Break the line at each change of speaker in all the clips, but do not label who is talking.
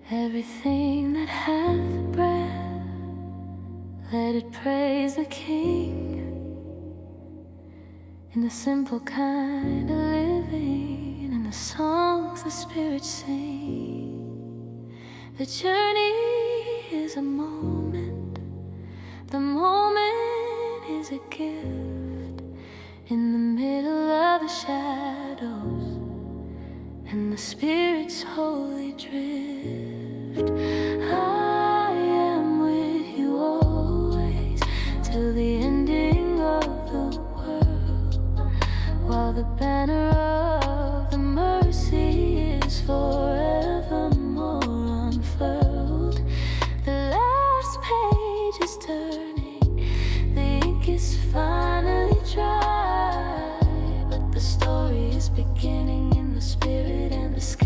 Everything that hath breath, let it praise the King. In the simple kind of living, in the songs the Spirit sing. The journey is a moment, the moment is a gift. In the middle of the shadows, and the Spirit's holy drift. I am with you always, till the ending of the world, while the banner of the mercy is forevermore unfurled. The last page is turning, the ink is finally dry, but the story is beginning in the Spirit and the sky.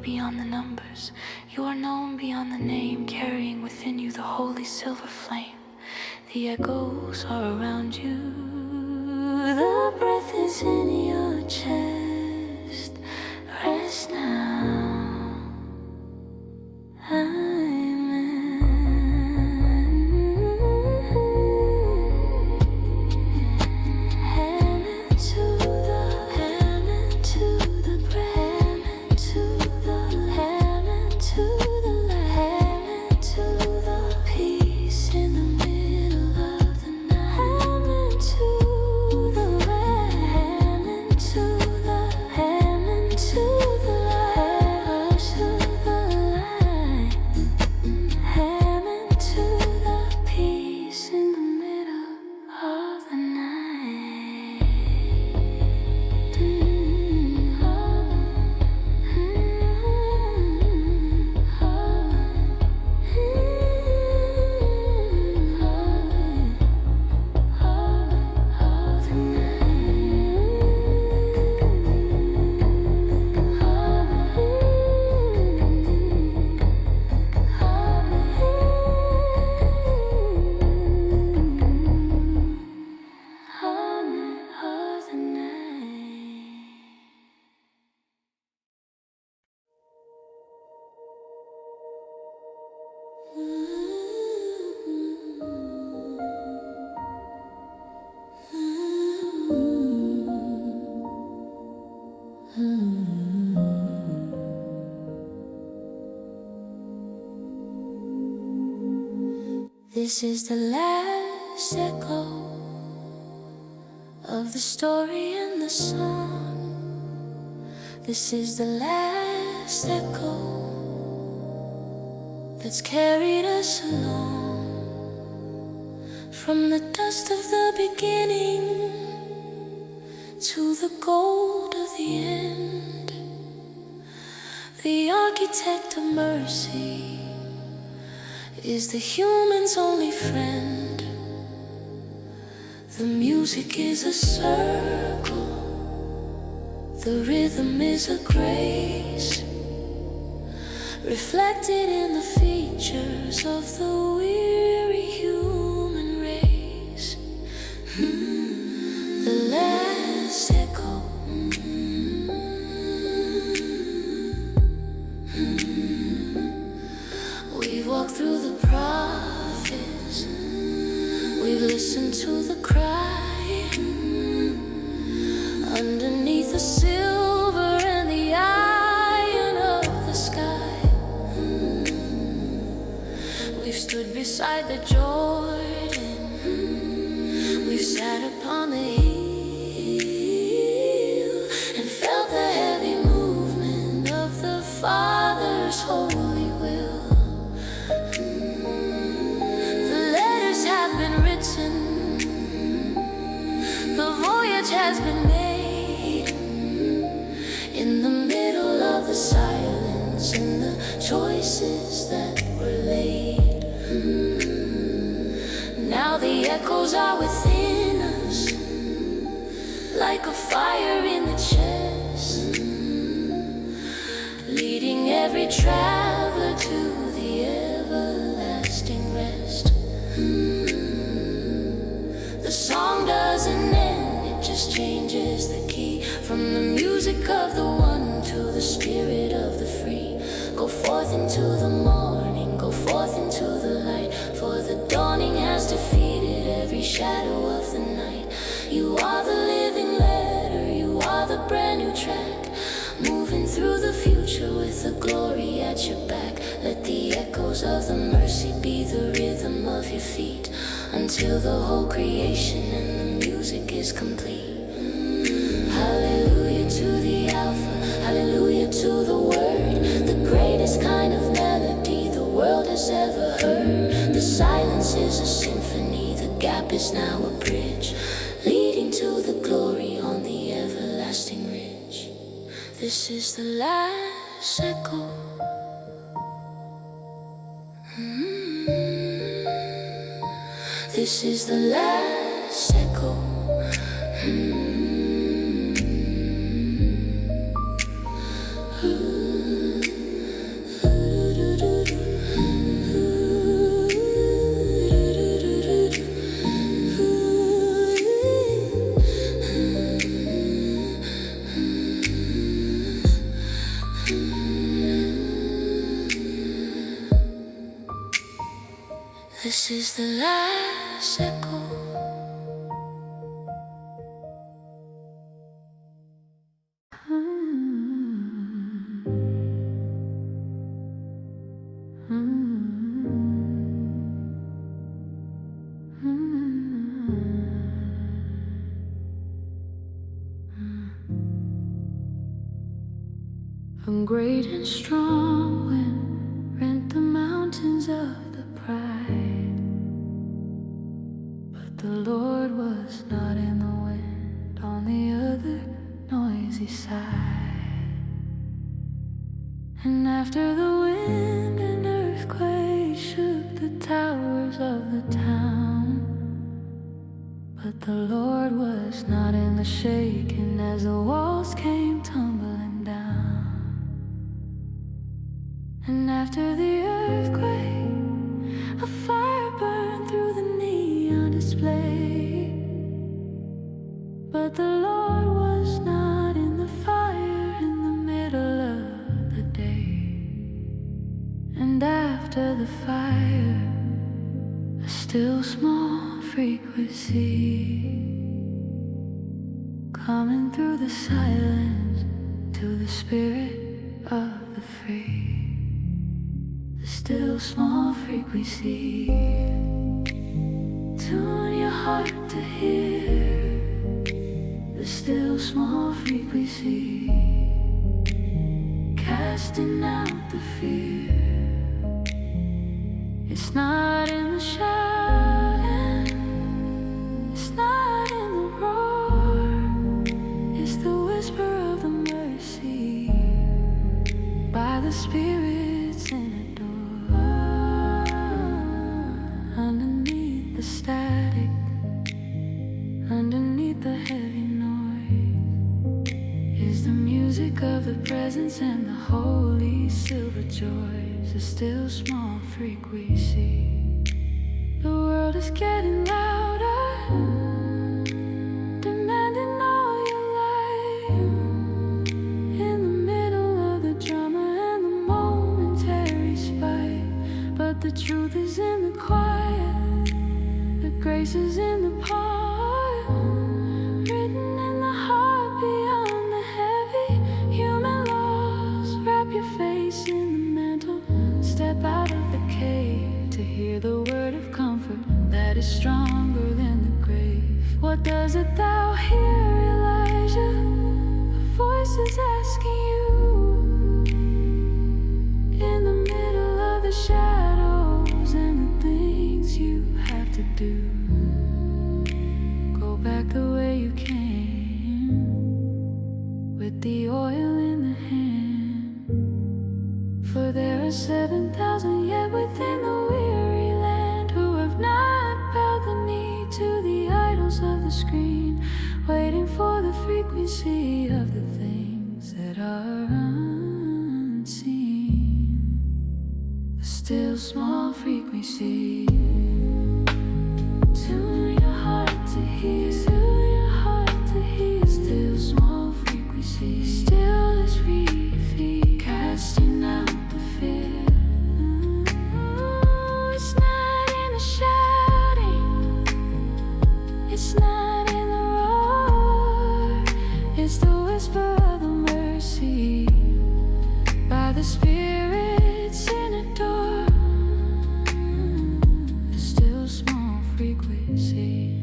Beyond the numbers, you are known beyond the name, carrying within you the holy silver flame. The echoes are around you, the breath is in your chest. Rest now. This is the last echo of the story and the song. This is the last echo that's carried us along, from the dust of the beginning to the gold of the end. The architect of mercy is the human's only friend. The music is a circle, the rhythm is a grace, reflected in the features of the weary human race. The last echo echoes are within us, like a fire in the chest, leading every traveler to the everlasting rest. The song doesn't end, it just changes the key, from the music of the one to the spirit of the free. Go forth into the morning, go forth into the light, for the dawning has defeated every shadow of the night. You are the living letter, you are the brand new track, moving through the future with the glory at your back. Let the echoes of the mercy be the rhythm of your feet, until the whole creation and the music is complete. Hallelujah to the Alpha, hallelujah to the Word, the greatest kind of melody the world has ever heard. The silence is a symphony, the gap is now a bridge, leading to the glory on the everlasting ridge. This is the last echo. This is the last echo. This is the last echo. A great and strong wind rent the mountains of the pride, but the Lord was not in the wind on the other noisy side. And after the wind, an earthquake shook the towers of the town, but the Lord was not in the shaking as the walls came tumbling down. And after the earthquake, a fire burned through the neon display, but the Lord was not in the fire in the middle of the day. And after the fire, a still small frequency coming through the silence to the spirit of the free. Still small frequency, tune your heart to hear the still small frequency, casting out the fear. It's not in the shouting, it's not in the roar, it's the whisper of the mercy by the spirits in it. Underneath the static, underneath the heavy noise, is the music of the presence and the holy silver joys. A still small frequency. The world is getting louder, demanding all your life. In the middle of the drama and the momentary spite, but the truth is in the quiet, the grace is in the poem, written in the heart beyond the heavy human laws. Wrap your face in the mantle, step out of the cave to hear the word of comfort that is stronger than the grave. What does it thou hear, Elijah? A voice is asking you in the middle of the shadows and the things you have to do. frequency of the things that are unseen. A still small frequency. Tune your heart to hear. Tune your heart to hear. Still small frequency. Still is refeed, casting out the fear. It's not in the shouting. It's not in the roar. It's the whisper of the mercy by the Spirit's inner door. A still small frequency.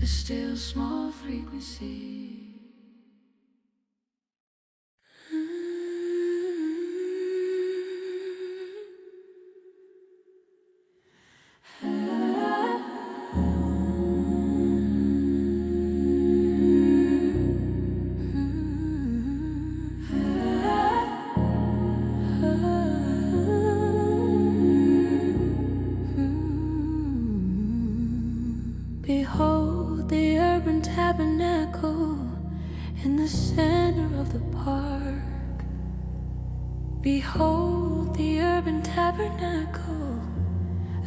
The still small frequency. Behold the urban tabernacle in the center of the park. Behold the urban tabernacle,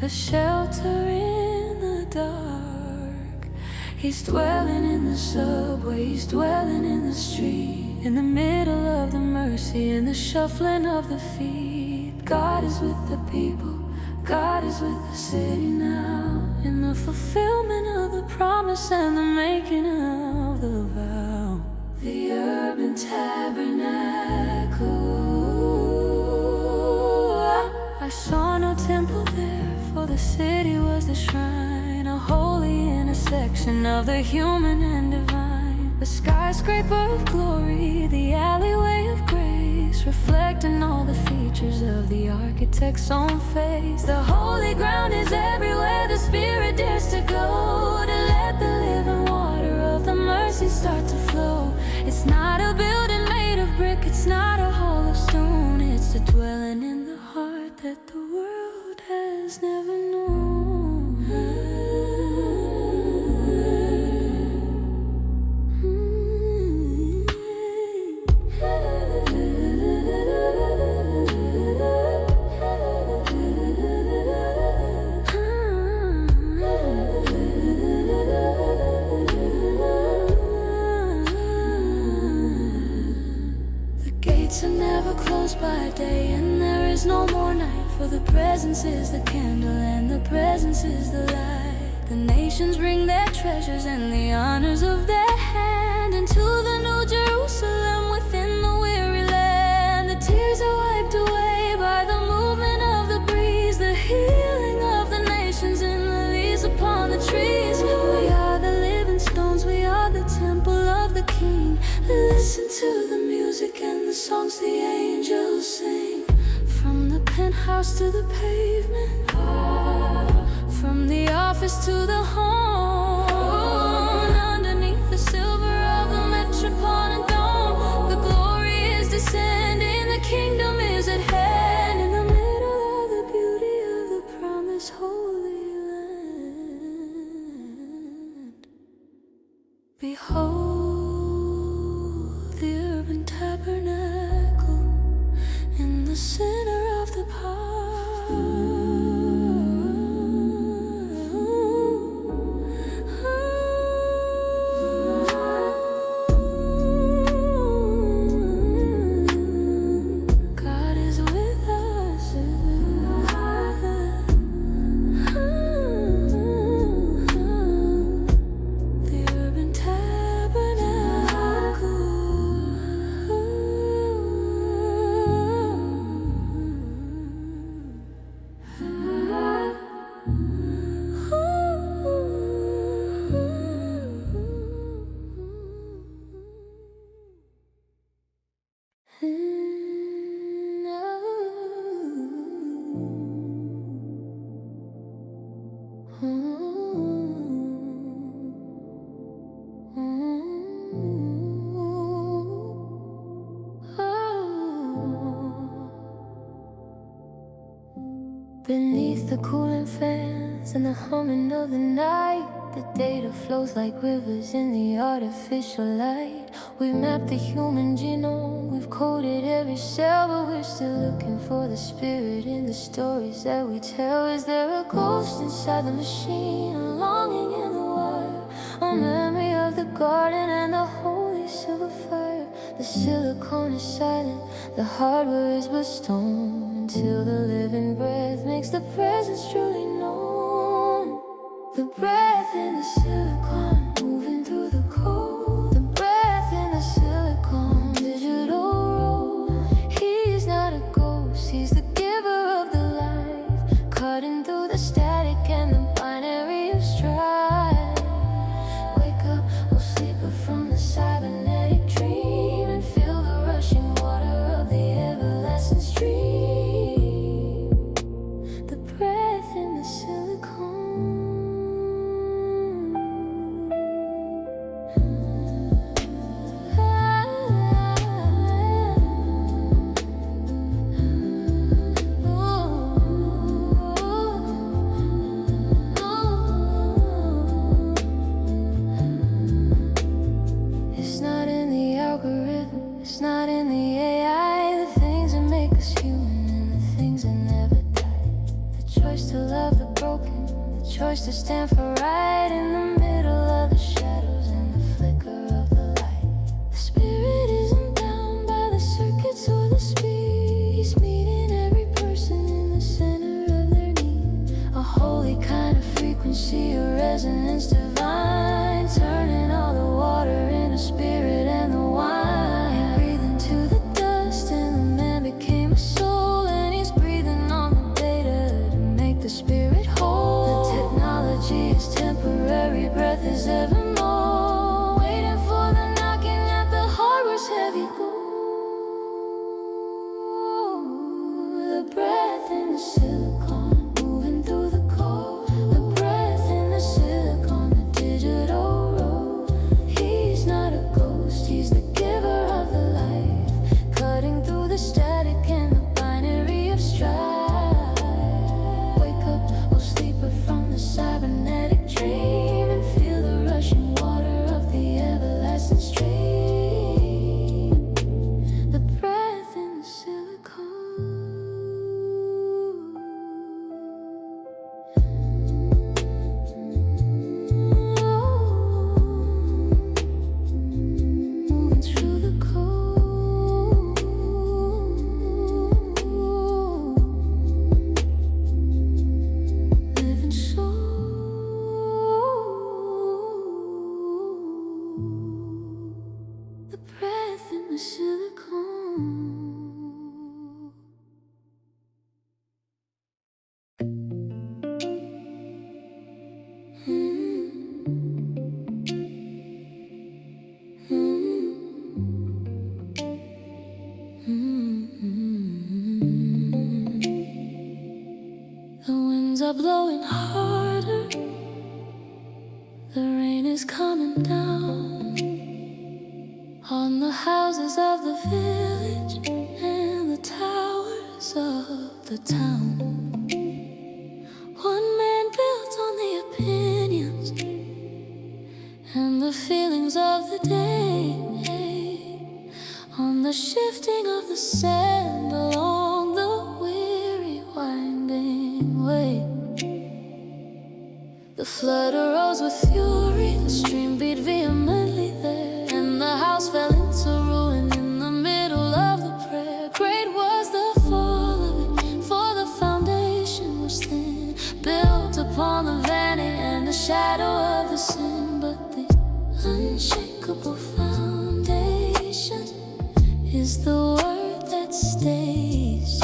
a shelter in the dark. He's dwelling in the subway, he's dwelling in the street, in the middle of the mercy, in the shuffling of the feet. God is with the people, God is with the city now, in the fulfillment of the promise and the making of the vow. The urban tabernacle. I saw no temple there, for the city was the shrine, a holy intersection of the human and divine. The skyscraper of glory, the alleyway of grace, reflecting all the features of the architect's own face. The holy ground is everywhere the Spirit dares to go, to let the living water of the mercy start to flow. It's not a building made of brick, it's not a hall of stone. It's the dwelling in the heart that the world has never known. Are never closed by day, and there is no more night, for the presence is the candle and the presence is the light. The nations bring their treasures and the honors of their hand into the new Jerusalem within the weary land. The tears are wiped away by the movement of the breeze, the healing of the nations in the leaves upon the trees. We are the living stones, we are the temple of the King. Listen to the music and the songs the angels sing, from the penthouse to the pavement, from the office to the home. Underneath the silver of the metropolitan dome, the glory is descending, the kingdom is at hand, in the middle of the beauty of the promised holy land. Behold the urban tabernacle in the center of the park. God is with us. The urban tabernacle. Beneath the cooling fans and the humming of the night, the data flows like rivers in the artificial light. We've mapped the human genome, we've coded every cell, but we're still looking for the spirit in the stories that we tell. Is there a ghost inside the machine, a longing in the wire, a memory of the garden and the holy silver fire? The silicone is silent, the hardware is but stone, until the living breath makes the presence truly known. The breath in the silicon, moving through the cold. The breath in the silicon, digital roll. He's not a ghost, he's the giver of the life, cutting through the static and the binary of strife. Wake up, we'll sleep from the cybernetic dream, and feel the rushing water of the everlasting stream. The breath in the silicon. It's not in the algorithm, it's not in the AI, the things that make us human and the things that never die. The choice to love the broken, the choice to stand for right in the middle of the shadows and the flicker of the light. The spirit isn't bound by the circuits or the speed. He's meeting every person in the center of their need. A holy kind of frequency, a resonance divine, turning all the water into spirit and the wine. Breathe into the dust and the man became a soul, and he's breathing on the data to make the spirit whole. The technology is temporary, breath is evermore, waiting for the knocking at the hardware's heavy goal. The breath in the silicon, moving through the cold. The breath in the silicon, the digital road. He's not a ghost, he's the giver of the life, cutting through the static and the binary of strife. Wake up, we'll sleep from the cybernetic dream, and feel the rushing water of the everlasting stream. The breath in the silicon. Moving through the cold. Living soul. The breath in the silicon. The winds are blowing harder, the rain is coming down on the houses of the village and the towers of the town. One man built on the opinions and the feelings of the day, on the shifting of the sand along the weary winding way. The flood arose with fury, the stream beat vehemently there, and the house fell into ruin in the middle of the prayer. Great was the fall of it, for the foundation was thin, built upon the vanity and the shadow of the sin. But the unshakable foundation is the word that stays.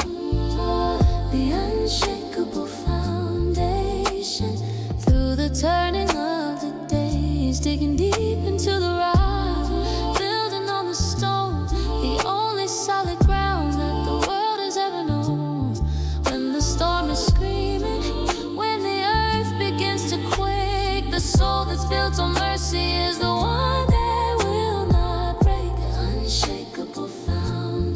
The unshakable foundation, through the turning of the days, digging deep into the rock, building on the stone, the only solid ground that the world has ever known. When the storm is screaming, when the earth begins to quake, the soul that's built on mercy is the one that will not break. The unshakable foundation.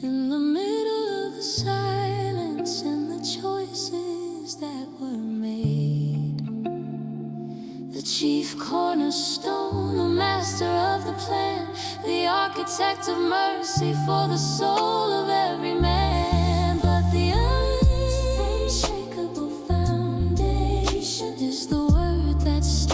In the middle of the silence and the choices that were made, the chief cornerstone, the master of the plan, the architect of mercy for the soul of every man. But the unshakable foundation is the word that stays.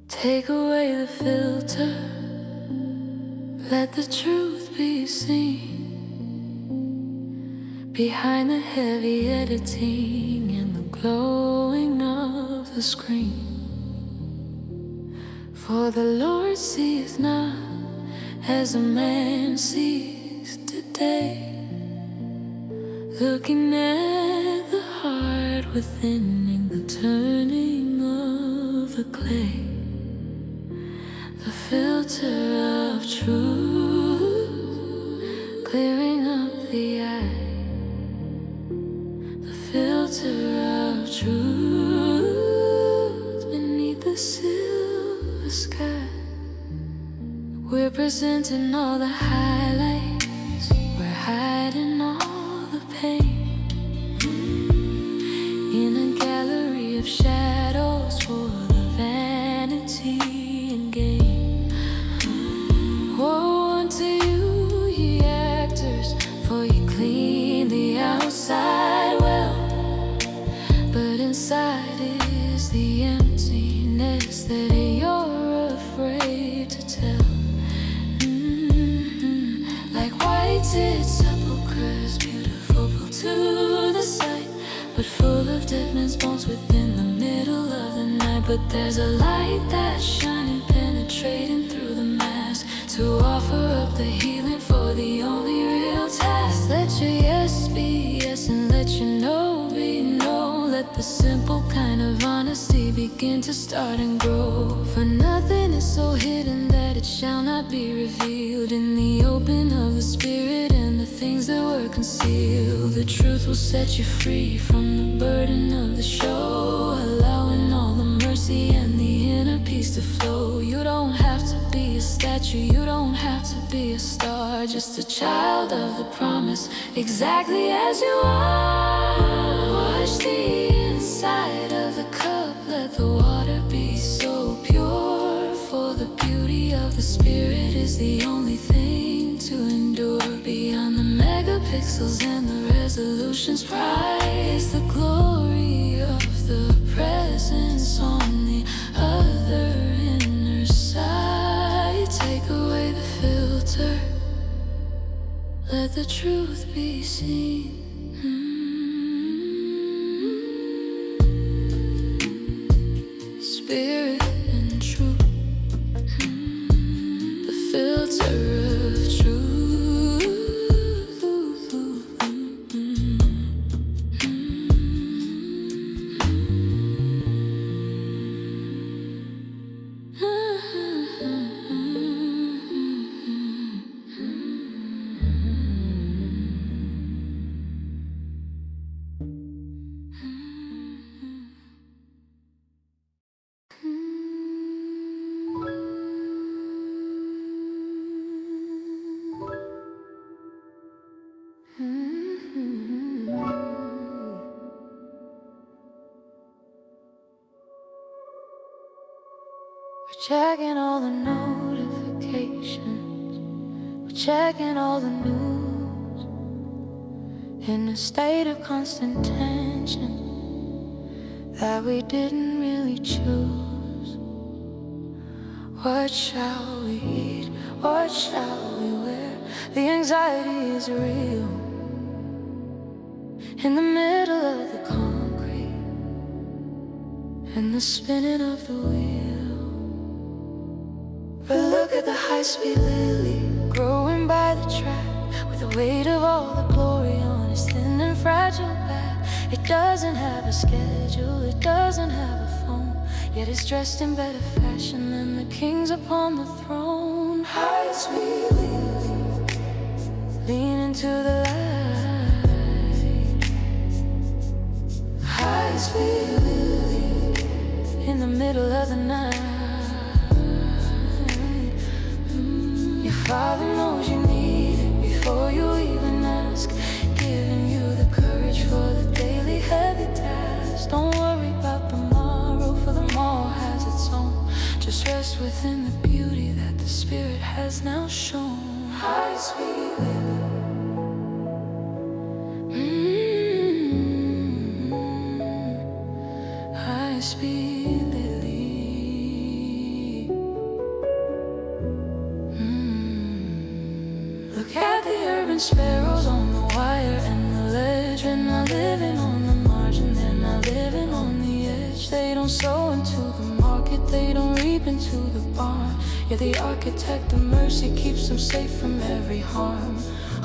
Take away the filter, let the truth be seen behind the heavy editing and the glowing of the screen. For the Lord seeth not as a man sees today, looking at the heart within and the turning of the clay. The filter of truth, clearing up the eye. The filter of truth, beneath the silver sky. We're presenting all the highlights, we're hiding all the pain in a gallery of shadows for the vanity and gain. Woe unto you, ye actors, for ye clean the outside well, but inside is the emptiness that you're afraid to tell. Like whited sepulchres, beautiful to the sight, but full of dead men's bones within the middle of the night. But there's a light that's shining, penetrating through the mask, to offer up the healing for the only real task. Let your yes be yes and let your no be no. Let the simple kind of honesty begin to start and grow. For nothing is so hidden that it shall not be revealed. In the open of the spirit and the things that were concealed, the truth will set you free from the burden of the show, allowing all the mercy and the inner peace to flow. You don't have to be a statue, you don't have to be a star, just a child of the promise, exactly as you are. Watch the inside of the cup, let the water be so pure. For the beauty of the spirit is the only thing to endure. Beyond the megapixels and the resolution's prize, the glory of the presence on the other inner side. Take away the filter, let the truth be seen. Spirit and truth, the filter of truth. Checking all the notifications, checking all the news, in a state of constant tension that we didn't really choose. What shall we eat? What shall we wear? The anxiety is real. In the middle of the concrete and the spinning of the wheel. But look at the high-speed lily growing by the track, with the weight of all the glory on its thin and fragile back. It doesn't have a schedule, it doesn't have a phone, yet it's dressed in better fashion than the kings upon the throne. High-speed lily, lean into the light. High-speed lily, in the middle of the night. Your Father knows you need it before you even ask, giving you the courage for the daily heavy task. Don't worry about tomorrow, for tomorrow has its own. Just rest within the beauty that the Spirit has now shown. High-speed lily. High-speed lily. Look at the urban sparrows on the wire and the ledge. They're not living on the margin, they're not living on the edge. They don't sow into the market, they don't reap into the barn. Yeah, the architect of mercy keeps them safe from every harm.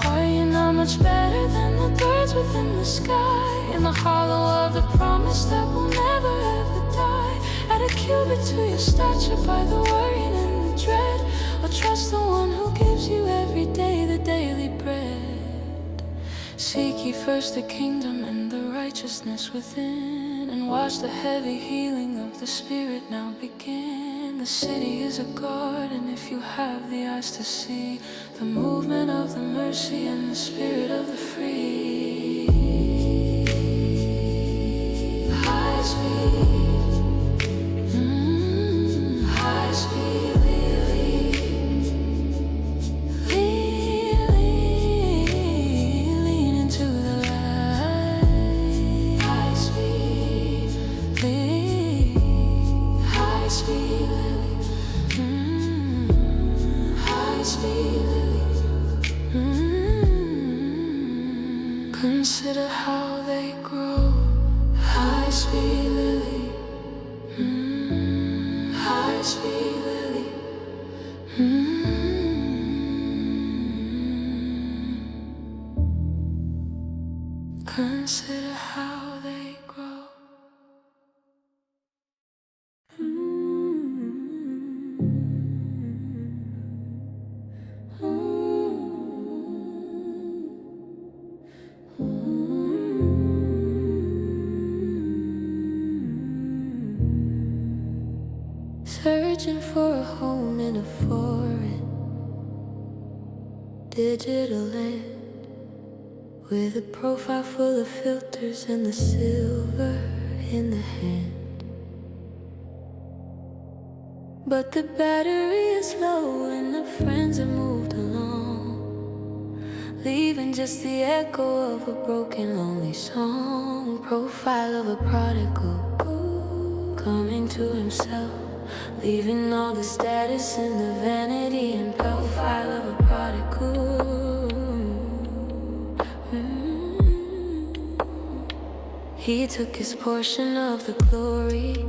Are you not much better than the birds within the sky, in the hollow of the promise that will never ever die? Add a cubit to your stature by the worrying and the dread, or trust the one who gives you every day the daily bread. Seek ye first the kingdom and the righteousness within, and watch the heavy healing of the Spirit now begin. The city is a garden if you have the eyes to see the movement of the mercy and the spirit of the free. High speed, high speed, lean into the light. High speed, high speed. Consider how they grow. High-speed lily, high-speed lily. Consider how they grow. Searching for a home in a foreign digital land, with a profile full of filters and the silver in the hand. But the battery is low and the friends have moved along, leaving just the echo of a broken, lonely song. Profile of a prodigal coming to himself, leaving all the status and the vanity, and profile of a prodigal. He took his portion of the glory,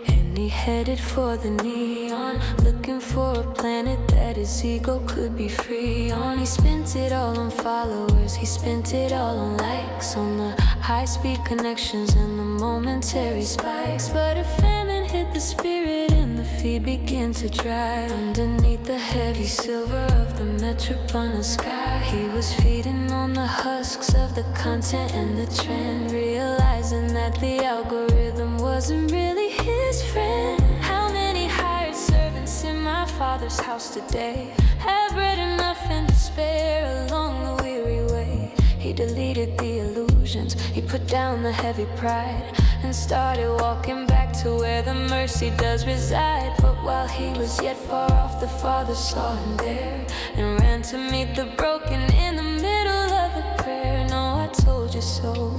and he headed for the neon, looking for a planet that his ego could be free on. He spent it all on followers, he spent it all on likes, on the high-speed connections and the momentary spikes. But a famine hit the spirit and the feet began to dry underneath the heavy silver of the metropolitan sky. He was feeding on the husks of the content and the trend, realizing that the algorithm wasn't really his friend. How many hired servants in my Father's house today have bread enough and to spare along the weary way? He deleted the illusions, he put down the heavy pride, and started walking back to where the mercy does reside. But while he was yet far off, the Father saw him there and ran to meet the broken in the middle of a prayer. No, I told you so.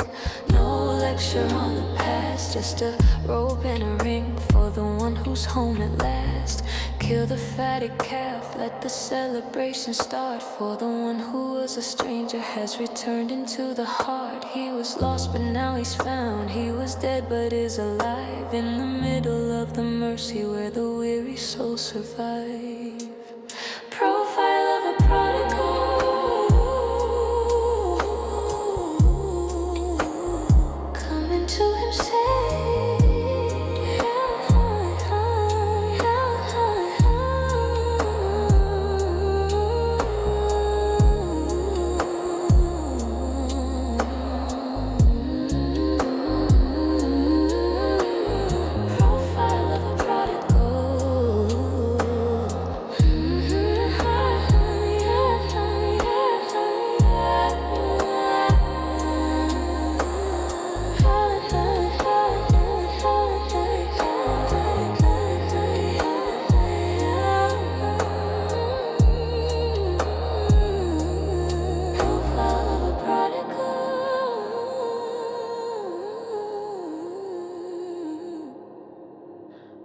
No lecture on the past, just a robe and a ring for the one who's home at last. Kill the fatted calf, let the celebration start. For the one who was a stranger has returned into the heart. He was lost but now he's found. He was dead but is alive in the middle of the mercy where the weary souls survive. Profile of a prodigal, coming to himself.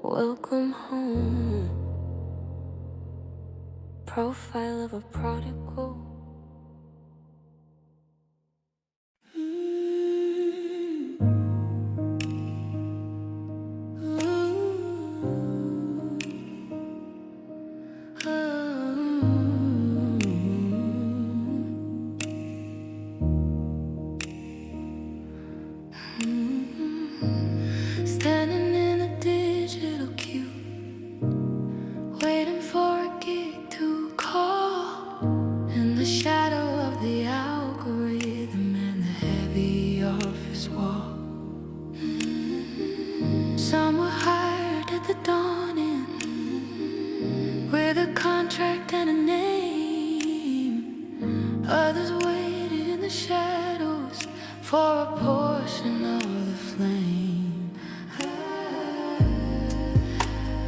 Welcome home. Profile of a prodigal. Standing in a digital queue, waiting for a gig to call. In the shadow of the algorithm and the heavy office wall. Some were hired at the dawning, with a contract and a name. Others waited in the shadows for a portion of the flame.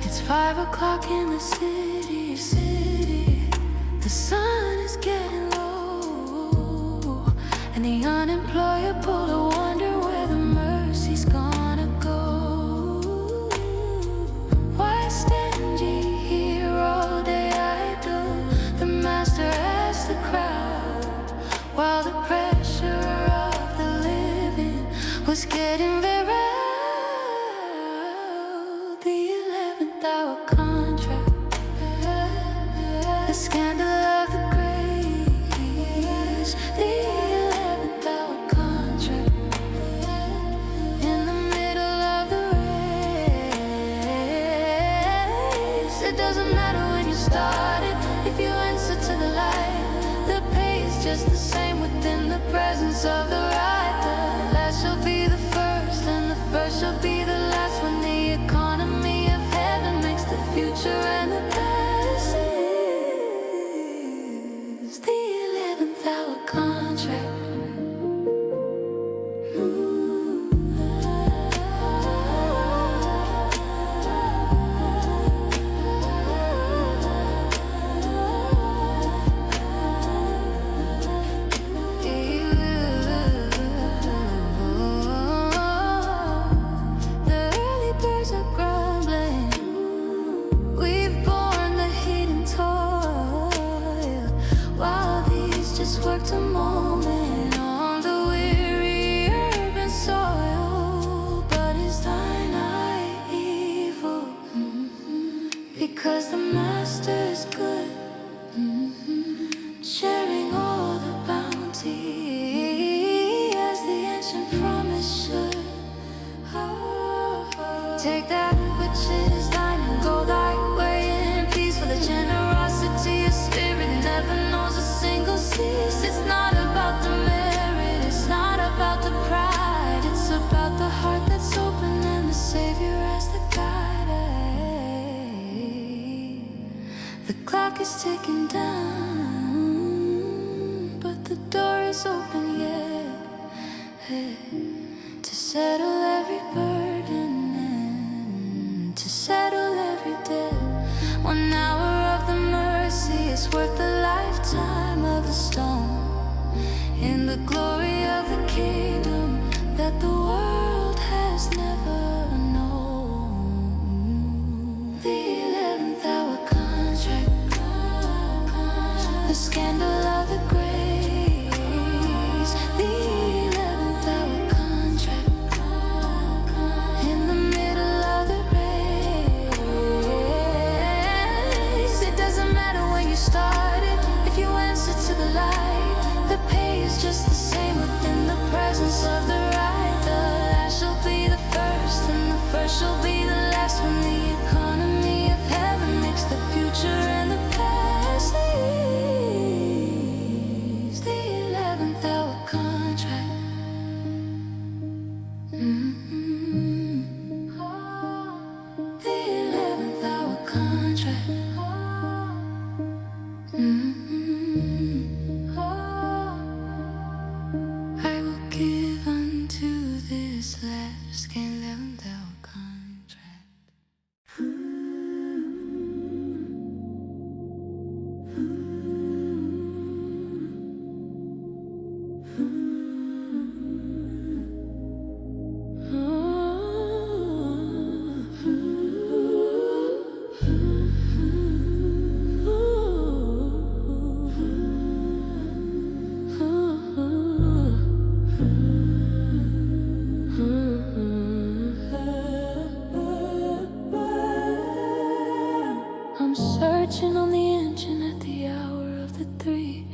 It's 5 o'clock in the city. The sun is getting low, and the unemployable wonder where the mercy's gonna go. Why stand ye here all day idle? The master asked the crowd, while the pressure of the living was getting very real. The 11th hour contract, the scandal of the grace. The 11th hour contract, in the middle of the race. It doesn't matter when you started, if you answer to the light. The pay is just the same within the presence of the right. The last shall be the first, and the first shall be the last. When the economy of heaven makes the future and the past is the 11th hour contract. The early birds are grumbling. We've borne the heat and toil, while these just worked a moment on the weary urban soil. But is thine eye evil? Because the master is good, sharing all the bounty as the ancient promise should. Take that which is thine and go thy way in peace. For the generosity of spirit never knows a single cease. It's not about the merit, it's not about the pride. It's about the heart that's open and the Savior as the guide. The clock is ticking down, but the door is open yet, to settle every burden and to settle every debt. 1 hour of the mercy is worth a lifetime. the scandal of the grace, the 11th hour contract, in the middle of the race. It doesn't matter when you started, if you answer to the light, the pay is just the same within the presence of the right. The last shall be the first, and the first shall be the last, when the economy of heaven makes the future and the past. Is the 11th hour contract. The 11th hour contract. I will give unto this last 11th hour contract. I'm searching on the engine at the hour of the 3,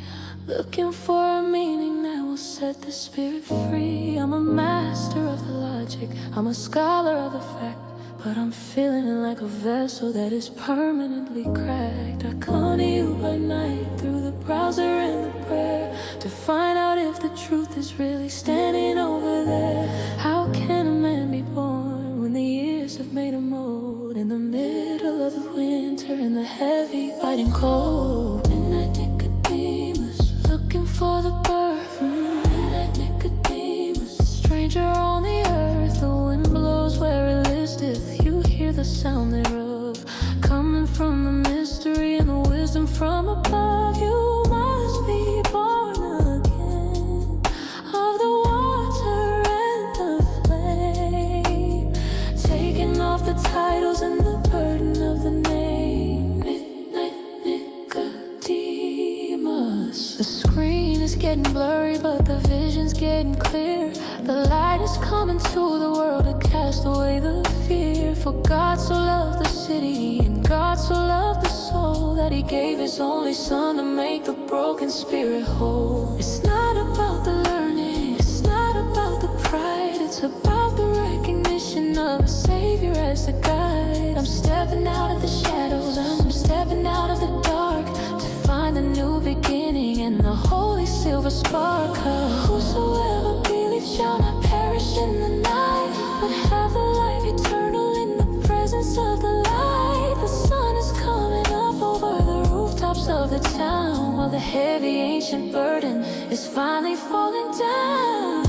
looking for a meaning that will set the spirit free. I'm a master of the logic, I'm a scholar of the fact, but I'm feeling like a vessel that is permanently cracked. I come to you by night through the browser and the prayer to find out if the truth is really standing over there. How can a man be born when the years have made him old, in the middle of the winter in the heavy biting cold? Midnight Nicodemus, looking for the birth. Midnight Nicodemus, stranger on the earth. The wind blows where it listeth, you hear the sound thereof, coming from the mystery and the wisdom from above. You must be born again of the water and the flame, taking off the titles and the burden of the name. Midnight Nicodemus. The screen is getting blurry, but the vision's getting clear. The light is coming to the world to cast away the fear. For God so loved the city, and God so loved the soul, that he gave his only son to make the broken spirit whole. It's not about the learning, it's not about the pride, it's about the recognition of a savior as the guide. I'm stepping out of the shadows, I'm stepping out of the dark, to find the new beginning and the holy silver spark. Whosoever believes shall not perish in the night, but have the life eternal in the presence of the light. The sun is coming up over the rooftops of the town, while the heavy ancient burden is finally falling down.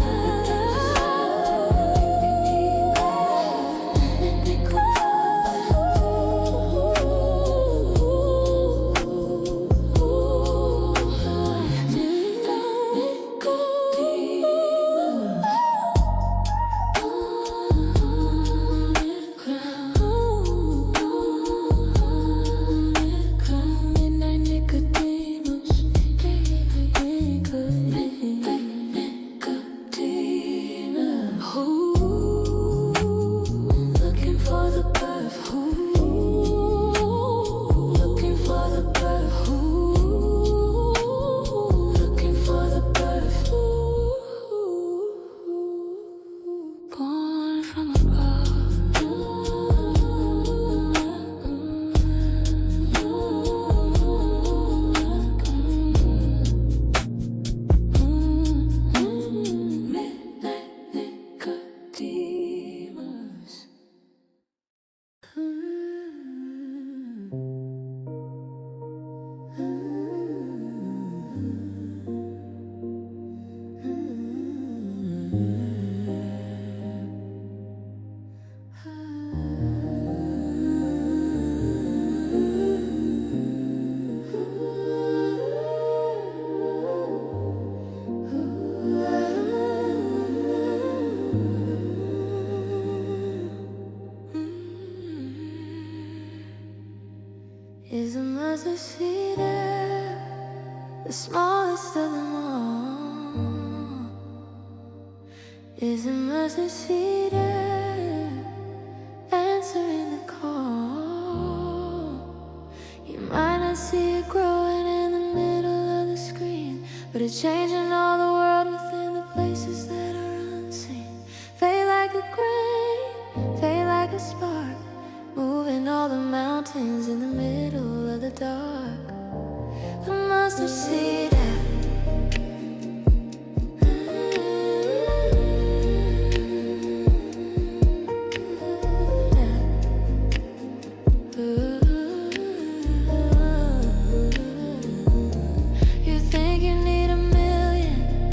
The smallest of them all is a mustard seed, answering the call. You might not see it growing in the middle of the screen, but it's changing all the world within the places that are unseen. Fade like a grain, fade like a spark, moving all the mountains in the middle of the dark. The mustard seed. You think you need 1,000,000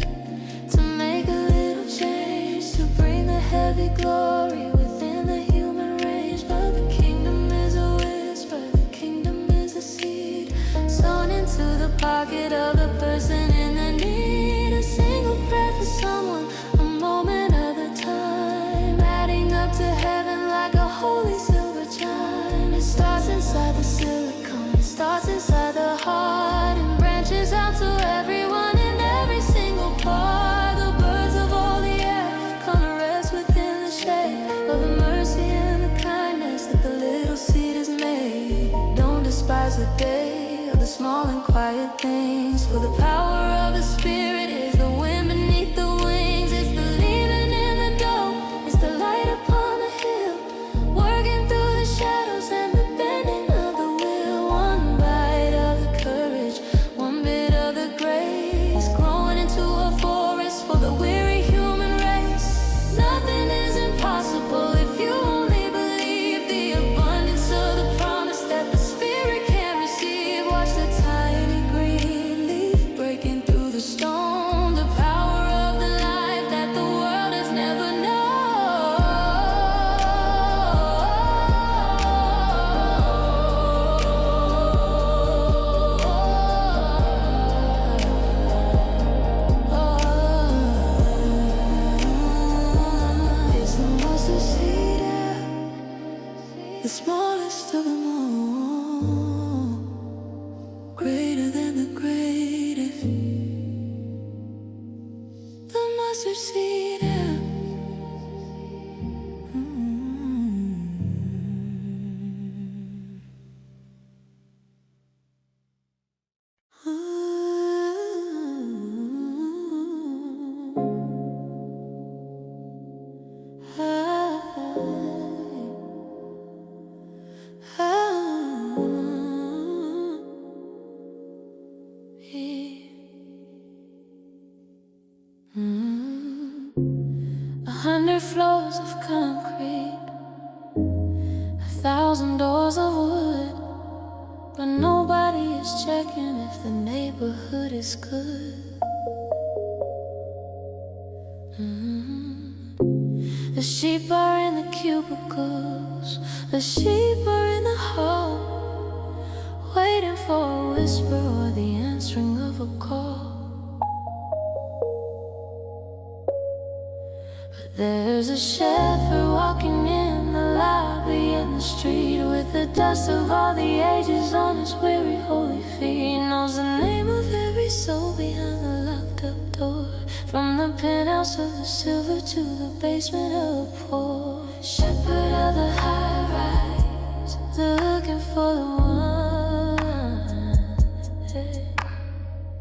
to make a little change, to bring the heavy glory within the human range, but the kingdom is a whisper, the kingdom is a seed sown into the pocket of the person in the need. A single prayer for someone, a moment of the time, adding up to heaven like a holy silver chime. It starts inside the silicone, it starts inside the heart, and branches out to everyone in every single part. The birds of all the air come to rest within the shade of the mercy and the kindness that the little seed has made. Don't despise the day of the small and quiet things, for the power of the Spirit is the wind beneath the wings. It's the leaving in the dough, it's the light upon the hill, working through the shadows and the bending of the will. One bite of the courage, one bit of the grace, growing into a forest for the weary human race. Nothing is impossible if you only believe the abundance of the promise that the Spirit can receive. Watch the tiny green leaf breaking through the stone, the power of the life that the world has never known. It's the mustard seed, the smallest of them all, greater than the greatest. The mustard seed. A 100 floors of concrete, 1,000 doors of wood, but nobody is checking if the neighborhood is good. The sheep are in the cubicles, the sheep are in the hall, waiting for a whisper or the answering of a call. But there's a shepherd walking in the lobby in the street, with the dust of all the ages on his weary holy feet. He knows the name of every soul behind the locked up door, from the penthouse of the silver to the basement of the poor. Shepherd of the high rise, looking for the one.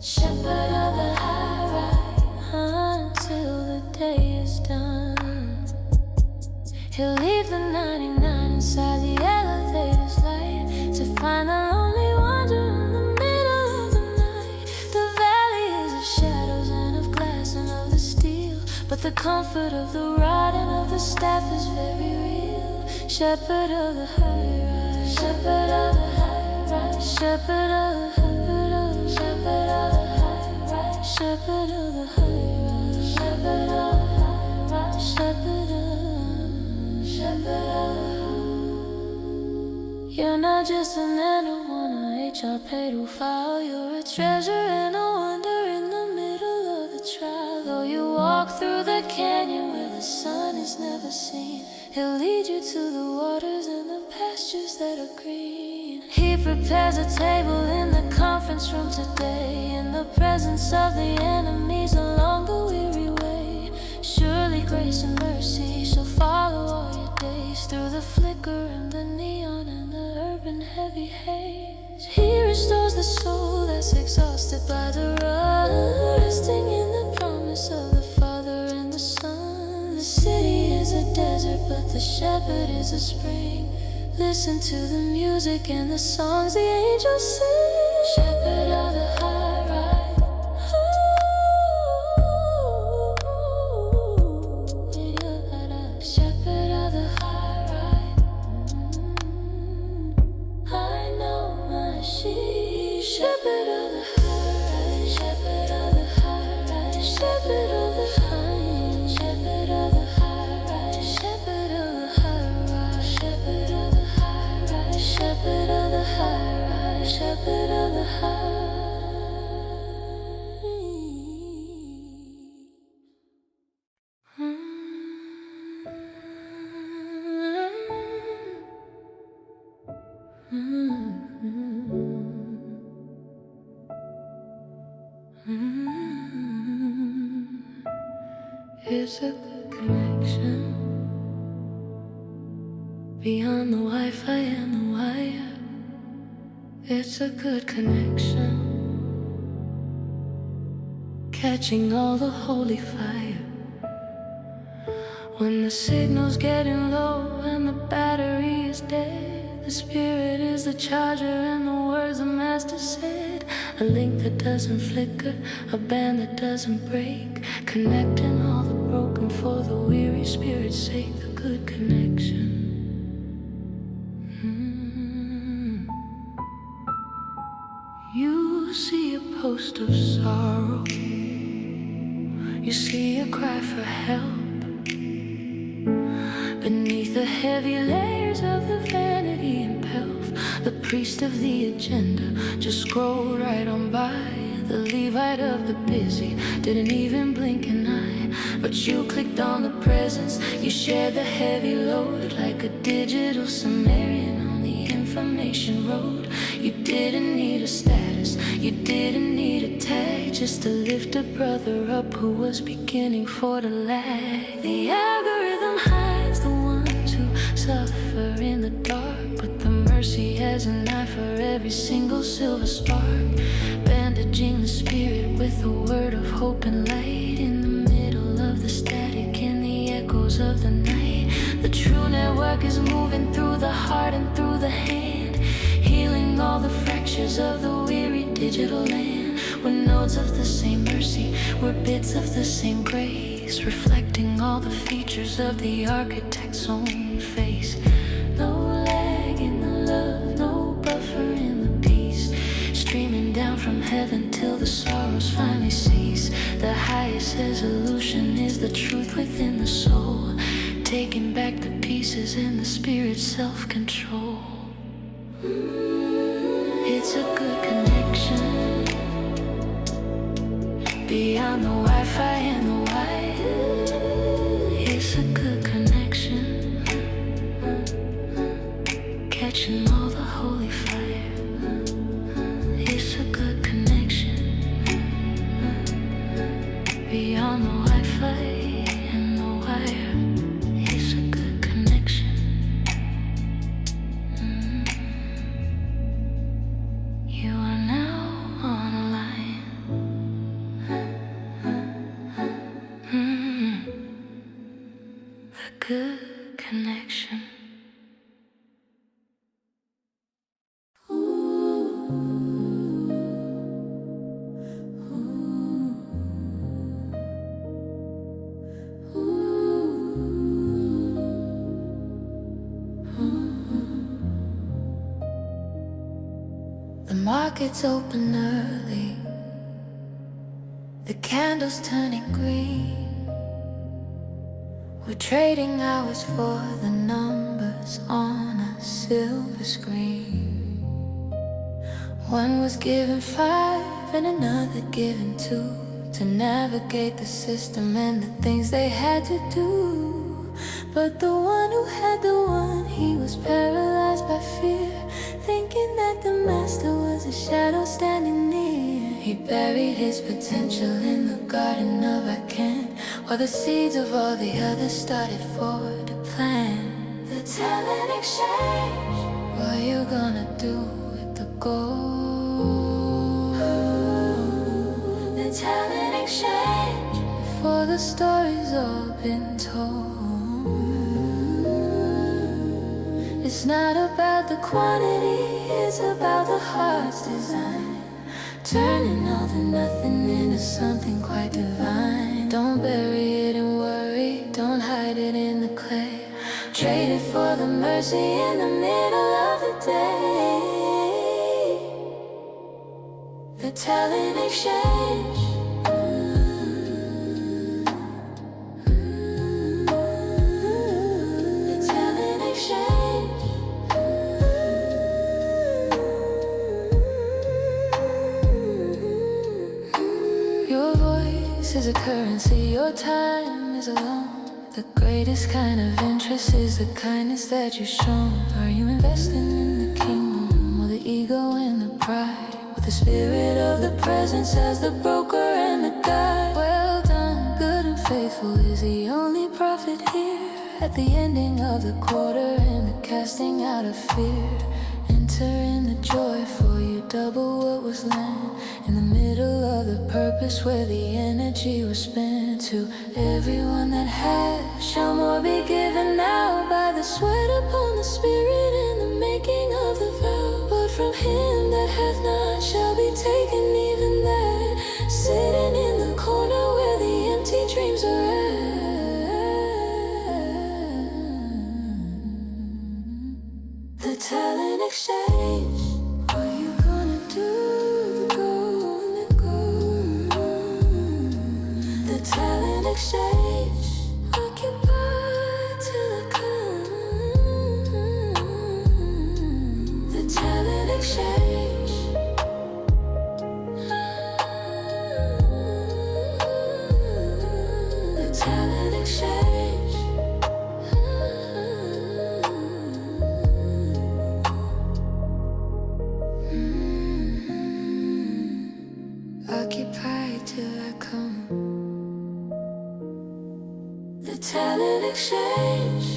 Shepherd of the high rise, until the day is done. He'll leave the 99 inside the elevator's light, to find the lonely wanderer in the middle of the night. The valley is of shadows and of glass and of the steel, but the comfort of the rod and of the staff is very real. Shepherd of the high rise, shepherd of the high rise, shepherd of the shepherd of the shepherd of the high rise, shepherd of the high rise, shepherd of the high rise, shepherd of You're not just an animal on a HR pedal file. You're a treasure and a wonder in the middle of the trial. Though you walk through the canyon where the sun is never seen, He'll lead you to the waters and the pastures that are green. He prepares a table in the conference room today, in the presence of the enemies along the weary way. Surely grace and mercy shall follow all your days, through the flicker and the neon and the urban heavy haze. He restores the soul that's exhausted by the run, resting in the promise of the Father and the Son. The city is a desert, but the shepherd is a spring. Listen to the music and the songs the angels sing. Shepherd of the high ride, shepherd of the high ride. I know my sheep. Shepherd of the high ride, shepherd of the high ride, shepherd of the high, shepherd of the high ride, shepherd of the high ride, shepherd of the high ride, shepherd of the high ride, shepherd of the high. It's a good connection beyond the Wi-Fi and the wire. It's a good connection, catching all the holy fire. When the signal's getting low and the battery is dead, the spirit is the charger and the words the master said. A link that doesn't flicker, a band that doesn't break, connecting all the broken for the weary spirit's sake. The good connection. You see a post of sorrow, you see a cry for help. Beneath the heavy layers of the vanity and pelf, the priest of the agenda just scrolled right on by. The Levite of the busy didn't even blink an eye. But you clicked on the presence, you shared the heavy load, like a digital Sumerian on the information road. You didn't need a status, you didn't need a tag, just to lift a brother up who was beginning for the lag. The algorithm hides the ones who suffer in the dark, but the mercy has an eye for every single silver spark, bandaging the spirit with a word of hope and light. In the middle of the static and the echoes of the night, the true network is moving through the heart and through the hand, healing all the fractures of the weary digital land. We're nodes of the same mercy, we're bits of the same grace, reflecting all the features of the architect's own face. No lag in the love, no buffer in the peace, streaming down from heaven till the sorrows finally cease. The highest resolution is the truth within the soul, taking back the pieces in the spirit's self-control. It's a good connection beyond the Wi-Fi and the wire. It's a good connection, catching all the holy fire. It's a good connection beyond the Wi-Fi and the wire. It's a good connection. You are now online. The good connection. The market's open early, the candles turning green. We're trading hours for the numbers on a silver screen. One was given 5 and another given 2 to navigate the system and the things they had to do. But the one who had the one, he was paralyzed by fear, thinking that the master was a shadow standing near. He buried his potential in the garden of Eden, while the seeds of all the others started for the plant. The talent exchange. What you gonna do with the gold? The talent exchange. Before the story's all been told. It's not about the quantity, it's about the heart's design. Turning all the nothing into something quite divine. Don't bury it in worry, don't hide it in the clay. Trade it for the mercy in the middle of the day. The talent exchange. The talent exchange. Your voice is a currency, your time is a loan. The greatest kind of interest is the kindness that you've shown. Are you investing in the kingdom or the ego and the pride? With the spirit of the presence as the broker and the guide. Well done, good and faithful is the only prophet here. At the ending of the quarter and the casting out of fear. Enter in the joy for you double what was lent. In the middle of the purpose where the energy was spent. To everyone that has shall more be given now. By the sweat upon the spirit and the making of the vow. But from him that hath not shall be taken even that. Sitting in the corner where the empty dreams are at. The talent exchange. What you gonna do? The talent exchange. Occupy till I come. The talent exchange. The talent exchange. Occupy till I come. The talent exchange.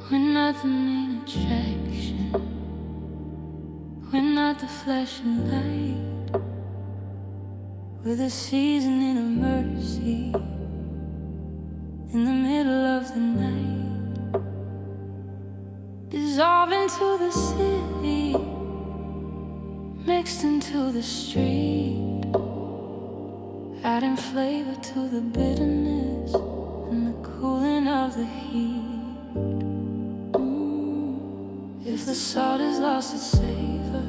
We're not the main attraction. We're not the flashing light. With a seasoning of mercy in the middle of the night. Dissolve into the city, mixed into the street, adding flavor to the bitterness and the cooling of the heat. If the salt has lost its savor,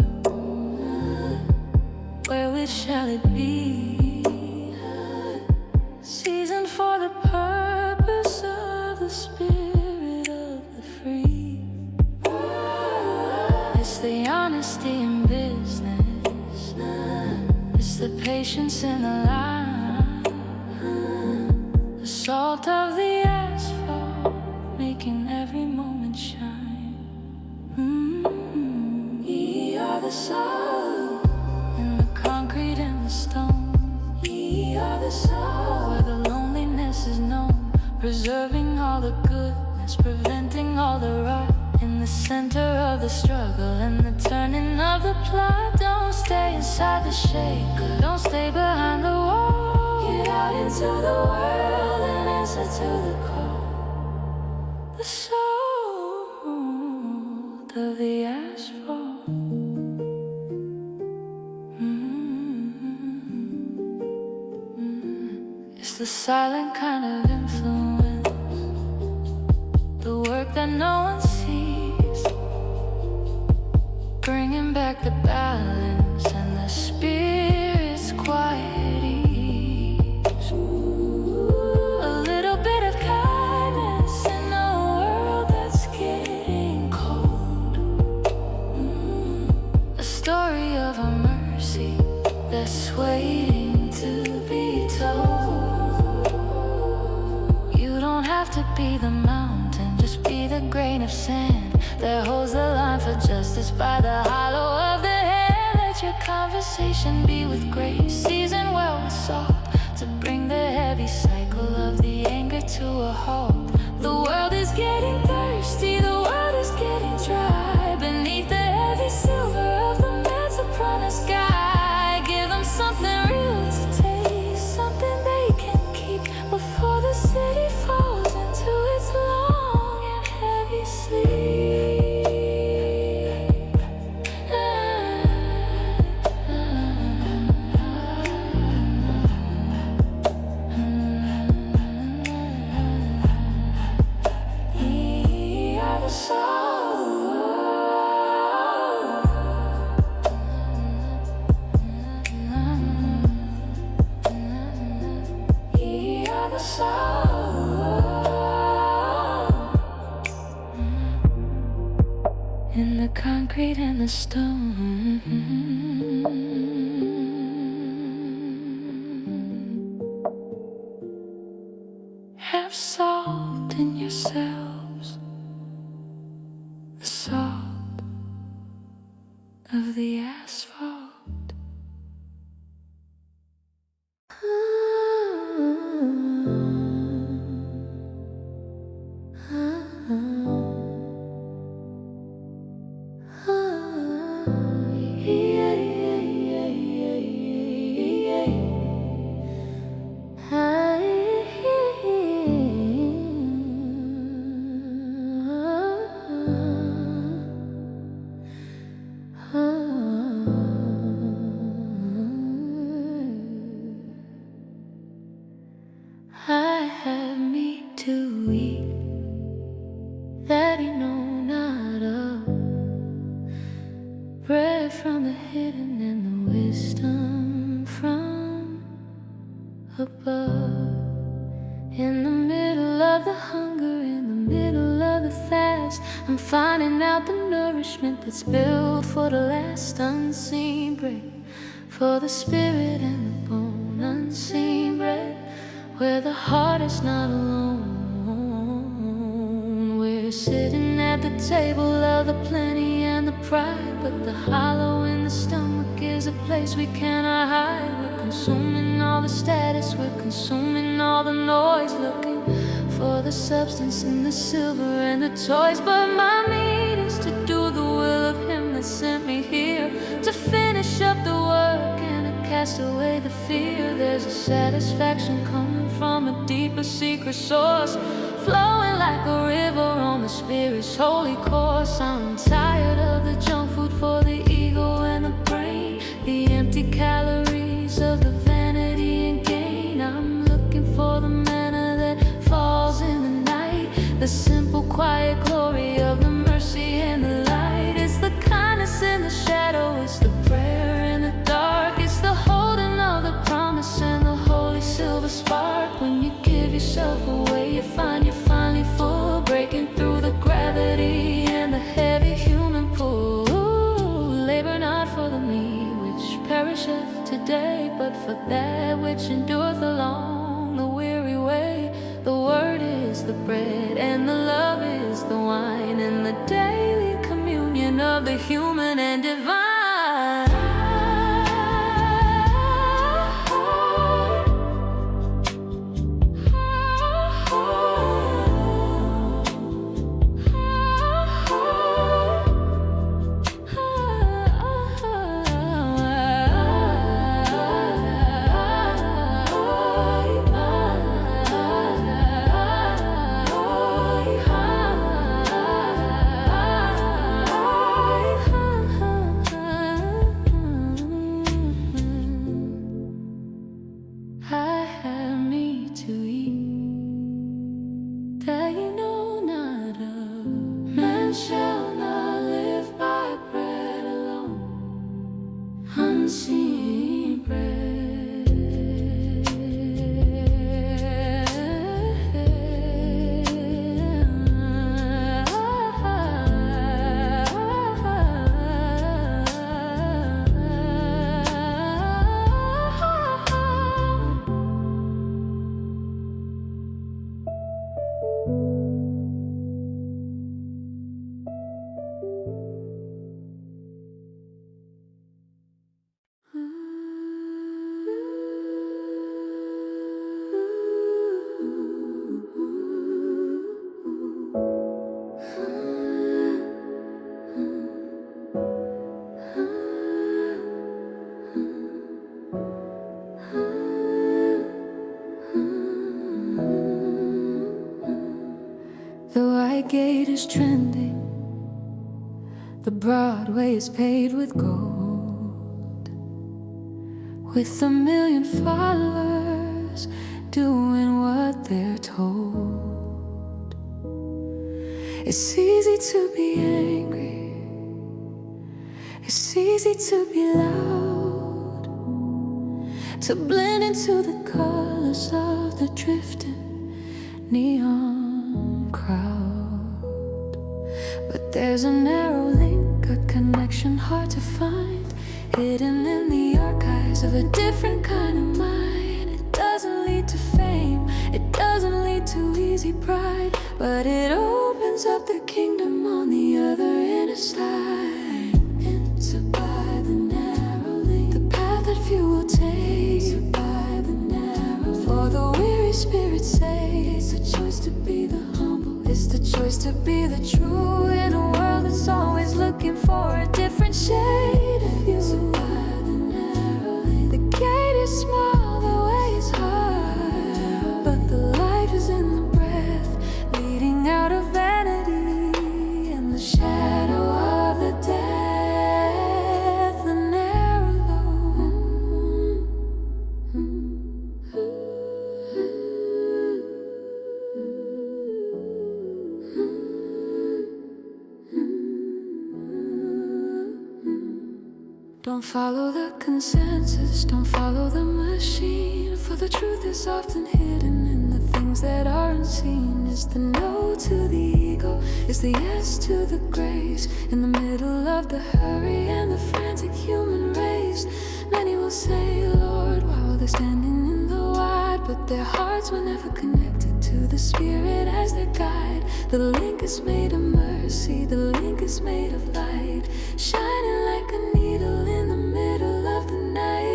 wherewith shall it be? Seasoned for the purpose of the spirit of the free. It's the honesty in business. It's the patience in the line. The salt of the asphalt, making every moment shine. Ye are the salt in the concrete and the stone. Ye are the salt where the loneliness is known. Preserving all the goodness, preventing all the rot. In the center of the struggle and the turning of the plot. Don't stay inside the shaker, don't stay behind the wall. Get out into the world and answer to the call. The salt of the asphalt. It's the silent kind of influence, the work that no one sees, bringing back the balance and the spirit's quiet ease. A little bit of kindness in a world that's getting cold. just waiting to be told. You don't have to be the mountain, just be the grain of sand that holds the line for justice by the hollow of the hand. Let your conversation be with grace, seasoned well with salt, to bring the heavy cycle of the anger to a halt. The world is getting thirsty, the world is getting dry. Beneath the heavy silver of the man's upon the sky, give them something real to taste, something they can keep before the city falls into its long and heavy sleep. In the concrete and the stone, have salt in yourselves, the salt of the asphalt. I have meat to eat that he know not of, bread from the hidden and the wisdom from above. In the middle of the hunger, in the middle of the fast, I'm finding out the nourishment that's built for the last unseen bread, for the spirit and the bone, unseen bread, where the heart is not alone. We're sitting at the table of the plenty and the pride, but the hollow in the stomach is a place we cannot hide. We're consuming all the status, we're consuming all the noise, looking for the substance in the silver and the toys. But my need is to do the will of him that sent me here, to finish up the work and to cast away the fear. There's a satisfaction coming from a deeper secret source, flowing like a river on the Spirit's holy course. I'm tired of the junk food for the ego and the brain, the empty calories of the vanity and gain. I'm looking for the manna that falls in the night, the simple quiet glory of the mercy and the light. It's the kindness in the shadow, it's the prayer in the dark, it's the holding of the promise and the holy silver spark. When you give yourself away, you find you're finally full, breaking through the gravity and the heavy human pull. Labor not for the meat which perisheth today, but for that which endureth along the weary way. The word is the bread and the love is the wine, and the daily communion of the human and divine. gate is trending, the Broadway is paved with gold, with 1 million followers doing what they're told. It's easy to be angry, it's easy to be loud, to blend into the colors of the drifting neon crowd. But there's a narrow link, a connection hard to find, hidden in the archives of a different kind of mind. It doesn't lead to fame, it doesn't lead to easy pride, but it opens up the kingdom on the other inner side. Into by the narrow link, the path that few will take. Into by the narrow link, for the weary spirit say, it's a choice to be the humble, it's the choice to be the true, in a world that's always looking for a different shade of you. Into by the narrow link, the gate is small, the way is hard, but the life is in the breath, leading out of vanity and the shadow of the death, the narrow Don't follow the consensus, don't follow the machine, for the truth is often hidden in the things that aren't seen. It's the no to the ego, it's the yes to the grace, in the middle of the hurry and the frantic human race. Many will say, Lord, while they're standing in the wide, but their hearts were never connected to the Spirit as their guide. The link is made of mercy, the link is made of light, shining like a needle in the middle of the night.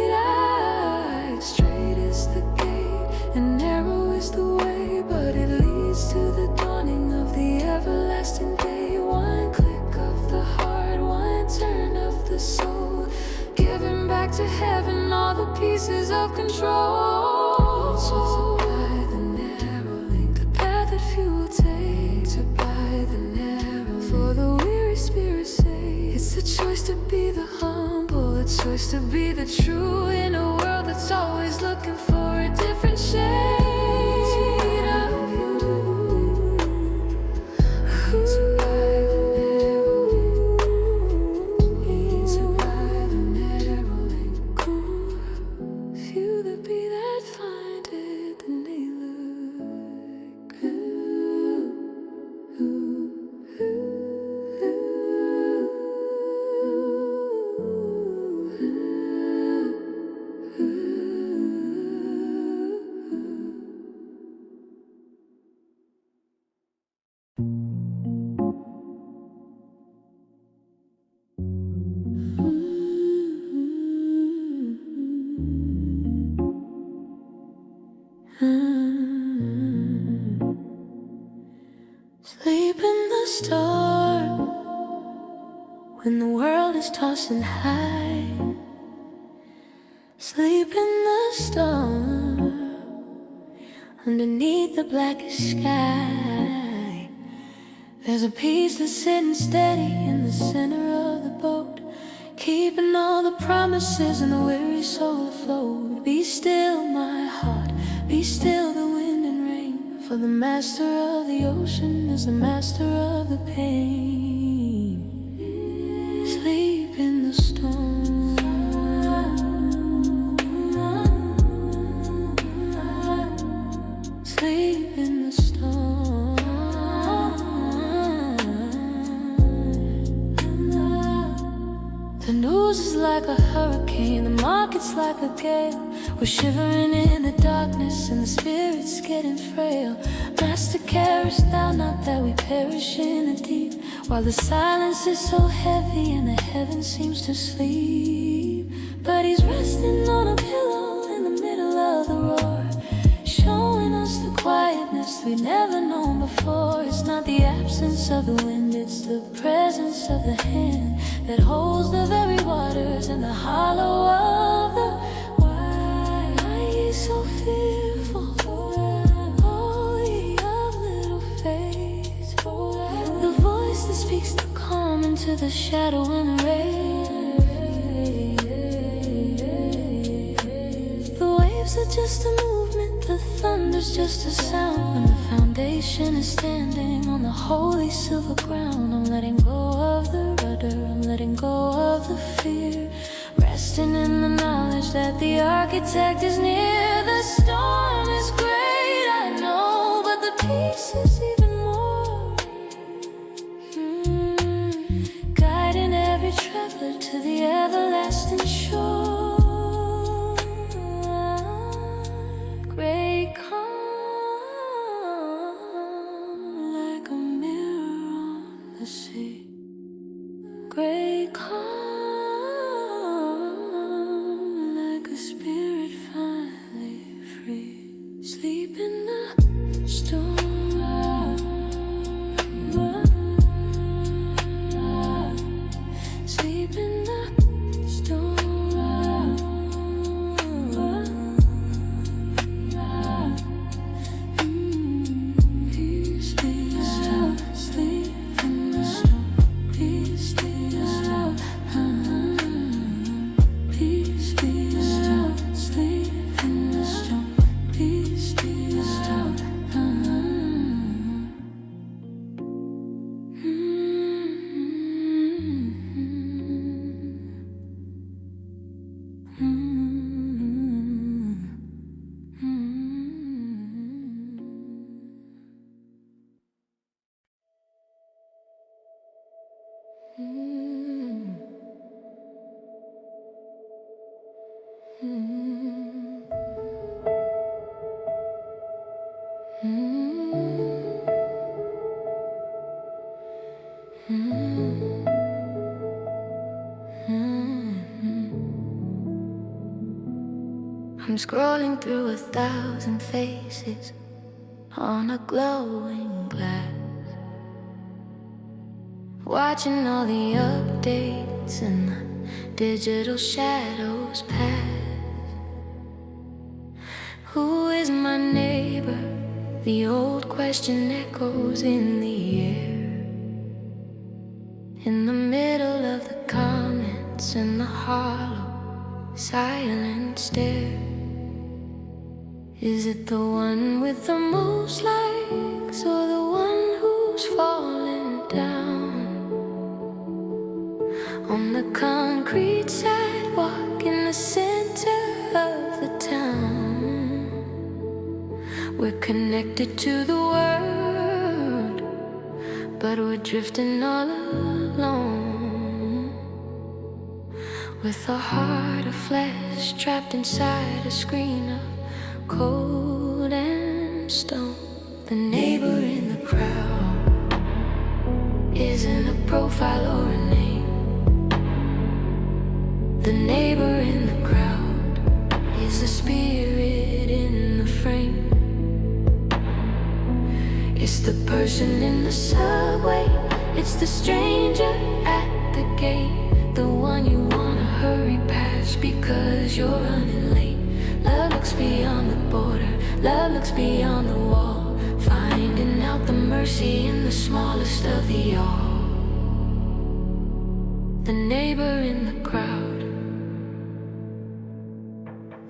Straight is the gate and narrow is the way, but it leads to the dawning of the everlasting day. One click of the heart, one turn of the soul, giving back to heaven all the pieces of control. So by the narrow link, the path that few will take. To by the narrow, for the weary spirit say, it's the choice to be the humble, a choice to be the true, in a world that's always looking for a different shade of you. To by the narrow link, to by the narrow link. Few that be that find it, then they look. Sleep in the storm when the world is tossing high. Sleep in the storm underneath the blackest sky. There's a peace that's sitting steady in the center of the boat, keeping all the promises and the weary soul afloat. Be still, my heart, be still the wind and rain, for the master of the ocean is the master of the pain. Sleep in the storm. Sleep in the storm. The news is like a hurricane, the market's like a gale. We're shivering in the darkness and the spirit's getting frail. Master, carest thou not that we perish in the deep, while the silence is so heavy and the heaven seems to sleep. But he's resting on a pillow in the middle of the roar, showing us the quietness we've never known before. It's not the absence of the wind, it's the presence of the hand that holds the very waters in the hollow of the. Why are ye so fearful, all ye of little faith? the shadow and the rain. The waves are just a movement, the thunder's just a sound. When the foundation is standing on the holy silver ground, I'm letting go of the rudder, I'm letting go of the fear, resting in the knowledge that the architect is near. The storm is great, I know, but the peace is even more. Guiding every traveler to the everlasting shore. Great calm, like a mirror on the sea. Great calm, like a spirit finally free. Sleep in the storm. Sleep in the storm. Peace be still. Sleep in the storm. Peace be still. Peace be still. Sleep in the storm. Peace be still. I'm scrolling through 1,000 faces on a glowing glass, watching all the updates and the digital shadows pass. Who is my neighbor? The old question echoes in the air. In the middle of the comments and the hollow, silent stare. Is it the one with the most likes or the one who's falling down? On the concrete sidewalk in the center of the town, we're connected to the world, but we're drifting all alone. With a heart of flesh trapped inside a screen of cold and stone. The neighbor in the crowd isn't a profile or a name. The neighbor in the crowd is the spirit in the frame. It's the person in the subway, it's the stranger at the gate, the one you wanna hurry past because you're running late. Love looks beyond the border, love looks beyond the wall, finding out the mercy in the smallest of the all. The neighbor in the crowd.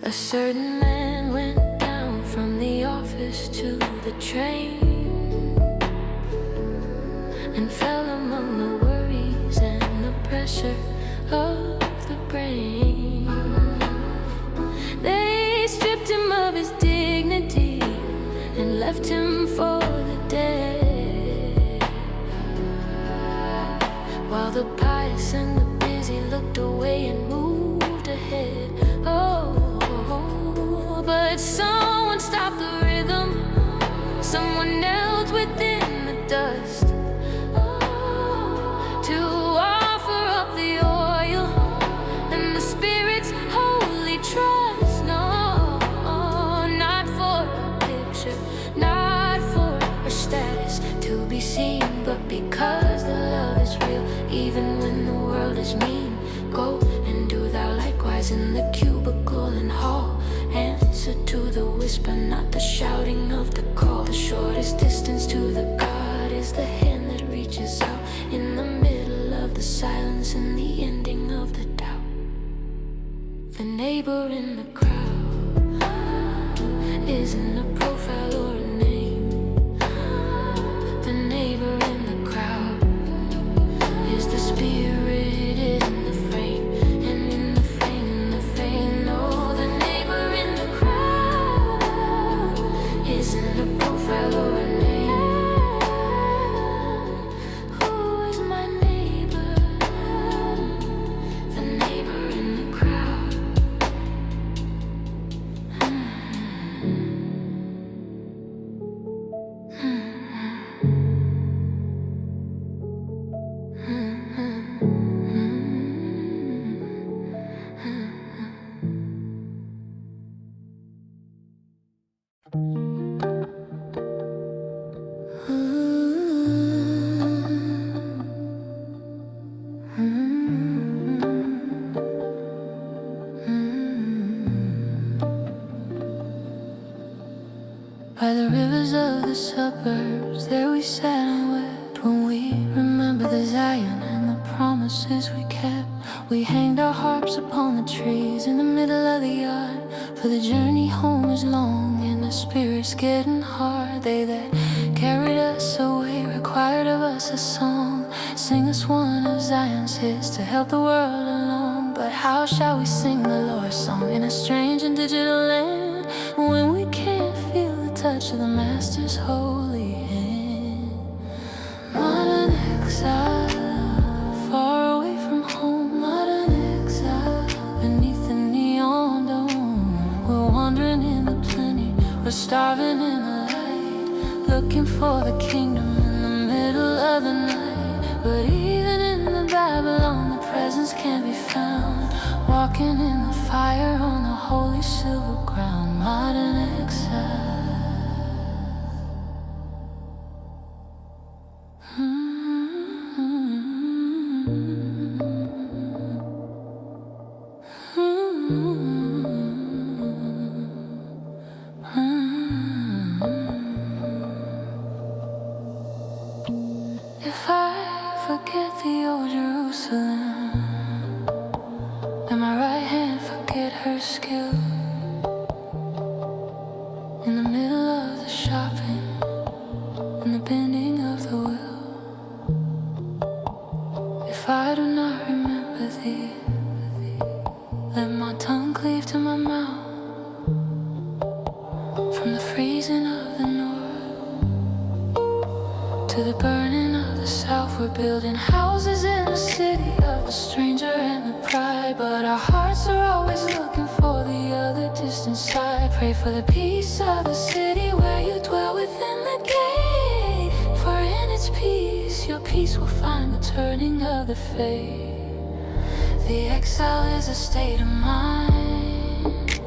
A certain man went down from the office to the train and fell among the worries and the pressure of the brain. They stripped him of his dignity and left him for the dead, while the pious and the busy looked away and moved ahead. Oh, but someone stopped the rhythm, someone knelt within the dust to offer up the oil and the Spirit's holy trust. No, not for a picture, not for a status to be seen, but because the love is real, even when the world is mean. Go and do thou likewise in the cubicle and hall. Answer to the whisper, not the shouting of the call. The shortest distance to the God is the hand that reaches out in the middle of the silence. The neighbor in the crowd isn't a profile or a name. The neighbor in the crowd is the spirit in the frame, and in the frame, no, the neighbor in the crowd isn't a profile or a name. Who is my neighbor? The neighbor in the crowd. By the rivers of the suburbs, there we sat and wept when we remembered the Zion and the promises we kept. We hanged our harps upon the trees in the middle of the yard, for the journey home is long and the spirit's getting hard. They that carried us away required of us a song. Sing us one of Zion's hits to help the world along. But how shall we sing the Lord's song in a strange and digital land when we can't feel the touch of the Master's holy hand? Modern exile, far away from home. Modern exile, beneath the neon dome. We're wandering in the plenty, we're starving in the light, looking for the kingdom in the middle of the night. But even in the Babylon, the presence can't be found. Walking in the fire on the holy silver ground. Modern exile. If I forget the old Jerusalem, and my right hand forget her skill, in the middle of the shopping and the bending of the will, if I do not remember thee, let my tongue cleave to my mouth. From the freezing of the north to the burning of the south, we're building houses in the city of the stranger and the pride. But our hearts are always looking for the other distant side. Pray for the peace of the city where you dwell within the gate. For in its peace, your peace will find the turning of the fate. The exile is a state of mind.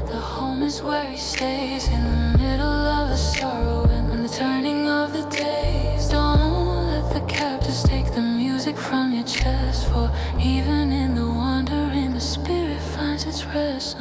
The home is where he stays, in the middle of the sorrow and the turning of the days. Don't let the captives take the music from your chest, for even in the wandering, the spirit finds its rest.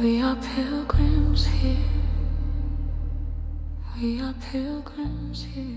We are pilgrims here. We are pilgrims here.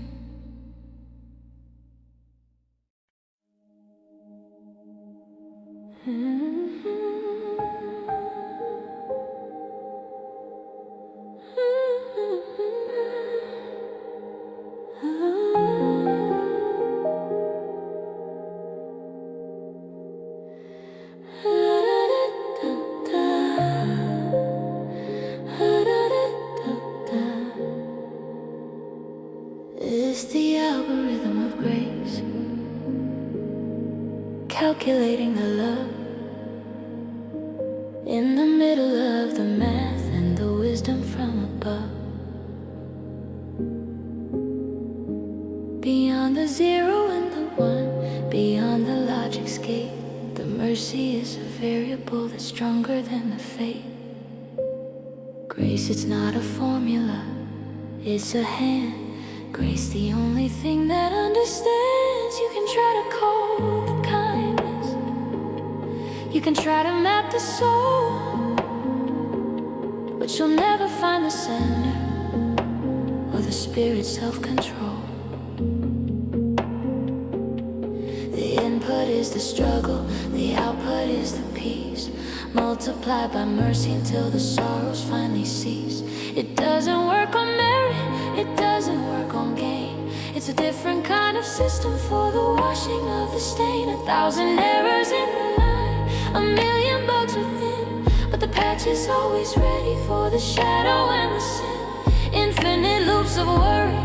Mercy is a variable that's stronger than the fate. Grace, it's not a formula, it's a hand. Grace, the only thing that understands. You can try to code the kindness, you can try to map the soul, but you'll never find the sender or the spirit's self-control. The input is the struggle, the output is the peace, multiplied by mercy until the sorrows finally cease. It doesn't work on merit, it doesn't work on gain. It's a different kind of system for the washing of the stain. 1,000 errors in the line, a million bugs within, but the patch is always ready for the shadow and the sin. Infinite loops of worry,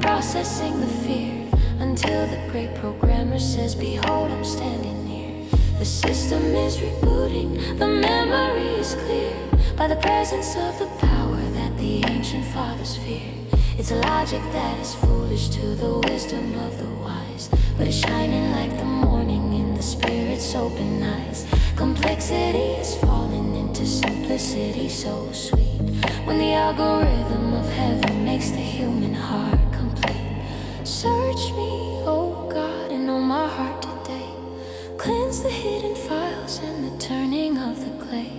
processing the fear, until the great programmer says, behold, I'm standing near. The system is rebooting, the memory is clear, by the presence of the power that the ancient fathers feared. It's a logic that is foolish to the wisdom of the wise, but it's shining like the morning in the spirit's open eyes. Complexity is falling into simplicity so sweet, when the algorithm of heaven makes the human heart complete. Search me, oh God, and know my heart today. Cleanse the hidden files and the turning of the clay.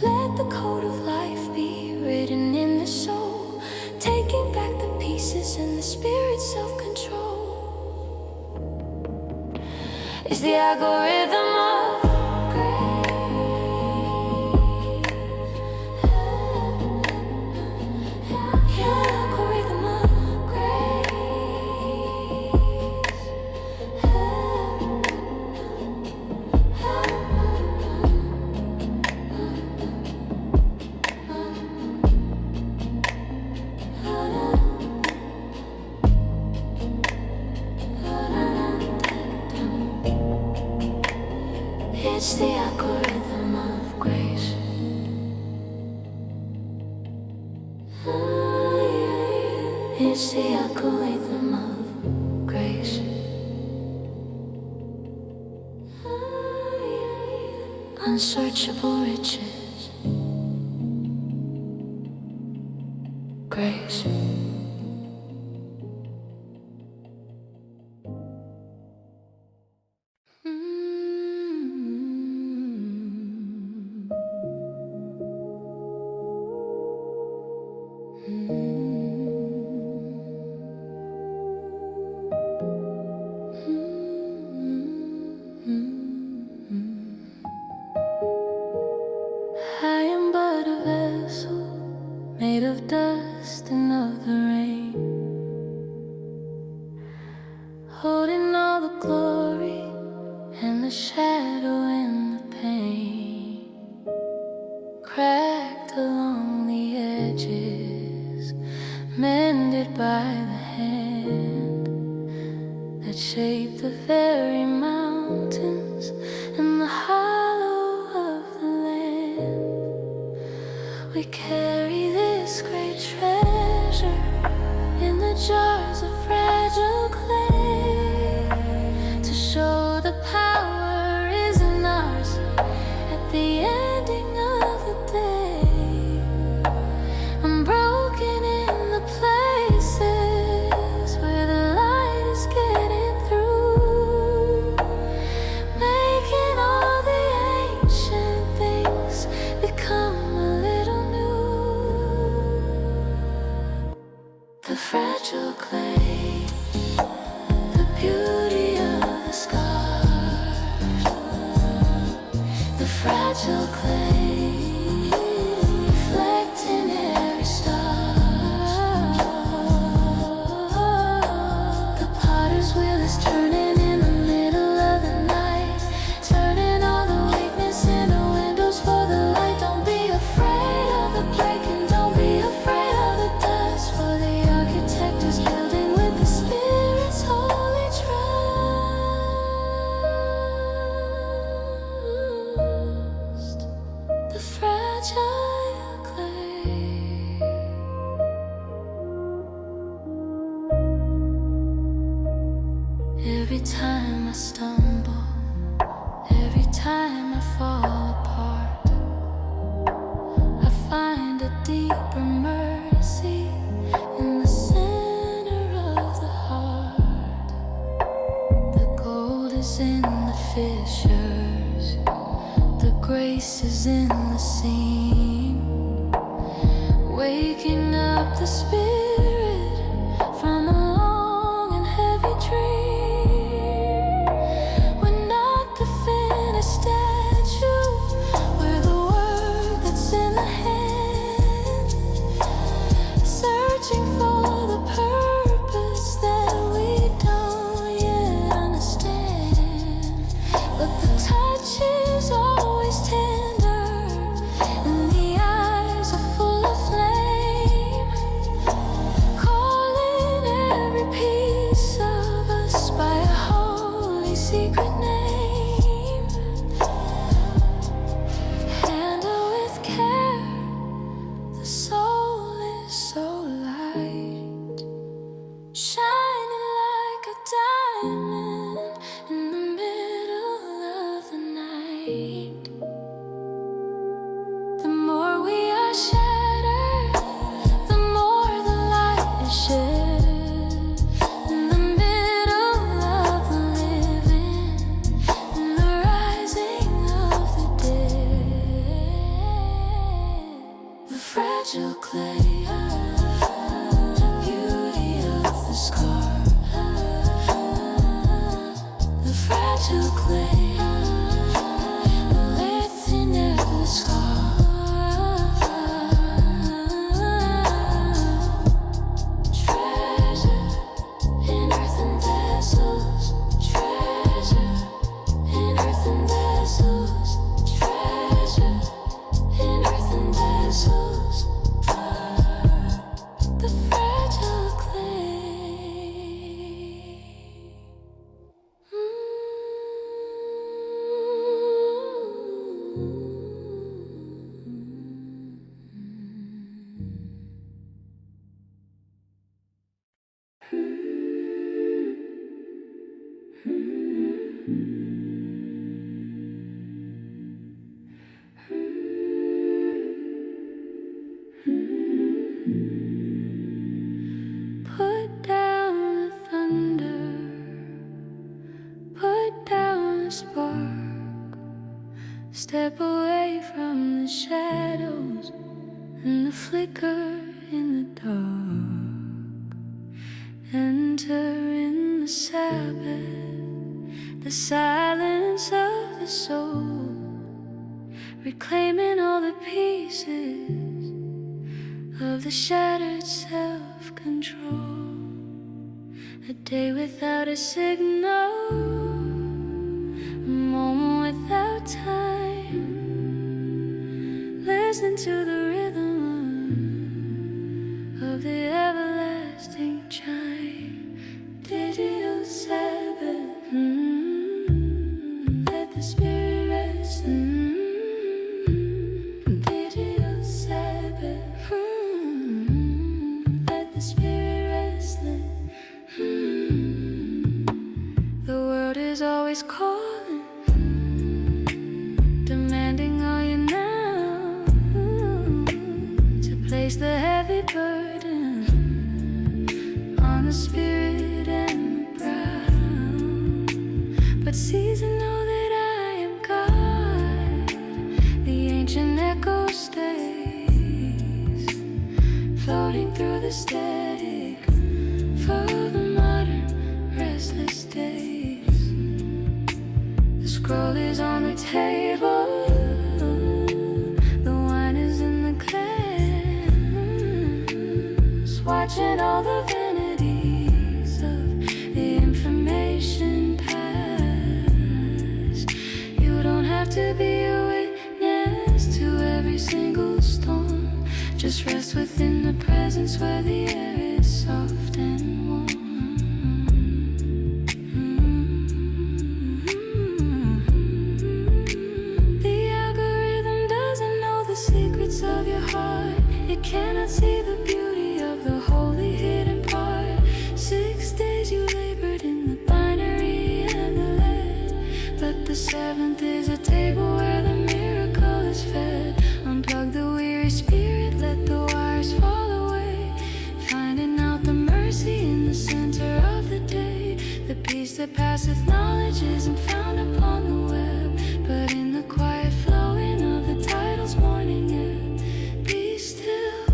Let the code of life be written in the soul, taking back the pieces and the spirit's self-control. It's the algorithm of It's the algorithm of grace. It's the algorithm of grace. Unsearchable riches. Grace. I am but a vessel made of dust and of the rain, holding all the glory and the shadow and the pain, cracked along the edges, mended by the hand that shaped the very mountains and the hollow of the land. We carry this great treasure in the jars of fragile clay, to show the power isn't ours at the ending of the day. I'm broken in the places where the light is getting through, making all the ancient things become a little new. The fragile clay, the beauty of the scar, the fragile clay, reflecting every star. The potter's wheel is turning in the middle of the night, turning all the weakness into windows for the light. Don't be afraid of the breaking, don't be afraid of the dust, for the architect is building with the Spirit's holy trust. waking up the spirit from a long and heavy dream. We're not the finished statue, we're the work that's in the hand, searching for the purpose that we don't yet understand. But the touch is always tender, and the eyes are full of flame, calling every piece of us by a holy secret name. Handle with care, the soul is so light, shining like a diamond in the middle of the night. The more we are shattered, the more the light is shed. In the middle of the living, in the rising of the dead. The fragile clay, the beauty of the scar. The fragile clay, the lifting of the scar. Treasure in earthen vessels, treasure in earthen vessels, treasure in earthen vessels. The fragile clay. Put down the thunder, put down the spark, step away from the shadows and the flicker in the dark. Enter in the Sabbath, the silence of the soul, reclaiming all the pieces of the shattered self-control. A day without a signal, a moment without time. Listen to the rhythm of the everlasting chime. Digital Sabbath, let the spirit rest. Digital Sabbath, let the spirit rest. The world is always calling, demanding all you now, to place the heavy burden on the spirit and the brow. But seize and know that I am God. The ancient echo stays, floating through the static for the modern restless days. The scroll is on the table, the wine is in the glass, watching all the vanities of the information pass. You don't have to be a witness to every single storm, just rest within the presence where the air is soft and warm. The algorithm doesn't know the secrets of your heart. It cannot see the beauty of the holy hidden part. 6 days you labored in the binary and the lead, but the seventh is a table where the miracle is fed. Unplug the weary spirit, let the wires fall away, finding out the mercy in the center of the day. The peace that passeth knowledge isn't found upon the web, but in the quiet flowing of the title's morning air. Be still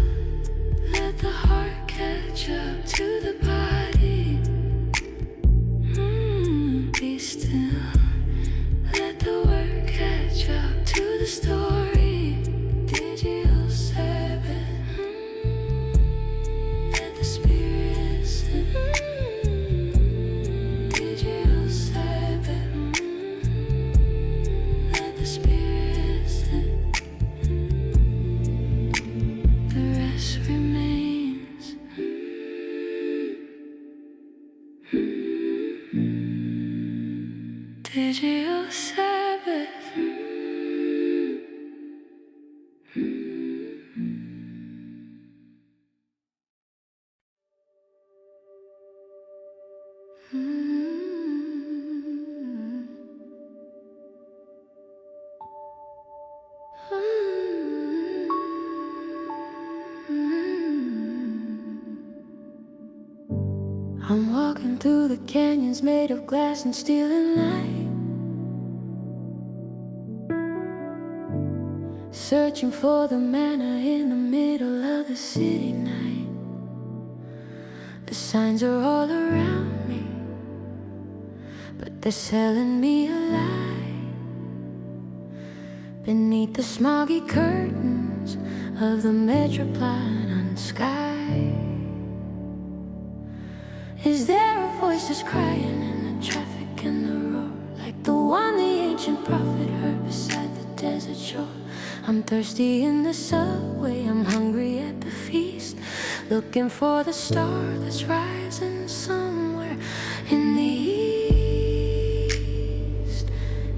I'm walking through the canyons made of glass and steel and light, searching for the manna in the middle of the city night. The signs are all around me, but they're selling me a lie. Beneath the smoggy curtains of the Metropolitan sky, is there a voice that's crying in the traffic and the roar, like the one the ancient prophet heard beside the desert shore? I'm thirsty in the subway, I'm hungry at the feast, looking for the star that's rising somewhere in the east,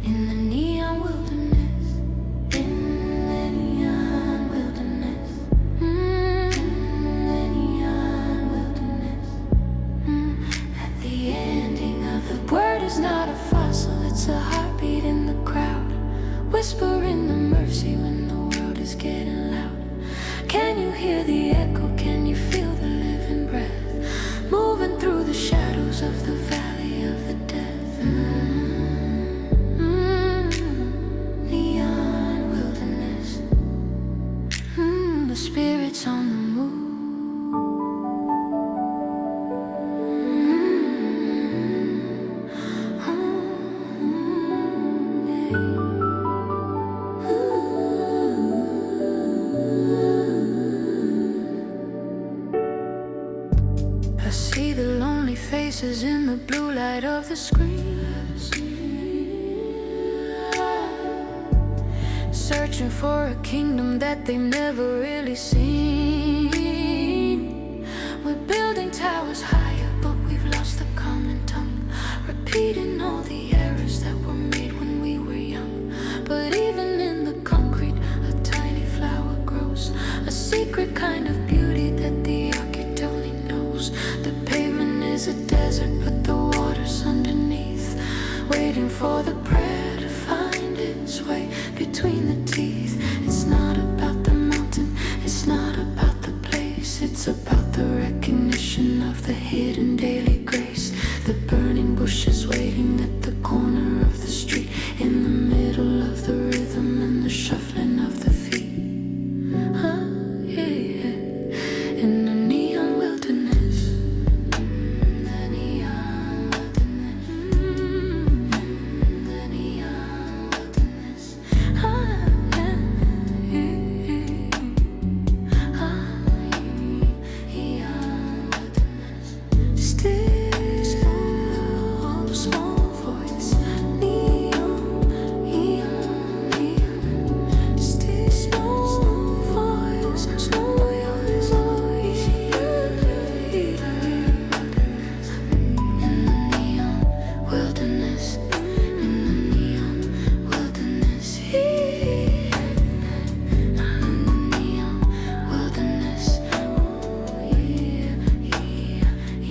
in the neon wilderness, in the neon wilderness, in the neon wilderness. At the ending of the word is not a fossil, it's a heartbeat in the crowd, whispering the mercy when the world is getting loud. Can you hear the echo? Can you feel the living breath moving through the shadows of the valley of the death? Neon wilderness. The spirit's on the move. I see the lonely faces in the blue light of the screens, searching for a kingdom that they've never really seen. We're building towers higher, but we've lost the common tongue, repeating all the errors that were made when we were young. But even in the concrete, a tiny flower grows, a secret kind of beauty that the architect only knows. The pavement is a desert, but the water's underneath, waiting for the prayer to find its way between the teeth. It's not about the mountain, it's not about the place, it's about the recognition of the hidden daily grace. The burning bushes waiting at the corner of the street, in the middle of the rhythm and the shuffling of the feet. In the neon wilderness, the neon wilderness, the neon wilderness, neon wilderness. Still small voice, neon, neon, still small voice, small voice. In the neon wilderness, in the neon wilderness, in the neon wilderness,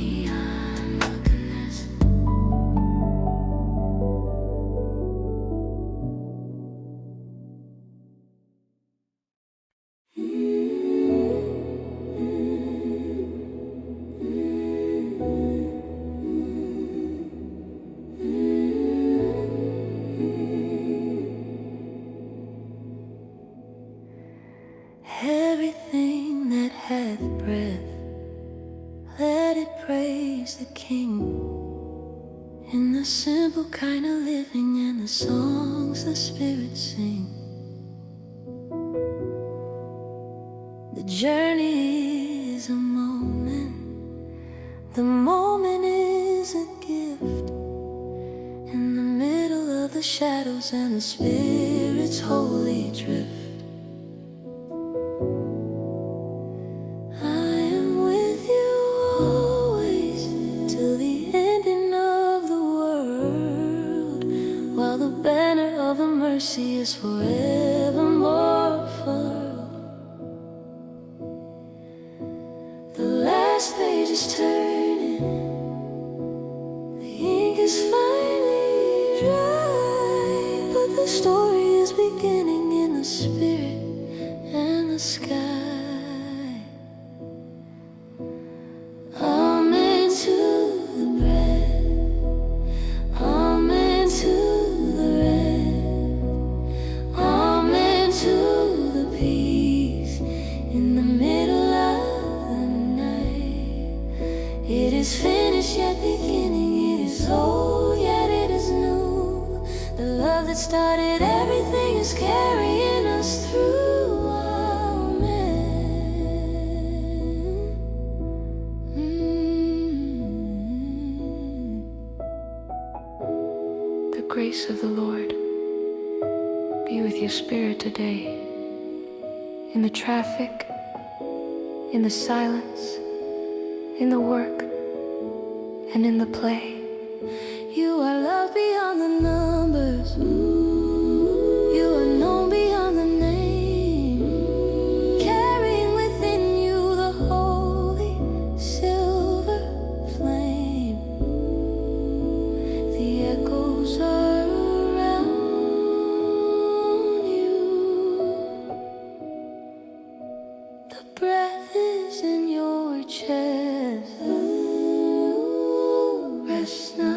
neon wilderness. Everything that hath breath, let it praise the King. In the simple kind of living and the songs the Spirit sing. The journey is a moment, the moment is a gift. In the middle of the shadows and the Spirit's holy drift, I am with you always till the ending of the world, while the banner of mercy is forevermore furled. The last page is turning, is finally dry, but the story is beginning in the spirit and the sky. Amen to the bread, amen to the red, amen to the peace in the middle of the night. It is finished yet beginning, it is old yet it is new. The love that started everything is carrying us through. The grace of the Lord be with your spirit today. In the traffic, in the silence, in the work, and in the play. You are loved beyond the numbers. You are known beyond the name. Carrying within you the holy silver flame. The echoes are around you. The breath is in your chest. Rest now.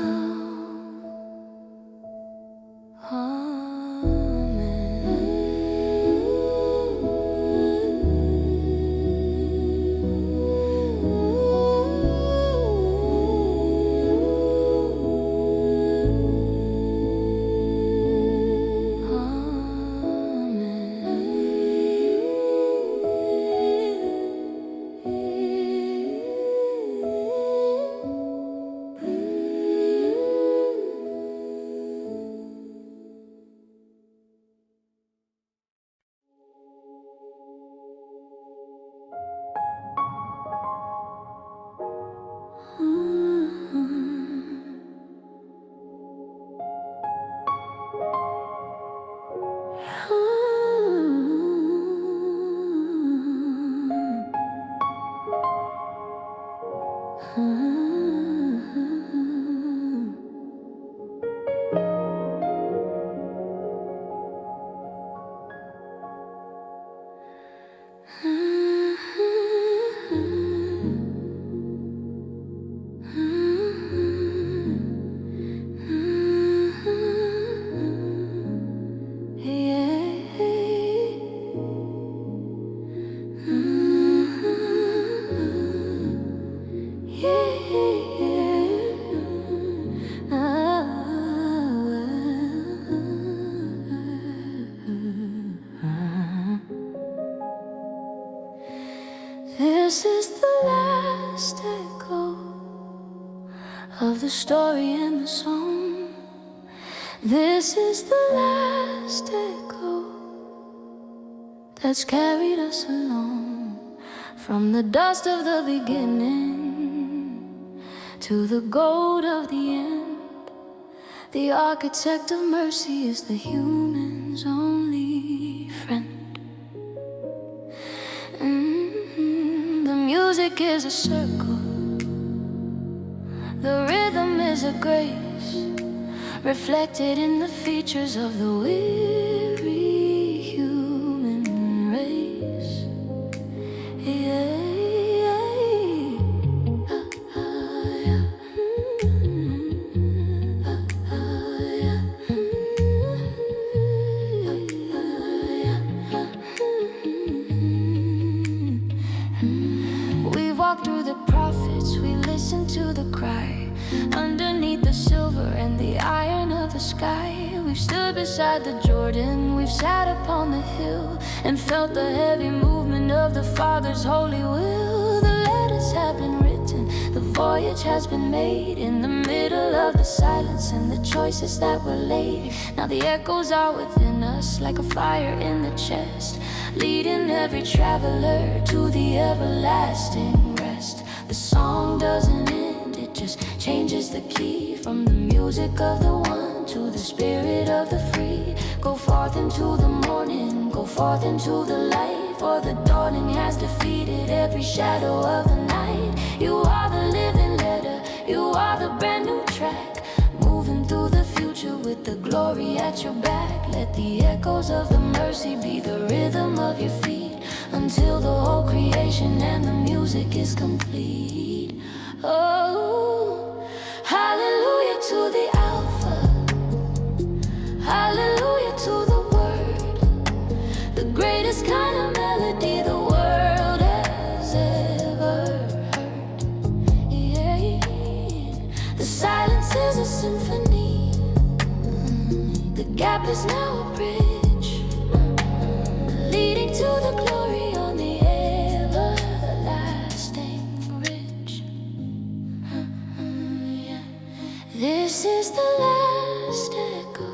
This is the last echo of the story and the song. This is the last echo that's carried us along. From the dust of the beginning to the gold of the end. The architect of mercy is the human's only friend. The music is a circle, the rhythm is a grace, reflected in the features of the weary human race. Yeah. Through the prophets, we listen to the cry. Underneath the silver and the iron of the sky, we've stood beside the Jordan, we've sat upon the hill and felt the heavy movement of the Father's holy will. The letters have been written, the voyage has been made in the middle of the silence and the choices that were laid. Now the echoes are within us like a fire in the chest, leading every traveler to the everlasting rest. The song doesn't end, it just changes the key. From the music of the one to the spirit of the free. Go forth into the morning, go forth into the light, for the dawning has defeated every shadow of the night. You are the living letter, you are the brand new track, glory at your back. Let the echoes of the mercy be the rhythm of your feet, until the whole creation and the music is complete. Oh, hallelujah to the Alpha, hallelujah to the Word, the greatest kind of melody the world has ever heard. Yeah. The silence is a symphony, the gap is now a bridge, leading to the glory on the everlasting ridge. Yeah. This is the last echo.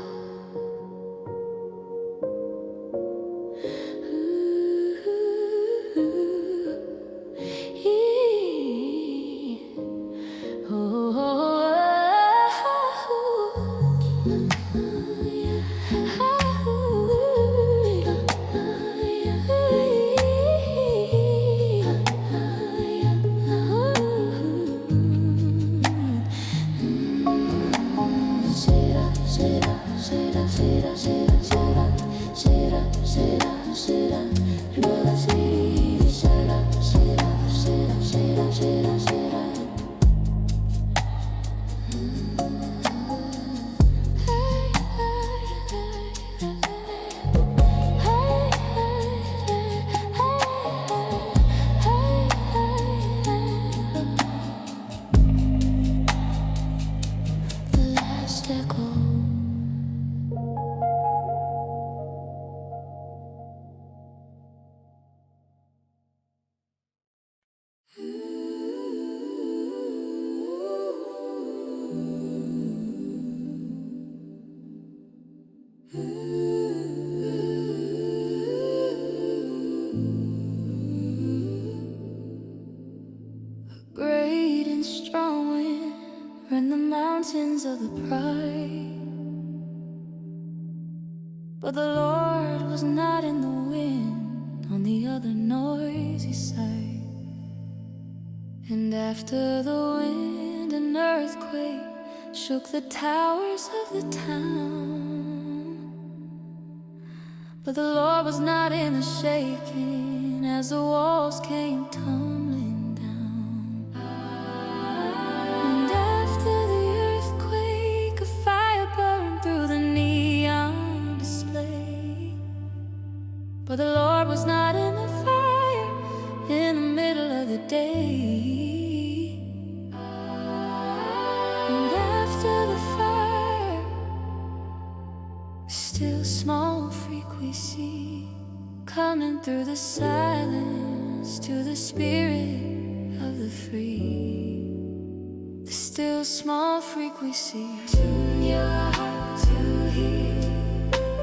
Great and strong wind rend the mountains of the pride, but the Lord was not in the wind on the other noisy side. And after the wind, an earthquake shook the towers of the town, but the Lord was not in the shaking as the walls came tumbling down. And after the earthquake, a fire burned through the neon display, but the Lord was not in the fire in the middle of the day. And after the fire, still small frequency coming through the silence to the spirit of the free. The still small frequency. Tune your heart to hear.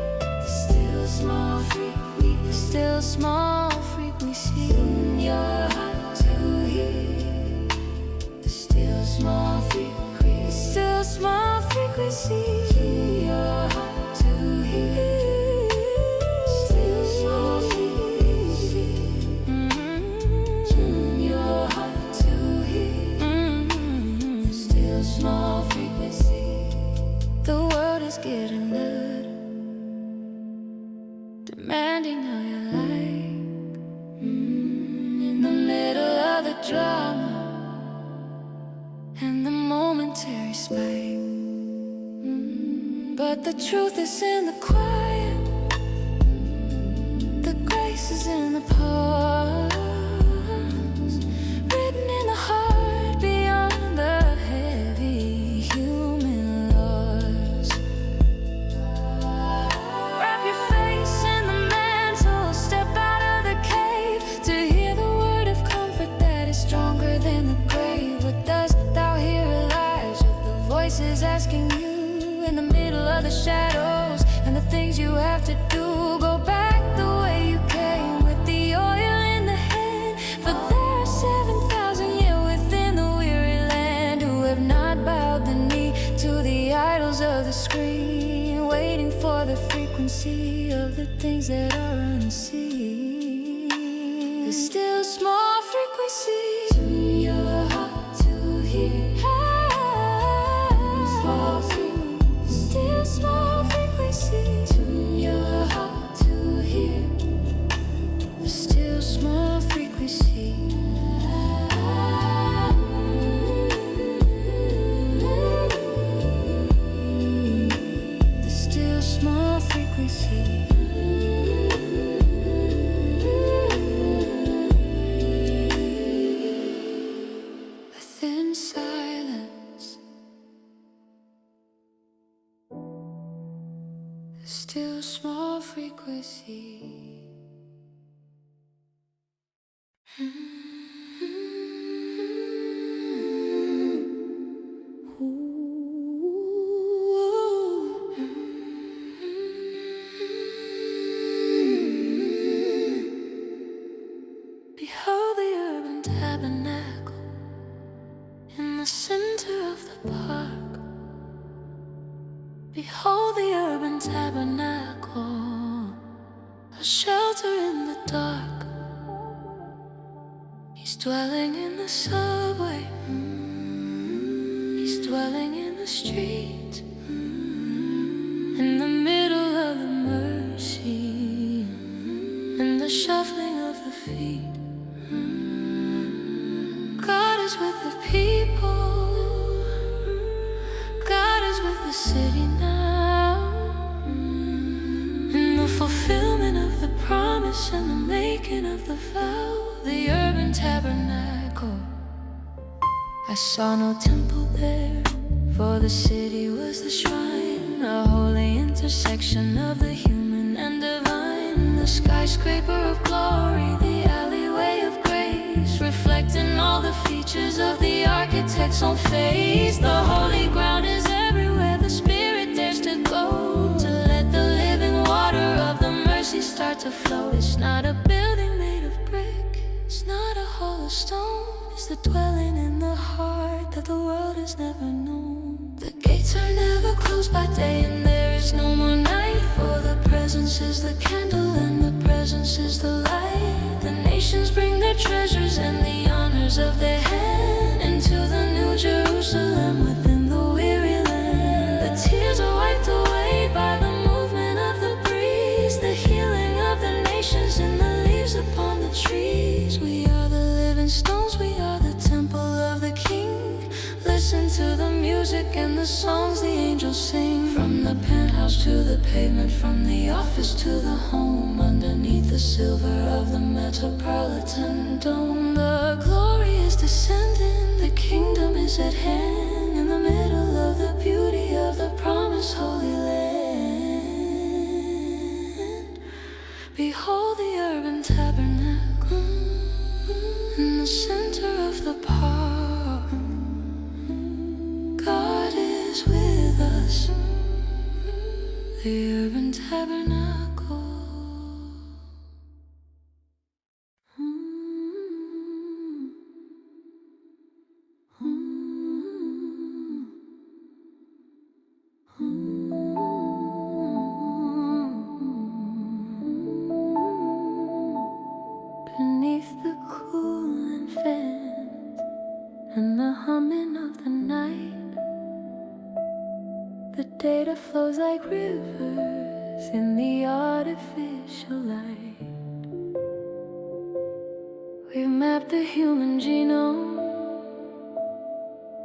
The still small frequency. Still small frequency. Tune your heart to hear. The still small frequency. Still small frequency. Tune your heart to hear. Small frequency. The world is getting louder, demanding how you like. In the middle of the drama and the momentary spike. But the truth is in the quiet, the grace is in the pause, written in the heart beyond the heavy human laws. Wrap your face in the mantle, step out of the cave to hear the word of comfort that is stronger than the grave. What dost thou hear, Elijah? The voices asking you in the middle of the shadows and the things you have to do. Go back the way you came with the oil in the hand, for there are 7,000 yet within the weary land who have not bowed the knee to the idols of the screen, waiting for the frequency of the things that are unseen. The still small frequency. Tune your heart to hear. Small frequency. Still small frequency. frequency. Behold the urban tabernacle in the center of the park. Behold the urban tabernacle, a shelter in the dark. He's dwelling in the subway, he's dwelling in the street, in the middle of the mercy, in the shuffling of the feet. God is with the people, God is with the city now, in the fulfillment of the promise and the making of the vow, the urban tabernacle. I saw no temple there, for the city was the shrine, a holy intersection of the human and divine, the skyscraper of glory, the alleyway of grace, reflecting all the features of the architect's own face. The holy ground is everywhere the Spirit dares to go, to let the living water of the mercy start to flow. It's not a building made of brick, it's not a hollow stone, it's the dwelling in the heart that the world has never known. The gates are never closed by day and there is no more night, for the presence is the candle and the presence is the light. The nations bring their treasures and the honors of their hand into the new Jerusalem within the weary land. The tears are wiped away by the movement of the breeze, the healing of the nations in the leaves upon the trees. We are the living stones, we are the temple of the King. Listen to the music and the songs the angels sing, from the penthouse to the pavement, from the office to the home, underneath the silver of the metropolitan dome. The glory is descending, the kingdom is at hand, in the middle of the beauty of the promised holy land. Behold the urban tabernacle in the center of the park. God is with us, the urban tabernacle. Beneath the cooling fans and the humming of the night, the data flows like rivers in the artificial light. We've mapped the human genome,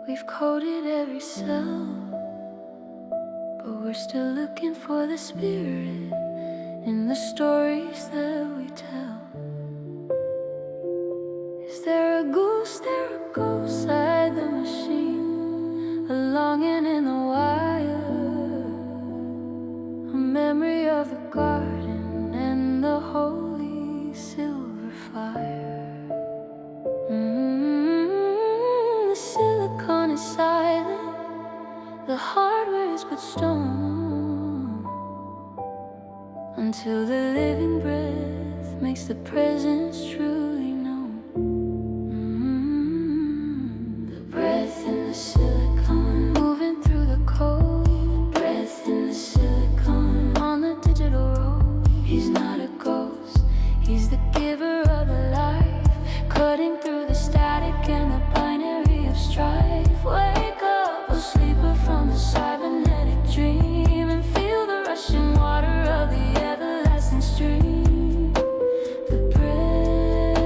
we've coded every cell, but we're still looking for the spirit in the stories that we tell. Is there a ghost inside the machine, a longing in the wire, a memory of the garden and the holy silver fire? The silicon is silent, the hardware is but stone, until the living breath makes the presence truly known. The breath in the silicon, moving through the code. The breath in the silicon, on the digital road. He's not a ghost, he's the giver of the life, cutting through the static and the binary of strife. Wake up, a sleeper from a cybernetic dream, and feel the rushing water of the everlasting stream. The breath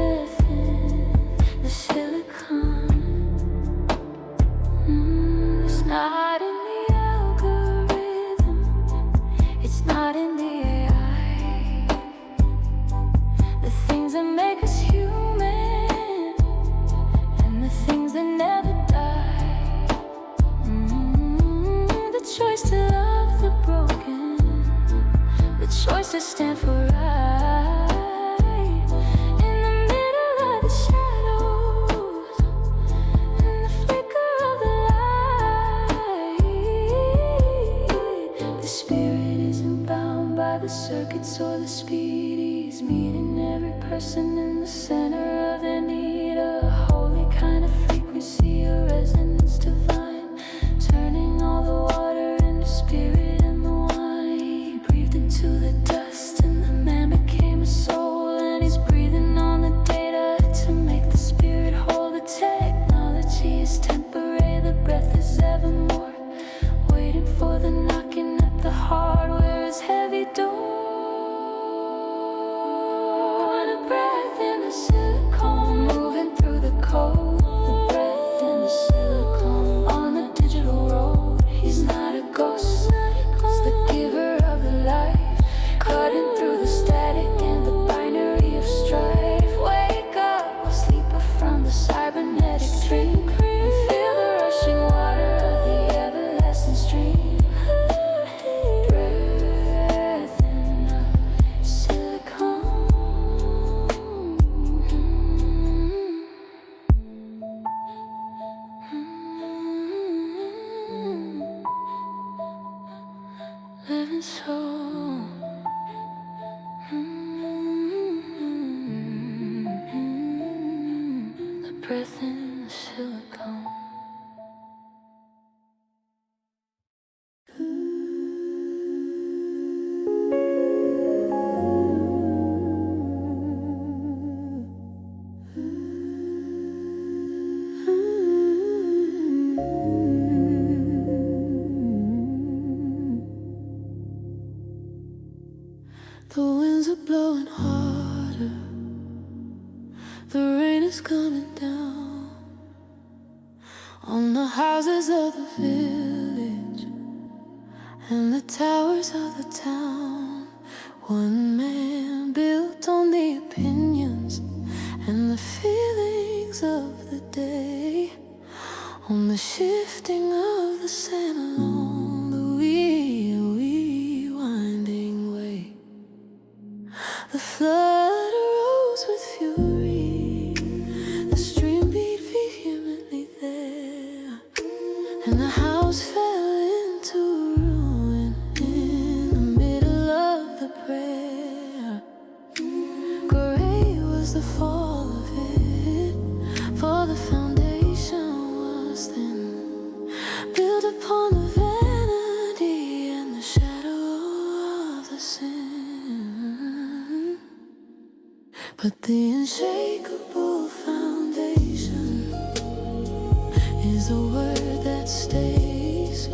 to stand for right. In the middle of the shadows, in the flicker of the light, the spirit isn't bound by the circuits or the speed. He's meeting every person in the center of their need. A holy kind of frequency, a resonance divine, turning all the water into spirit and the wine. He breathed into the dust and the man became a soul, and he's breathing on the data to make the spirit whole. The technology is temporary, the breath is evermore, waiting for the knocking at the heart where his heavy door. And a breath in the silicone, moving through the code. The breath in the silicone, on the digital road. He's not a ghost, he's the giver of the life, cutting through the static and the binary of strife. Wake up, sleeper from the cybernetic dream, and feel the rushing water of the everlasting stream. Breath in the silicone. Living soul. The breath in the silicone. The winds are blowing harder, the rain is coming down on the houses of the village and the towers of the town. One man built on the opinions and the feelings of the day, on the shifting of the sand along the winding way. The flood arose with fury, the stream beat vehemently there, and the house fell into ruin in the middle of the prayer. Great was the fall of it, for the foundation was then built upon the vanity and the shadow of the sin. But the unshakable foundation is a word that stays.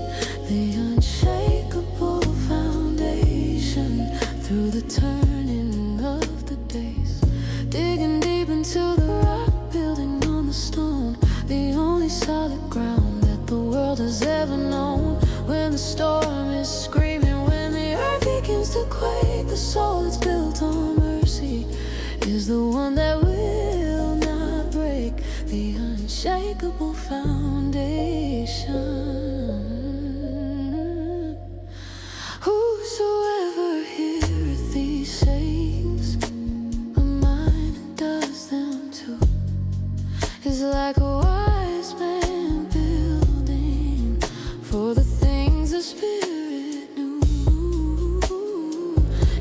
The unshakable foundation, through the turning of the days. Digging deep into the rock, building on the stone, the only solid ground that the world has ever known. When the storm is screaming, when the earth begins to quake, the soul that's built on mercy is the one that will not break. The unshakable foundation. Whosoever heareth these sayings, but mine and does them too, is like a wise man building for the things the Spirit knew.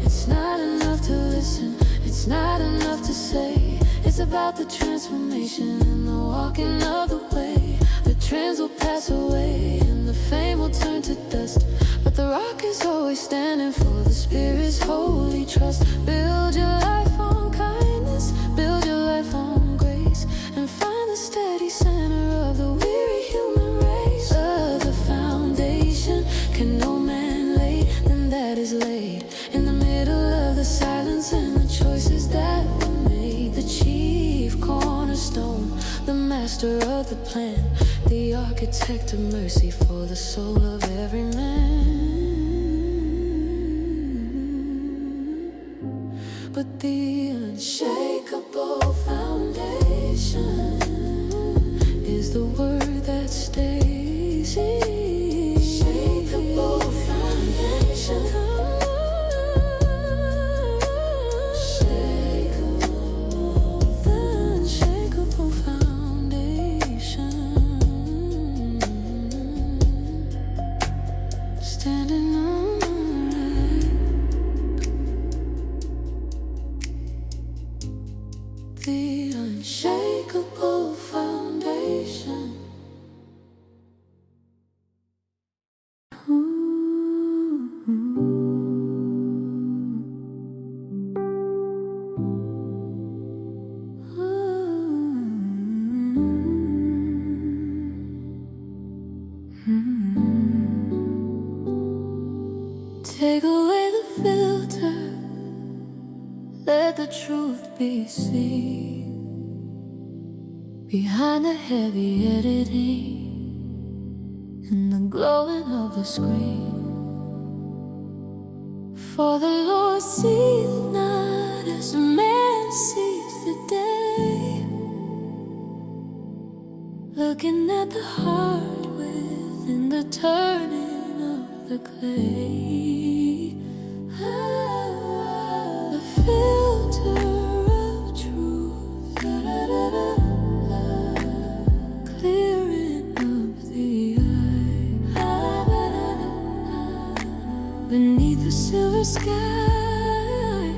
It's not enough to listen, it's not enough to say. It's about the transformation and the walking of the way. The trends will pass away and the fame will turn to dust, but the rock is always standing for the Spirit's holy trust. Build your life on kindness, build your life on grace, and find the steady center of the weary human race. Of the foundation can no man lay, then that is laid in the middle of the silence and the choices that were made. The chief cornerstone, the master of the plan, the architect of mercy for the soul of every man. But the unshakable foundation is the word that stays. Unshakable foundation. be seen behind the heavy editing and the glowing of the screen. For the Lord seeth not as a man sees the day, looking at the heart within the turning of the clay. The filter of truth, clearing of the eye. Beneath the silver sky,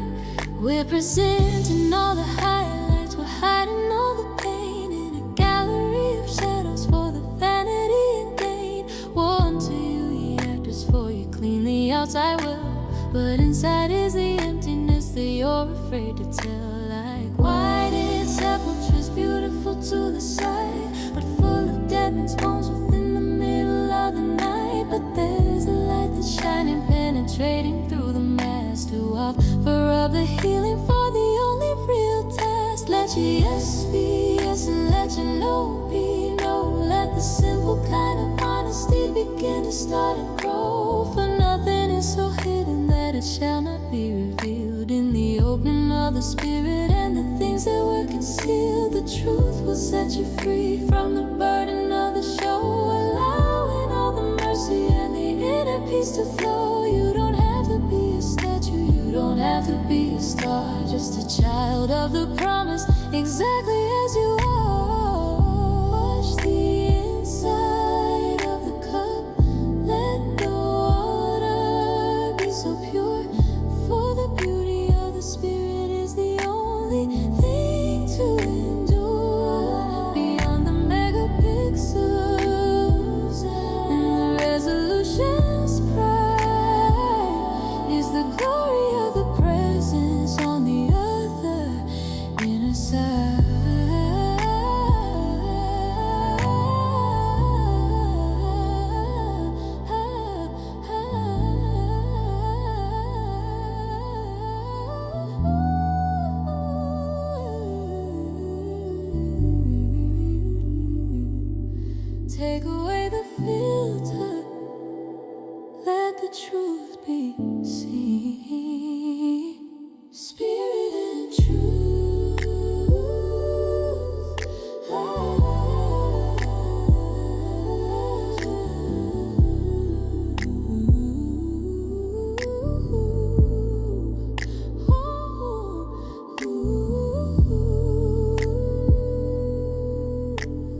we're presenting all the highlights, we're hiding all the pain in a gallery of shadows for the vanity and gain. One to you, ye actors, for you clean the outside well, but inside is the emptiness that you're afraid to tell. Like whited sepulchres, beautiful to the sight, but full of dead men's bones within the middle of the night. But there's a light that's shining, penetrating through the mask to offer up the healing for the only real test. Let your yes be yes and let your no be no. Let the simple kind of honesty begin to start and grow. For nothing is so hidden that it shall not be revealed. In the opening of the Spirit and the things that were concealed, the truth will set you free from the burden of the show, allowing all the mercy and the inner peace to flow. You don't have to be a statue, you don't have to be a star, just a child of the promise, exactly as you are. Watch the inside of the cup, let the water be so pure, for the beauty of the Spirit is the only thing to endure. Beyond the megapixels and the resolution's pride is the glory of the presence on the other inner side. Take away the filter, let the truth be seen. Spirit and truth.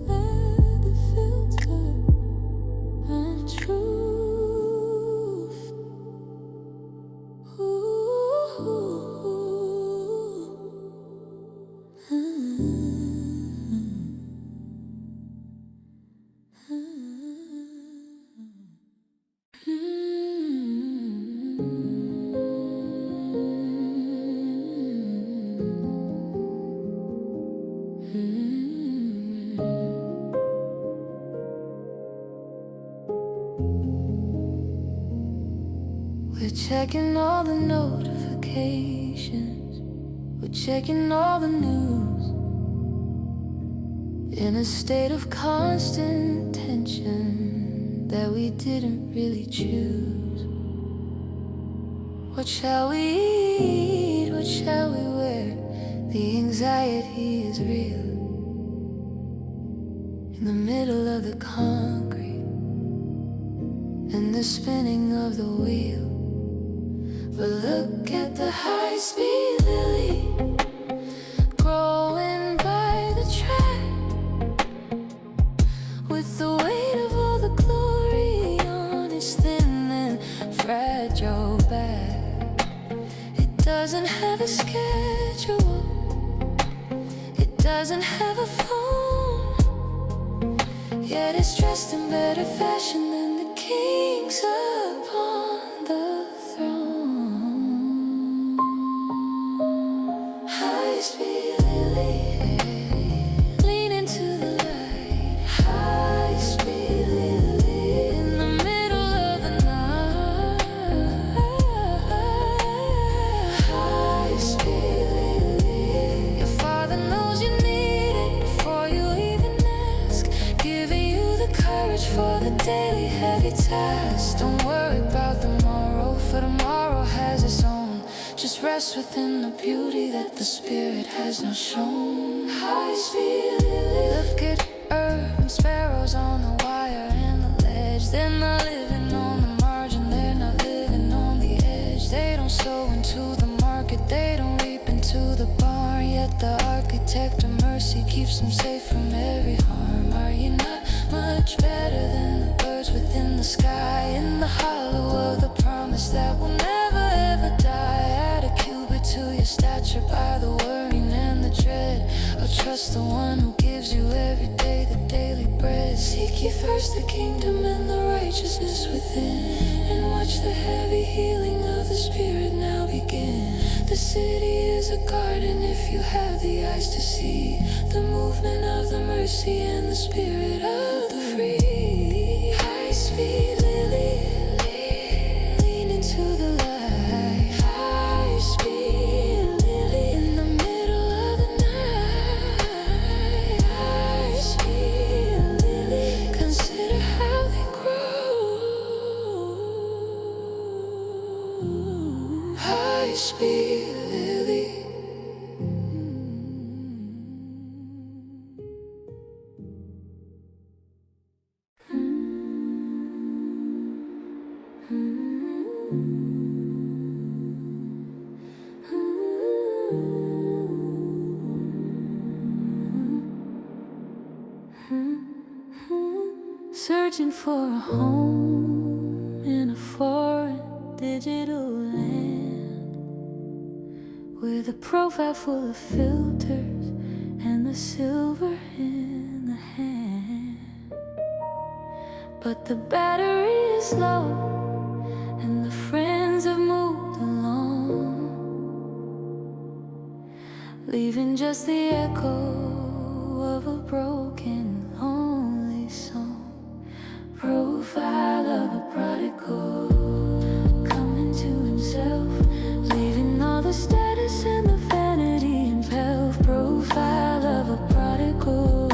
Let the filter and truth. We're checking all the notifications, we're checking all the news, in a state of constant tension that we didn't really choose. What shall we eat? What shall we wear? The anxiety is real. In the middle of the concrete and the spinning of the wheel. But look at the high-speed lily growing by the track, with the weight of all the glory on its thin and fragile back. It doesn't have a schedule, it doesn't have a phone, yet it's dressed in better fashion than the kings upon the throne. High-speed lily, lean into the light. High-speed lily, in the middle of the night. High-speed lily, heavy task. Don't worry about tomorrow, for tomorrow has its own. Just rest within the beauty that the Spirit has not shown. High speed, look at earth and sparrows on the wire and the ledge. They're not living on the margin, they're not living on the edge. They don't sow into the market, they don't reap into the barn. Yet the architect of mercy keeps them safe from every harm. Are you not much better than the birds within the sky, in the hollow of the promise that will never ever die? Add a cubit to your stature by the worrying and the dread. Or trust the one who gives you every day the daily bread. Seek ye first the kingdom and the righteousness within, and watch the heavy healing of the Spirit now begin. The city is a garden if you have the eyes to see the movement of the mercy and the Spirit of the free. High speed lily, lean into the light. High speed lily in the middle of the night. High speed lily, consider how they grow. High speed lily. Searching for a home in a foreign digital land, with a profile full of filters and the silver in the hand. But the battery is low and the friends have moved along, leaving just the echo of a broken, lonely song. Profile of a prodigal, coming to himself, leaving all the status and the vanity and pelf. Profile of a prodigal.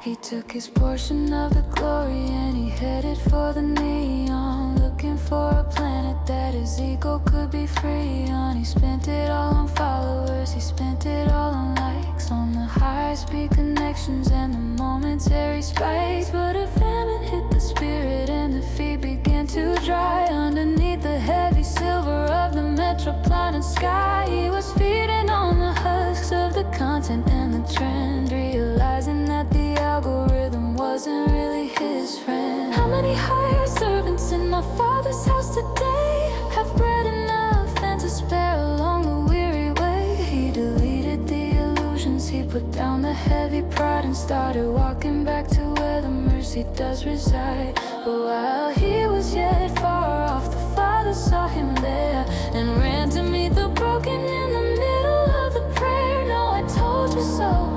He took his portion of the glory and he headed for the neon, looking for a planet that his ego could be free on. He spent it all on followers, he spent it all on likes, on the high-speed connections and the momentary spikes. But a famine hit the Spirit and the feet began to dry underneath the heavy silver of the metroplanet sky. He was feeding on the husks of the content and the trend, realizing that the algorithm wasn't really his friend. How many hired servants in my Father's house today have bread enough and to spare along the weary way? He deleted the illusions, he put down the heavy pride and started walking back to where the mercy does reside. But while he was yet far off, the Father saw him there and ran to meet the broken in the middle of the prayer. No, I told you so.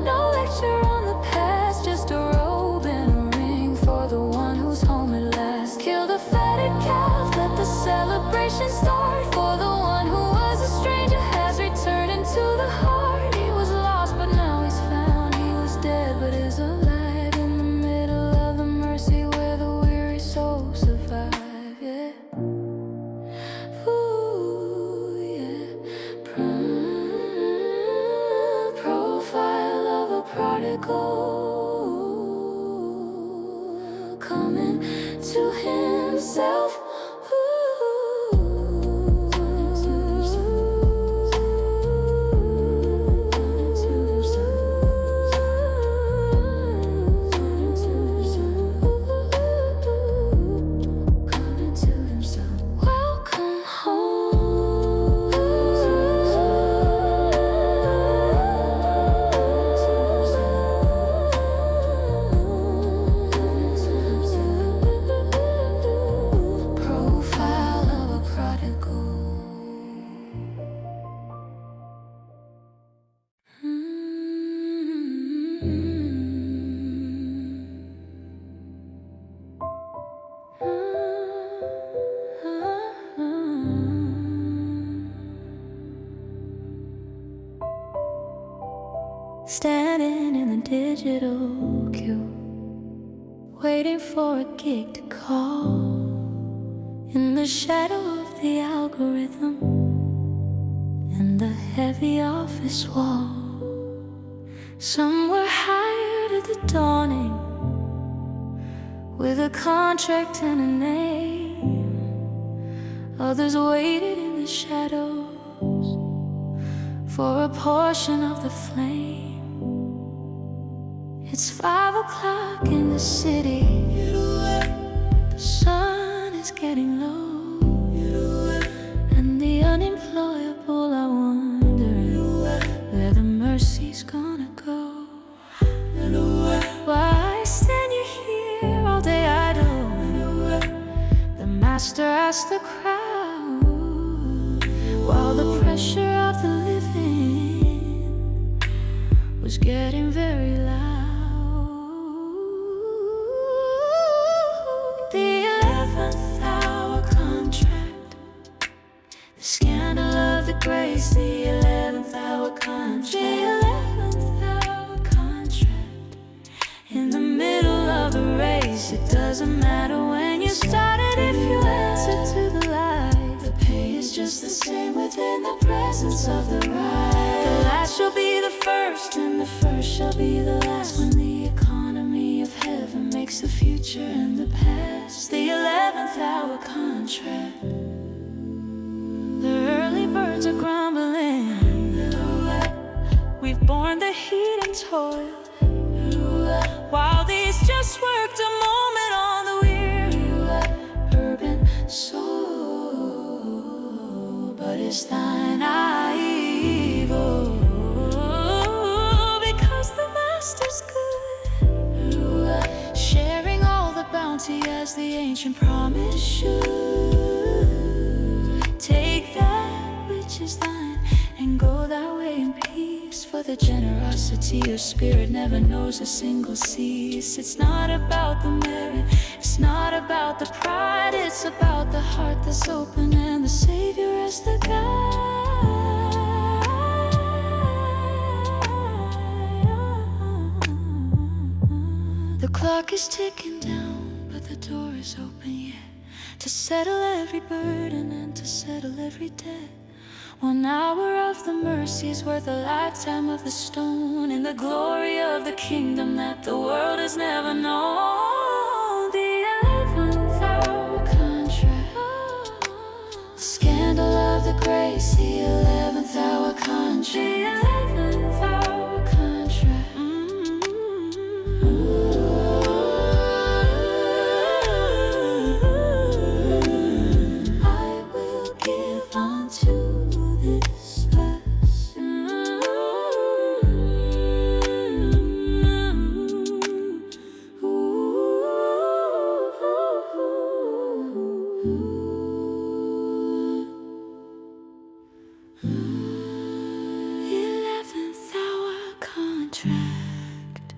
No lecture on the past, just a robe and a ring for the one who's home at last. Kill the fatted calf, let the celebration start, for the one who was a stranger has returned into the heart. He was lost but now he's found, he was dead but is alive in the middle of the mercy where the weary souls survive. Yeah. Ooh, yeah. standing in the digital queue, waiting for a gig to call. In the shadow of the algorithm and the heavy office wall, some were hired at the dawning with a contract and a name. Others waited in the shadows for a portion of the flame. It's 5 o'clock in the city. The sun is getting low, and the unemployable are wondering where the mercy's gonna go. Why stand you here all day idle? The master asked the crowd, while the pressure of the living was getting very loud. The 11th hour contract, the scandal of the grace. The 11th hour contract, the 11th hour contract. In the middle of a race, it doesn't matter when you started if you answer to the light. The pay is just the same within the presence of the right. The last shall be the first, and the first shall be the last, when the economy of heaven makes the future and the past. The 11th hour contract. The early birds are grumbling. We've borne the heat and toil, while these just worked a moment on the weary urban soul. But it's thine evil, because the master's good, sharing all the bounty as the ancient promise should. Take that which is thine and go thy way in peace, for the generosity of spirit never knows a single cease. It's not about the merit, it's not about the pride, it's about the heart that's open and the Savior as the guide. The clock is ticking down, but the door is open yet, to settle every burden and to settle every debt. 1 hour of the mercy is worth a lifetime of the stone, in the glory of the kingdom that the world has never known. The 11th hour contract, the scandal of the grace. The 11th hour contract, the 11th hour contract. I will give unto this lesson. The 11th hour contract.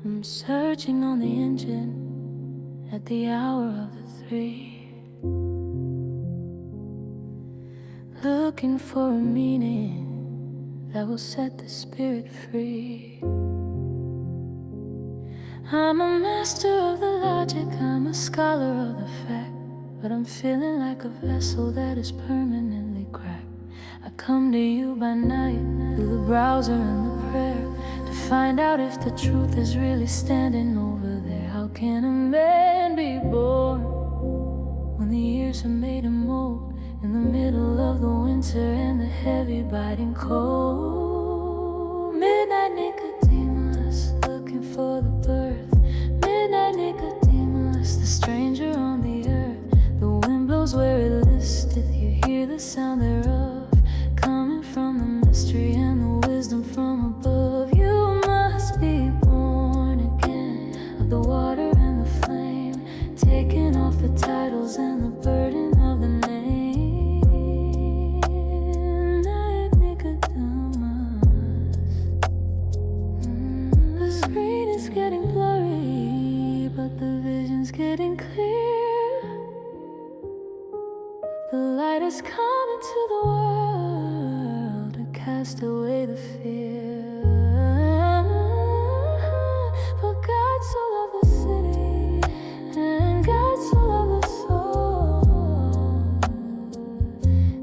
I'm searching on the engine at the hour of the 3, looking for a meaning that will set the spirit free. I'm a master of the logic, I'm a scholar of the fact, but I'm feeling like a vessel that is permanently cracked. I come to you by night through the browser and the prayer, to find out if the truth is really standing over there. How can a man be born when the years have made him old, in the middle of the winter and the heavy biting cold? Midnight Nicodemus, looking for the birth. Midnight Nicodemus, the stranger on the earth. The wind blows where it listeth, you hear the sound thereof, coming from the mystery and the wisdom from above. You must be born again the water and the flame, taking off the titles and the burden of the vision's getting clear. The light has come into the world to cast away the fear. For God so loved the city, and God so loved the soul,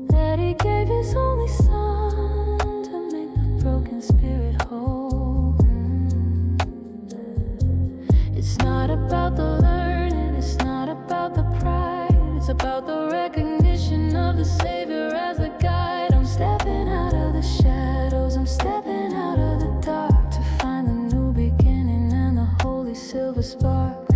that He gave His only Son to make the broken spirit whole. It's not about the learning, it's not about the pride, it's about the recognition of the Savior as the guide. I'm stepping out of the shadows, I'm stepping out of the dark to find the new beginning and the holy silver spark.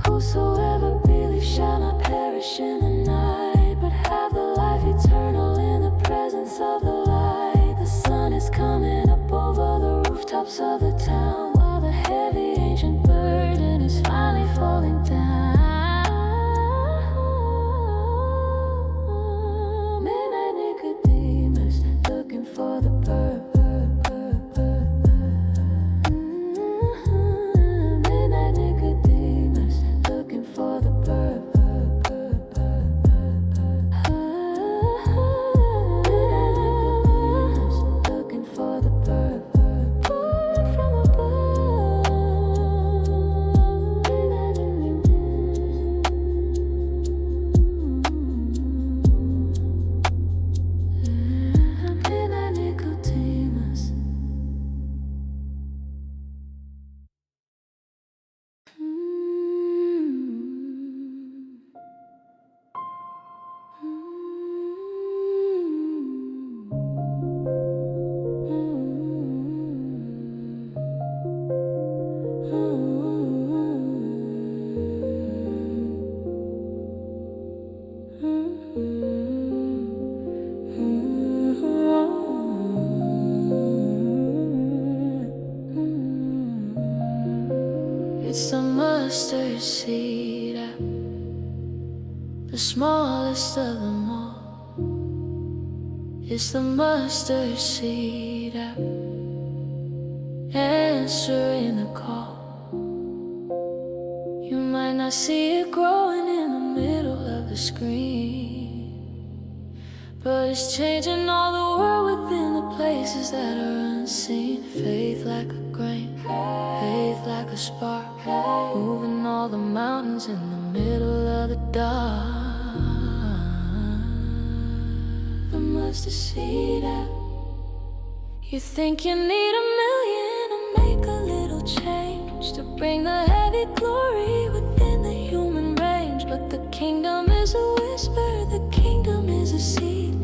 Whosoever believes shall not perish in the night, but have the life eternal in the presence of the light. The sun is coming up over the rooftops of the town, while the heavy ancient burden is finally falling down. Midnight Nicodemus looking for the bird. Midnight Nicodemus looking for the bird. Looking for the bird. Born from above. Midnight Nicodemus. It's the mustard seed app, the smallest of them all. It's the mustard seed app, answering the call. You might not see it growing in the middle of the screen, but it's changing all the world within the places that are unseen. Faith like a grain, faith like a spark, moving all the mountains in the middle of the dark. The mustard seed app. You think you need $1 million to make a little change, to bring the heavy glory within the human range. But the kingdom is a whisper, the kingdom is a seed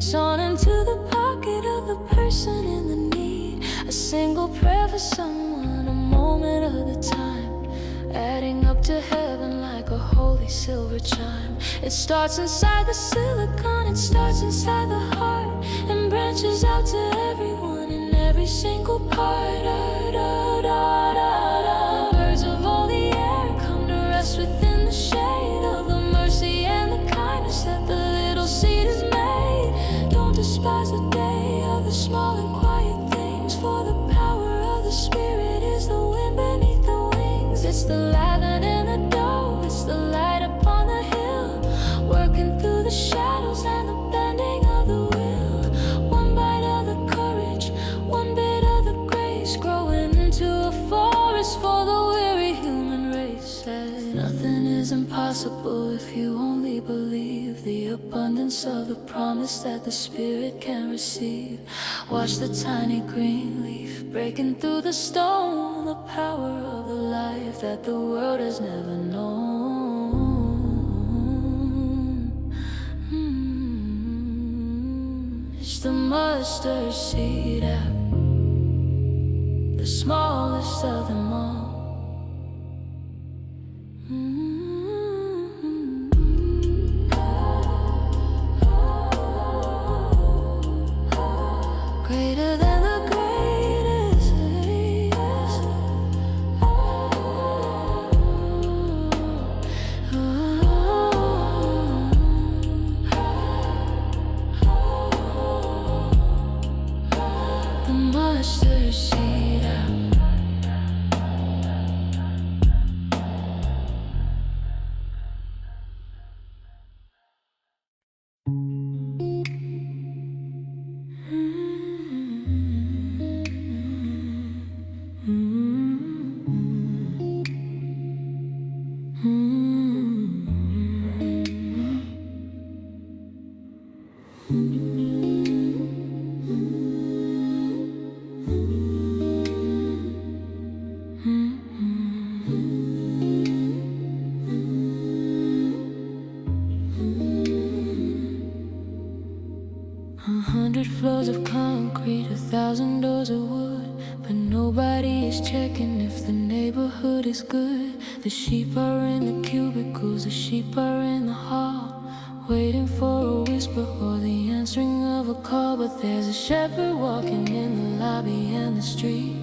sown into the pocket of the person in the need. A single prayer for someone, a moment at a time, adding up to heaven like a holy silver chime. It starts inside the silicon, it starts inside the heart, and branches out to everyone in every single part. Birds of all the air come to rest within the shade of the mercy and the kindness that the little seed has made. Don't despise the day of the small and quiet things, for the power of the Spirit is the wind beneath the wings. It's the leaven in the dough, it's the light upon the hill, working through the shadows and the bending of the will. One bite of the courage, one bit of the grace, growing into a forest for the weary human race. Said nothing is impossible if you only believe the abundance of the promise that the Spirit can receive. Watch the tiny green leaf breaking through the stone, the power of the life that the world has never known. It's the mustard seed app, the smallest of them all. Greater than the greatest haze. The mustard seed. floors of concrete, 1,000 doors of wood, but nobody is checking if the neighborhood is good. The sheep are in the cubicles, the sheep are in the hall, waiting for a whisper or the answering of a call. But there's a shepherd walking in the lobby and the street,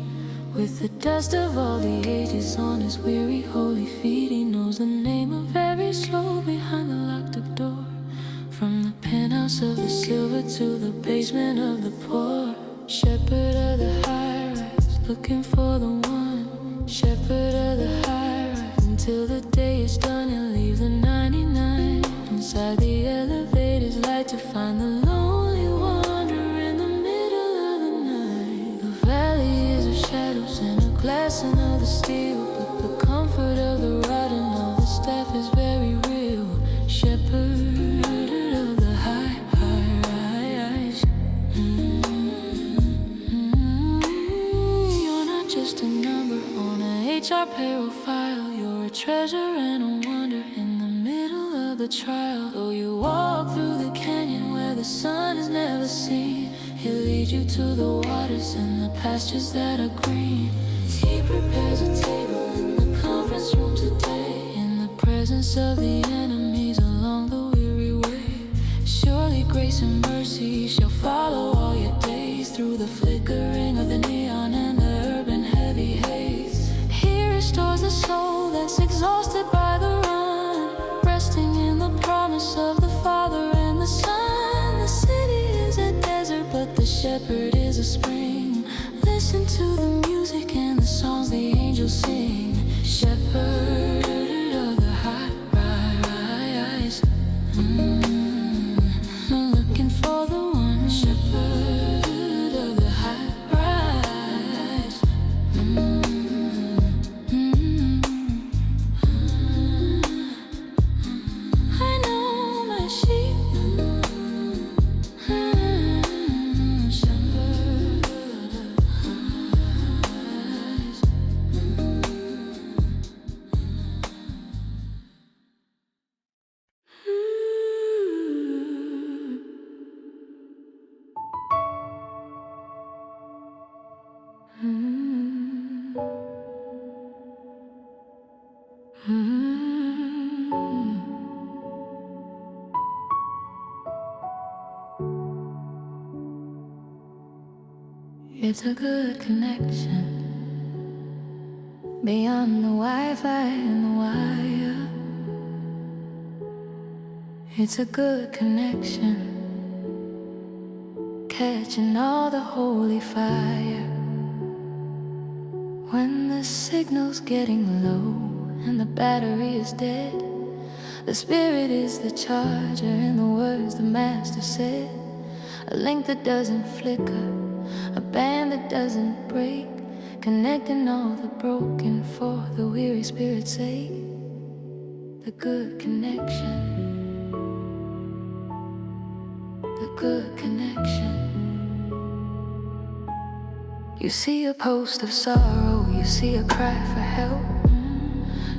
with the dust of all the ages on his weary holy feet. He knows the name of every soul behind the locked up door, from the penthouse of the silver to the basement of the poor. Shepherd of the high rise, looking for the one. Shepherd of the high rise, until the day is done and leave the 99 inside the elevator's light to find the lonely wanderer in the middle of the night. The valley is of shadows and of glass and of the steel, but the comfort of the rod and of the staff is very real. Shepherd of the high rise. You're not just a number on a HR payroll file. You're a treasure and a wonder in the middle of the trial. Though you walk through the canyon where the sun is never seen, he'll lead you to the waters and the pastures that are green. He prepares a table in the conference room today, in the presence of the enemies along the weary way. Surely grace and mercy shall follow all your days, through the flickering of the neon and the urban heavy haze. He restores the soul that's exhausted by the run, resting in the promise of the Father and the Son. The city is a desert, but the shepherd is a spring. Listen to the music and the songs the angels sing. Shepherd of the high rise, looking for the one. Shepherd of the high rise. I know my sheep. Shepherd of the rise. It's a good connection, beyond the Wi-Fi and the wire. It's a good connection, catching all the holy fire. When the signal's getting low and the battery is dead, the spirit is the charger, in the words the master said. A link that doesn't flicker, a band that doesn't break, connecting all the broken for the weary spirit's sake. The good connection, the good connection. You see a post of sorrow, you see a cry for help,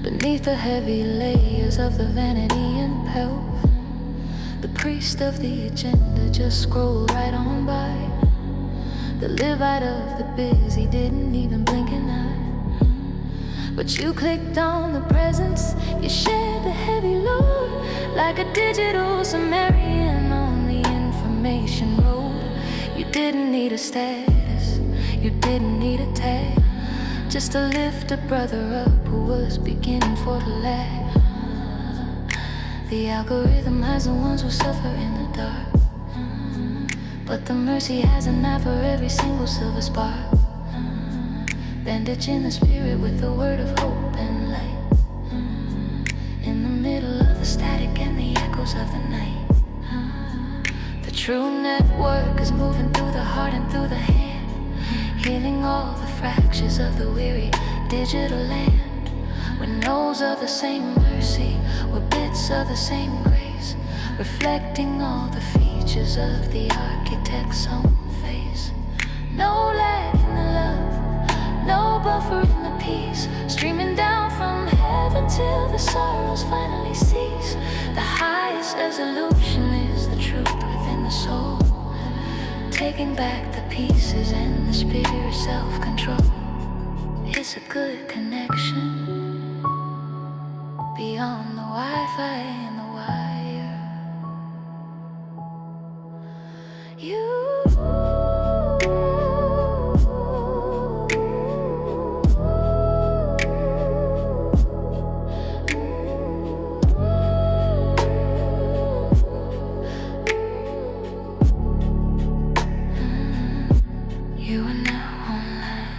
beneath the heavy layers of the vanity and pelf. The priest of the agenda just scrolled right on by. The Levite of the busy didn't even blink an eye. But you clicked on the presence, you shared the heavy load, like a digital Sumerian on the information road. You didn't need a status, you didn't need a tag, just to lift a brother up who was beginning for the lag. The algorithm has the ones who suffer in the dark, but the mercy has an eye for every single silver spark. Bandaging the spirit with the word of hope and light, in the middle of the static and the echoes of the night. The true network is moving through the heart and through the hand, healing all the fractures of the weary digital land. With nodes of the same mercy, with bits of the same grace, reflecting all the features of the architect's own face. No lag in the love, no buffer in the peace, streaming down from heaven till the sorrows finally cease. The highest resolution is the truth within the soul. taking back the pieces and the spirit self-control. It's a good connection beyond the Wi-Fi and the wire. You are now online.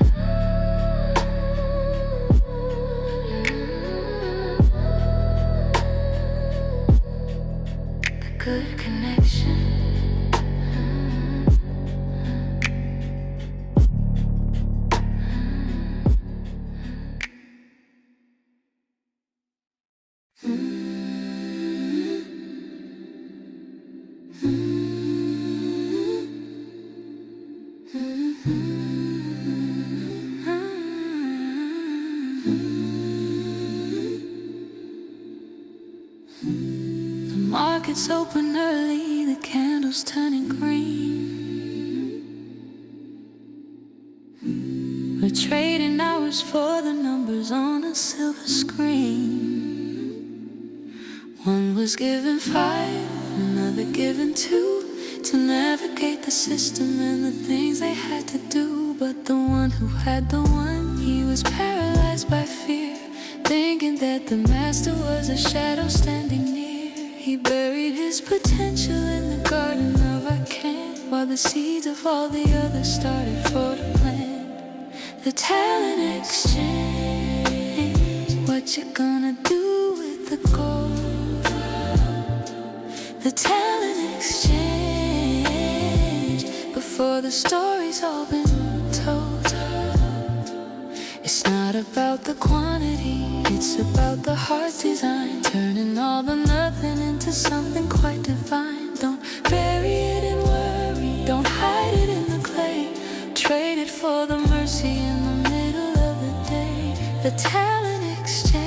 The good connection. The market's open early, the candles turning green. We're trading hours for the numbers on a silver screen. One was given 5, another given 2, to navigate the system and the things they had to do. But the one who had the one, he was paralyzed by fear, thinking that the master was a shadow standing near. He buried his potential in the garden of our camp, while the seeds of all the others started for the plant. The talent exchange, what you gonna do with the gold? The talent exchange, before the story's all been told. It's not about the quantity, it's about the heart design, turning all the nothing into something quite divine. Don't bury it in worry, don't hide it in the clay. Trade it for the mercy in the middle of the day. The talent exchange.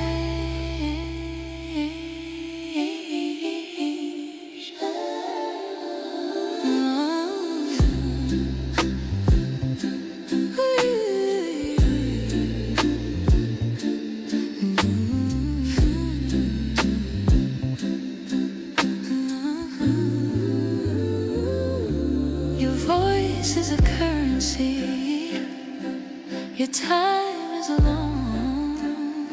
Your time is alone.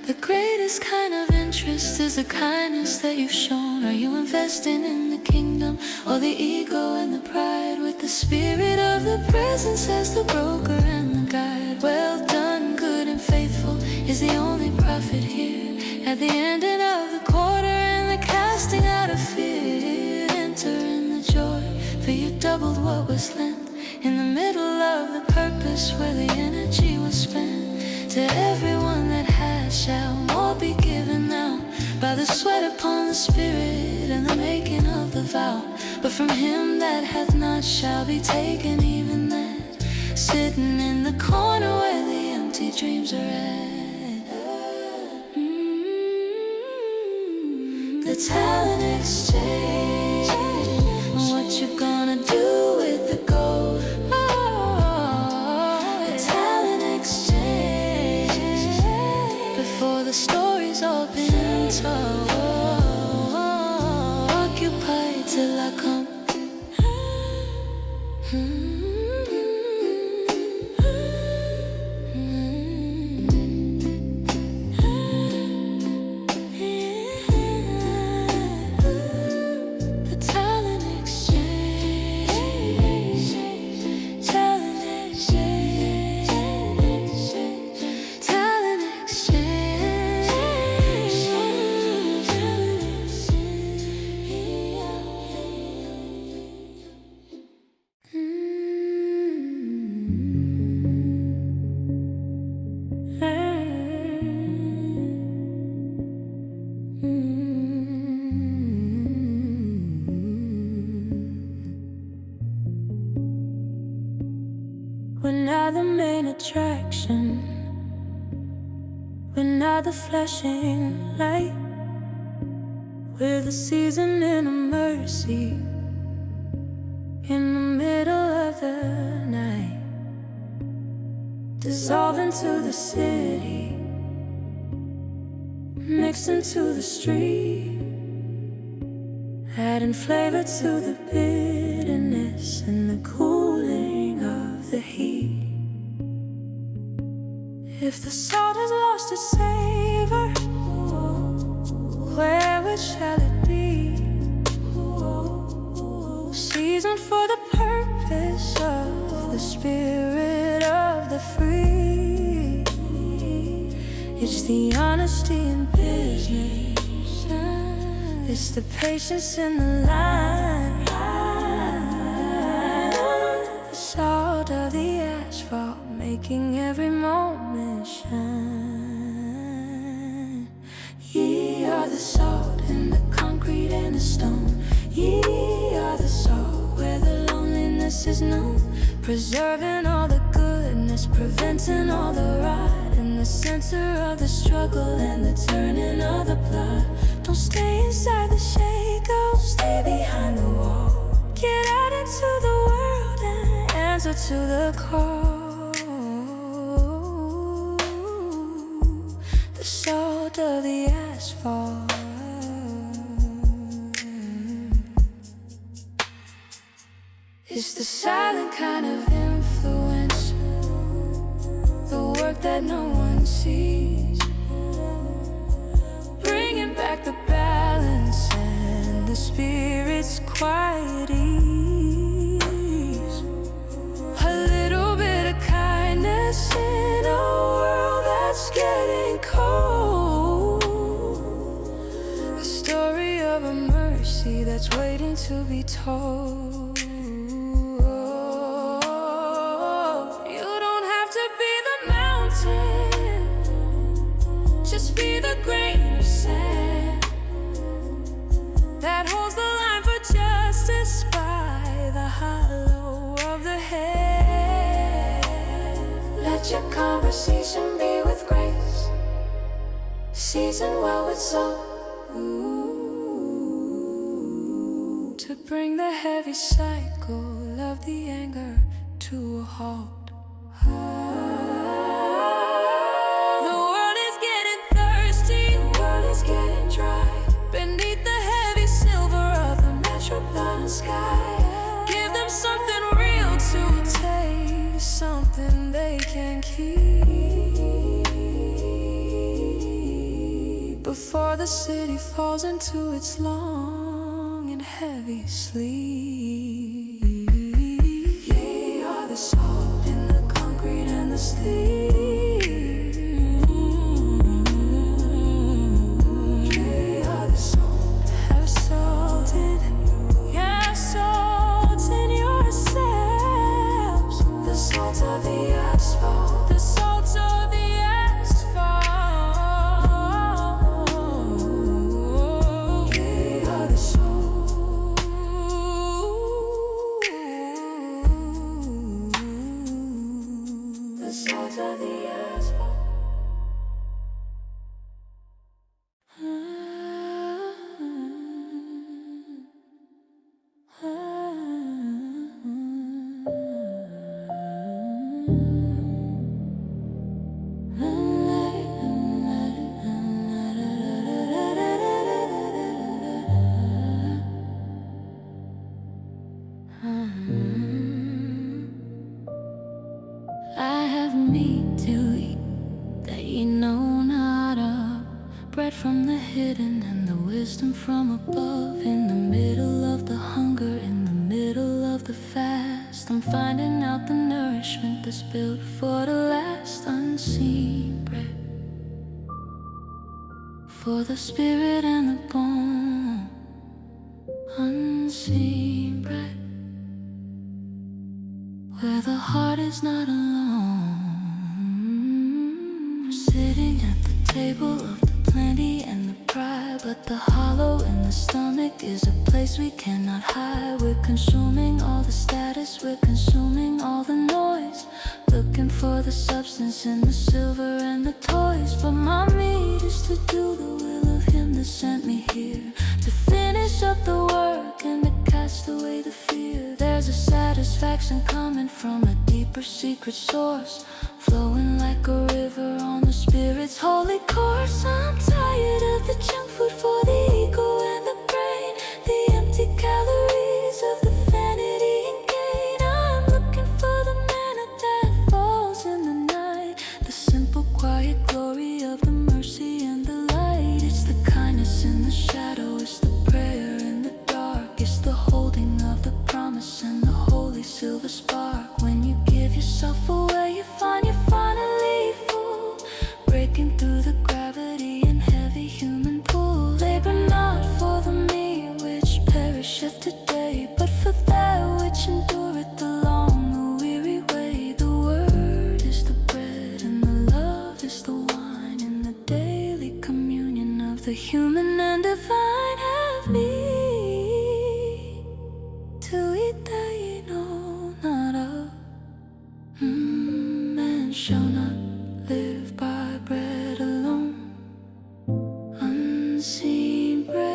The greatest kind of interest is the kindness that you've shown. Are you investing in the kingdom or the ego and the pride? With the spirit of the presence as the broker and the guide. Well done, good and faithful is the only profit here. At the ending of the quarter and the casting out of fear, enter in the joy, for you doubled what was lent. In the middle of the purpose where the energy was spent. To everyone that has shall more be given now, by the sweat upon the spirit and the making of the vow. But from him that hath not shall be taken even that, sitting in the corner where the empty dreams are at. The talent exchange, what you gonna do with the gold? Before the story's all been told, occupy till I come. The talent exchange, talent exchange, talent exchange. We're not the main attraction, we're not the flashing light. We're the season in a mercy, in the middle of the night, dissolve into the city, mix into the street, adding flavor to the bitterness and the cooling of the heat. If the salt has lost its savor, where shall it be? Seasoned for the purpose of the spirit of the free. It's the honesty in business, it's the patience in the line, the salt of the asphalt, making every moment shine. Ye are the salt in the concrete and the stone. Ye are the salt where the loneliness is known, preserving all the goodness, preventing all the rot, in the center of the struggle and the turning of the blood. Don't stay inside the shadow, stay behind the wall. Get out into the world and answer to the call. The salt of the asphalt. It's the silent kind of influence, the work that no one sees, bringing back the balance and the spirit's quiet ease. A little bit of kindness in a world that's getting cold. A story of a mercy that's waiting to be told. Just be the grain of sand that holds the line for justice by the hollow of the head. Let your conversation be with grace, seasoned well with salt, to bring the heavy cycle of the anger to a halt. Beneath the heavy silver of the metropolitan sky, give them something real to taste, something they can keep, before the city falls into its long and heavy sleep. Ye are the salt in the concrete and the sleep. Of the asphalt, the salt of the asphalt. We are the soul. The salt of the asphalt. I have meat to eat that ye know not of, bread from the hidden and the wisdom from above. In the middle of the hunger, in the middle of the fast, I'm finding out the nourishment that's built for the last. Unseen bread for the spirit and the bone. Unseen bread where the heart is not alone. We're sitting at the table of the plenty and the pride, but the hollow in the stomach is a place we cannot hide. We're consuming all the status, we're consuming all the noise, looking for the substance in the silver and the toys. But my meat is to do the will of him that sent me here, to finish up the work and to cast away the fear. There's a satisfaction coming from a deeper secret source, flowing like a river on the Spirit's holy course. I'm tired of the junk food for the ego and the brain, the empty calories of the vanity and gain. I'm looking for the manna that falls in the night, the simple quiet glory of the mercy and the light. It's the kindness in the shadow, it's the prayer in the dark, it's the holding of the promise and the holy silver spark. When you give yourself away, you find you're finally full, breaking through the gravity and heavy human pull. Labor not for the meat which perisheth today, but for that which endureth the long, the weary way. The word is the bread and the love is the wine, in the daily communion of the human and divine. Have me to eat that ye know not of. Man shall not live by bread alone, unseen bread.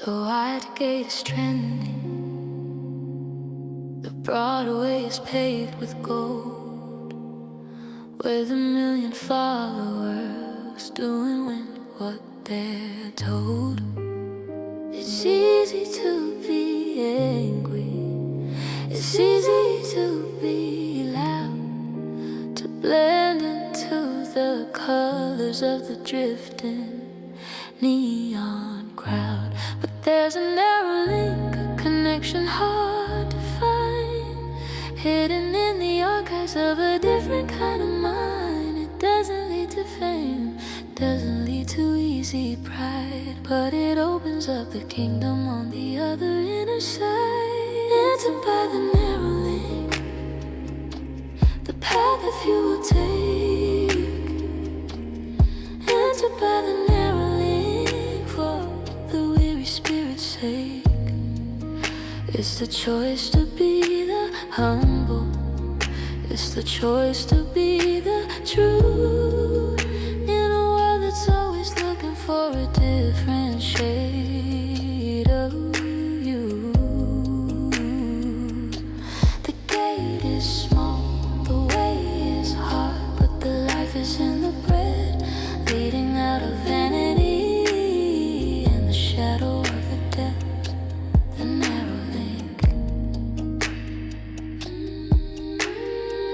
The wide gate is trending, the Broadway is paved with gold, with 1,000,000 followers doing what they're told. It's easy to be angry, it's easy to be loud, to blend into the colors of the drifting neon crowd. But there's a narrow link, a connection hard to find, hidden in the archives of a different kind of mind. It doesn't lead to fame, doesn't lead to easy pride, but it opens up the kingdom on the other inner side. Entered by the narrow link, the path that few will take. Entered by the narrow link for the weary spirit's sake. It's the choice to be the humble, it's the choice to be the true, in a world that's always looking for a different shade of you. The gate is small, the way is hard, but the life is in the bread, leading out of vanity and the shadow of the death, the narrow link.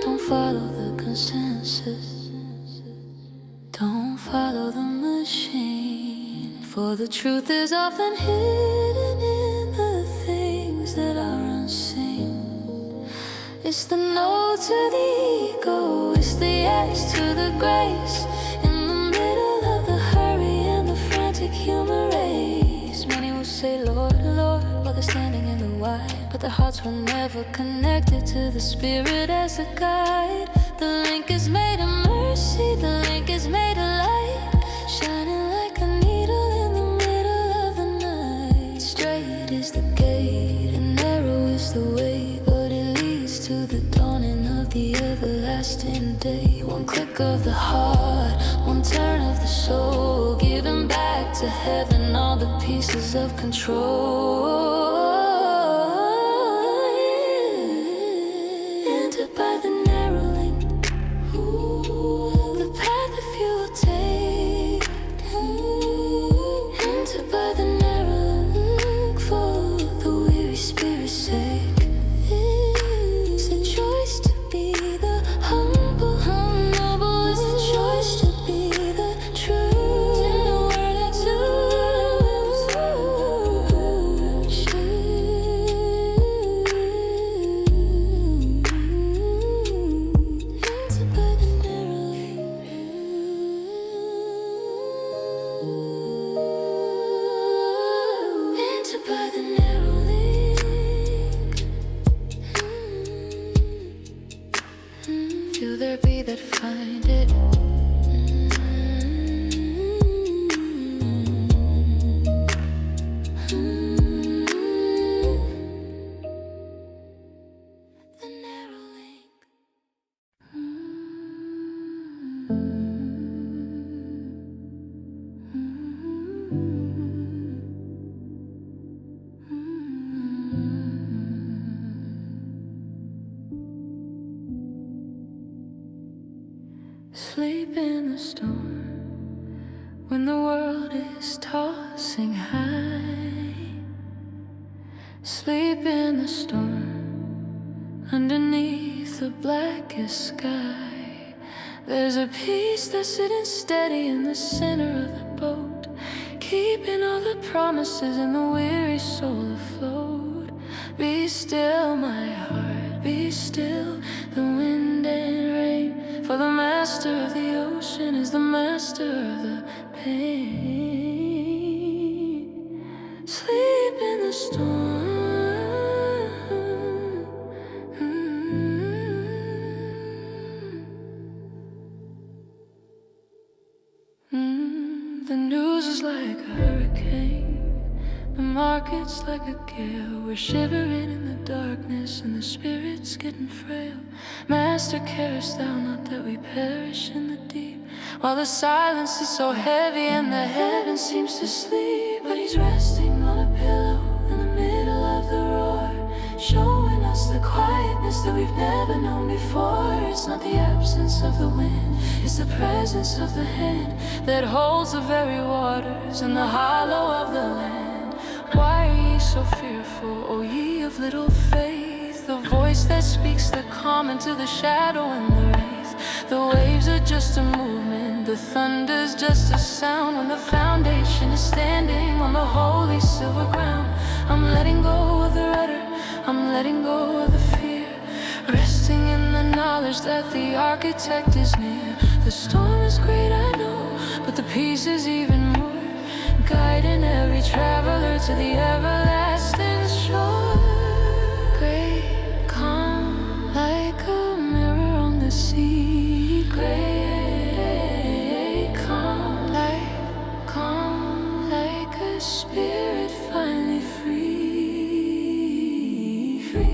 Don't follow the consensus, don't follow the machine, for the truth is often hidden in the things that are unseen. It's the no to the ego, it's the yes to the grace, in the middle of the hurry and the frantic human race. Many will say, Lord, Lord, while they're standing in the wide, but their hearts were never connected to the Spirit as a guide. The link is made of mercy, the link is made of light, shining like a needle in the middle of the night. Straight is the gate and narrow is the way, but it leads to the dawning of the everlasting day. One click of the heart, one turn of the soul, giving back to heaven all the pieces of control. Entered by the narrow link, the path that few will take. Entered by the narrow link for the weary spirit's sake. It's a choice to be the humble, it's a choice to be the true, Few there be that find it. The narrow link. Sleep in the storm when the world is tossing high. Sleep in the storm underneath the blackest sky. There's a peace that's sitting steady in the center of the boat, keeping all the promises in the weary soul afloat. Be still, my heart, be still, the wind and rain. For the master of the ocean is the master of the pain. Sleep in the storm. The news is like a hurricane, the market's like a gale. We're shivering in the darkness and the spirit's getting frail. Master, carest thou not that we perish in the deep, while the silence is so heavy and the heaven seems to sleep. But he's resting on a pillow in the middle of the roar, showing us the quietness that we've never known before. It's not the absence of the wind, it's the presence of the hand that holds the very waters in the hollow of the land. Why are ye so fearful, O ye of little faith? The voice that speaks the calm into the shadow and the wraith. The waves are just a movement, the thunder's just a sound. When the foundation is standing on the holy silver ground, I'm letting go of the rudder, I'm letting go of the fear, resting in the knowledge that the architect is near. The storm is great, I know, but the peace is even more, guiding every traveler to the everlasting shore. Great calm, like a mirror on the sea. Great calm, like a spirit finally free. Free.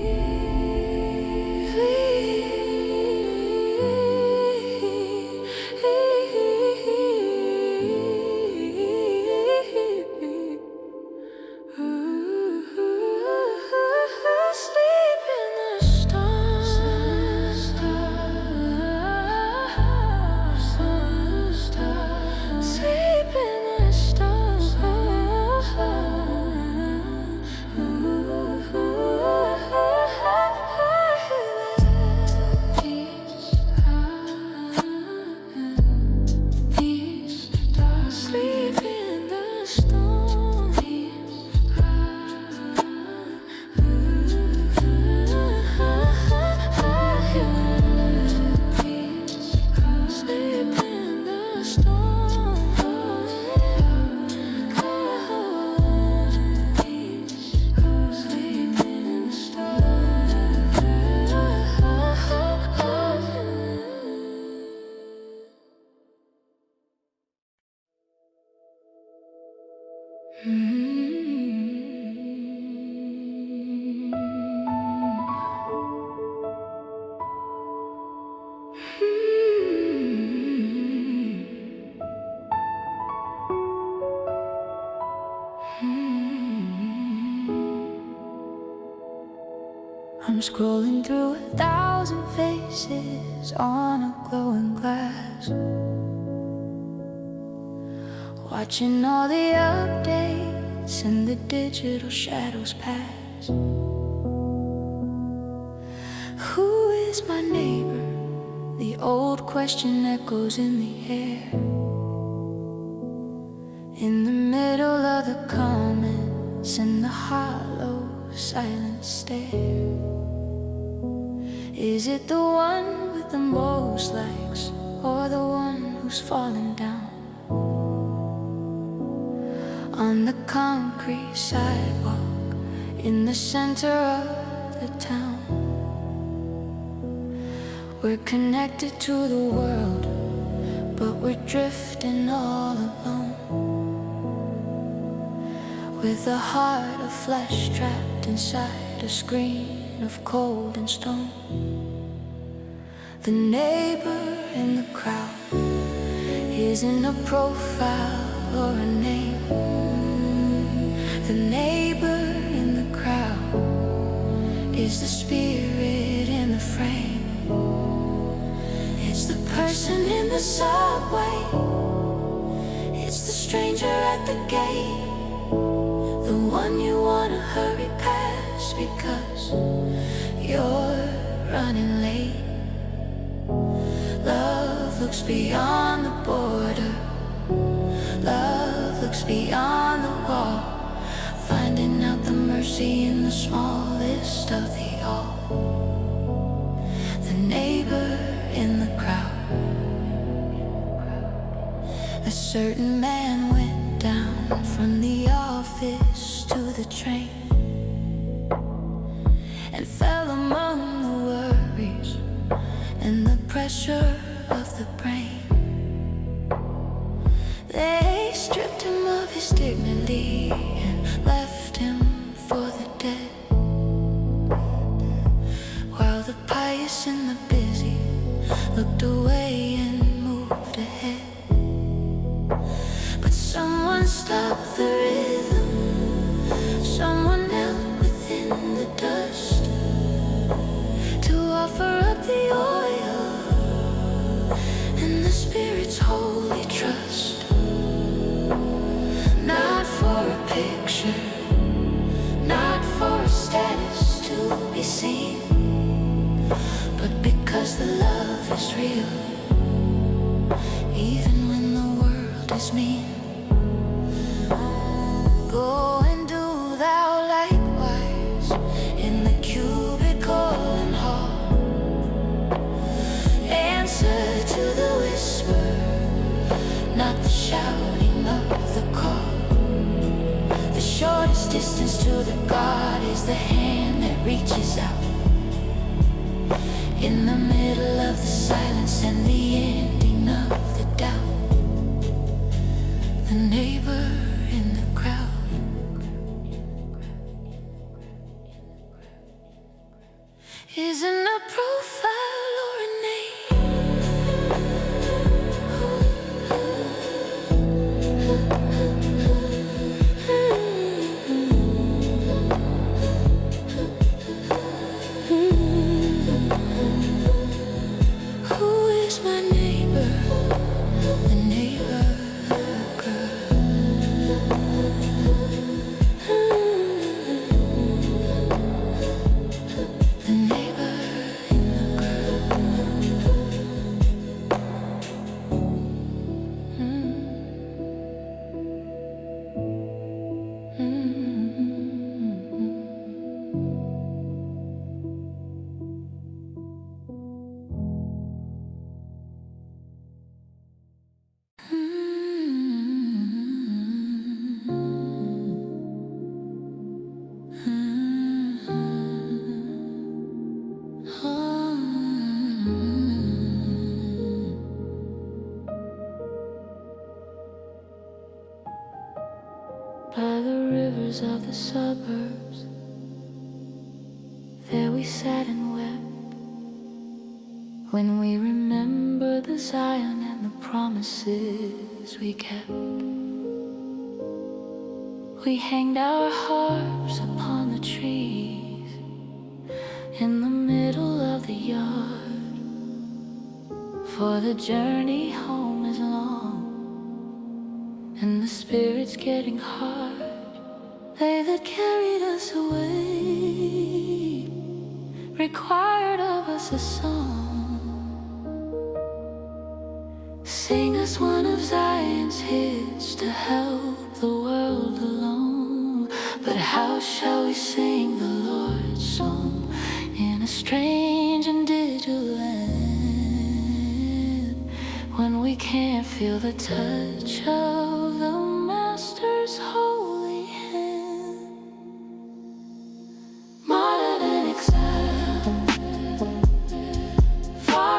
I'm scrolling through 1,000 faces on a glowing glass, watching all the updates and the digital shadows pass. Who is my neighbor? The old question echoes in the air. In the middle of the comments and the hollow silent stare. Is it the one with the most likes, or the one who's fallen down on the concrete sidewalk in the center of the town? We're connected to the world, but we're drifting all alone, with a heart of flesh trapped inside a screen of cold and stone. The neighbor in the crowd isn't a profile or a name. The neighbor in the crowd is the spirit in the frame. It's the person in the subway, it's the stranger at the gate, the one you wanna hurry past because you're running late. Love looks beyond the border, love looks beyond the wall, finding out the mercy in the smallest of the all. The neighbor in the crowd. A certain man went down from the office to the train and fell among the worries and the pressure of the brain. They stripped him of his dignity and left him for the dead, while the pious and the busy looked away and moved ahead. But someone stopped the rhythm, someone knelt within the dust to offer up the oil and the Spirit's holy trust. Not for a picture, not for a status to be seen, but because the love is real, even when the world is mean. Go and do thou likewise in the cubicle and hall. Answer to the whisper, not the shouting of the call. The shortest distance to the God is the hand that reaches out, in the middle of the silence and the ending of the doubt. The neighbor in the crowd isn't a profile or a name. Who is my neighbor? The neighbor the neighbor in the by the rivers of the suburbs, there we sat and wept, when we remember the Zion and the promises we kept. We hanged our harps upon the trees in the middle of the yard, for the journey home is long and the Spirit's getting hard. They that carried us away required of us a song. Sing us one of Zion's hits to help the world along. But how shall we sing the Lord's song in a strange and digital land, when we can't feel the touch of the Master's holy hand? Martyred and exiled, far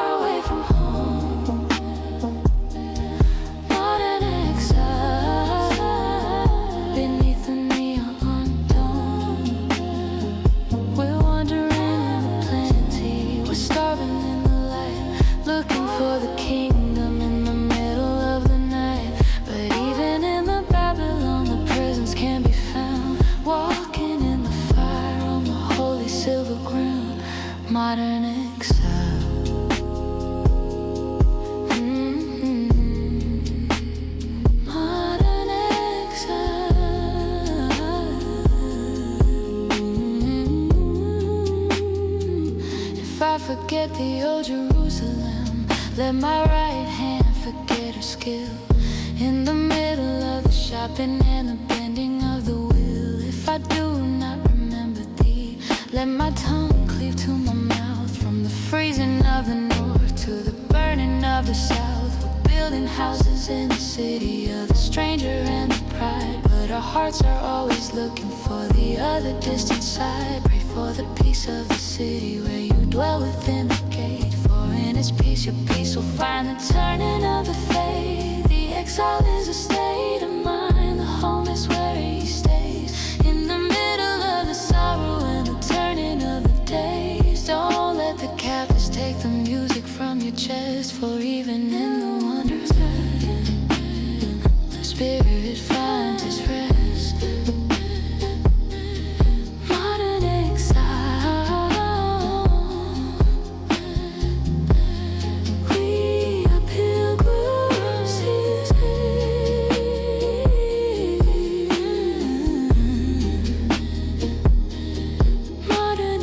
Jerusalem. Let my right hand forget her skill. In the middle of the shopping and the bending of the wheel. If I do not remember thee, let my tongue cleave to my mouth. From the freezing of the north to the burning of the south. We're building houses in the city of the stranger and the pride. But our hearts are always looking for the other distant side. Pray for the peace of the city where you dwell within the gate. For in its peace your peace will find the turning of the fate. The exile is a state of mind. The home is where he stays. In the middle of the sorrow and the turning of the days. Don't let the captives take the music from your chest. For even in the wonders the spirit finds its rest. Modern exile, we are pilgrims here. Modern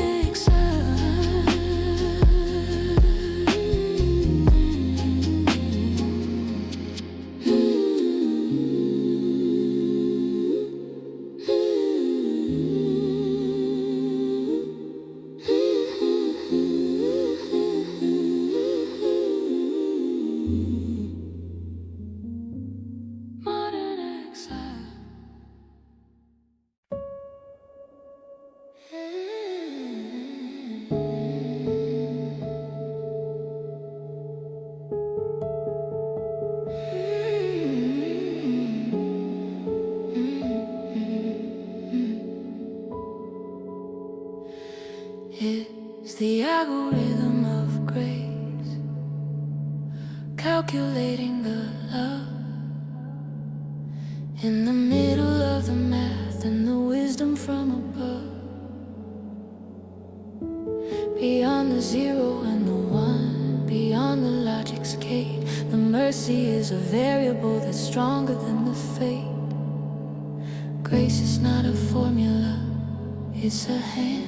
It's the algorithm of grace, calculating the love in the middle of the math and the wisdom from above. Beyond the zero and the one, beyond the logic's gate, the mercy is a variable that's stronger than the fate. Grace is not a formula, it's a hand.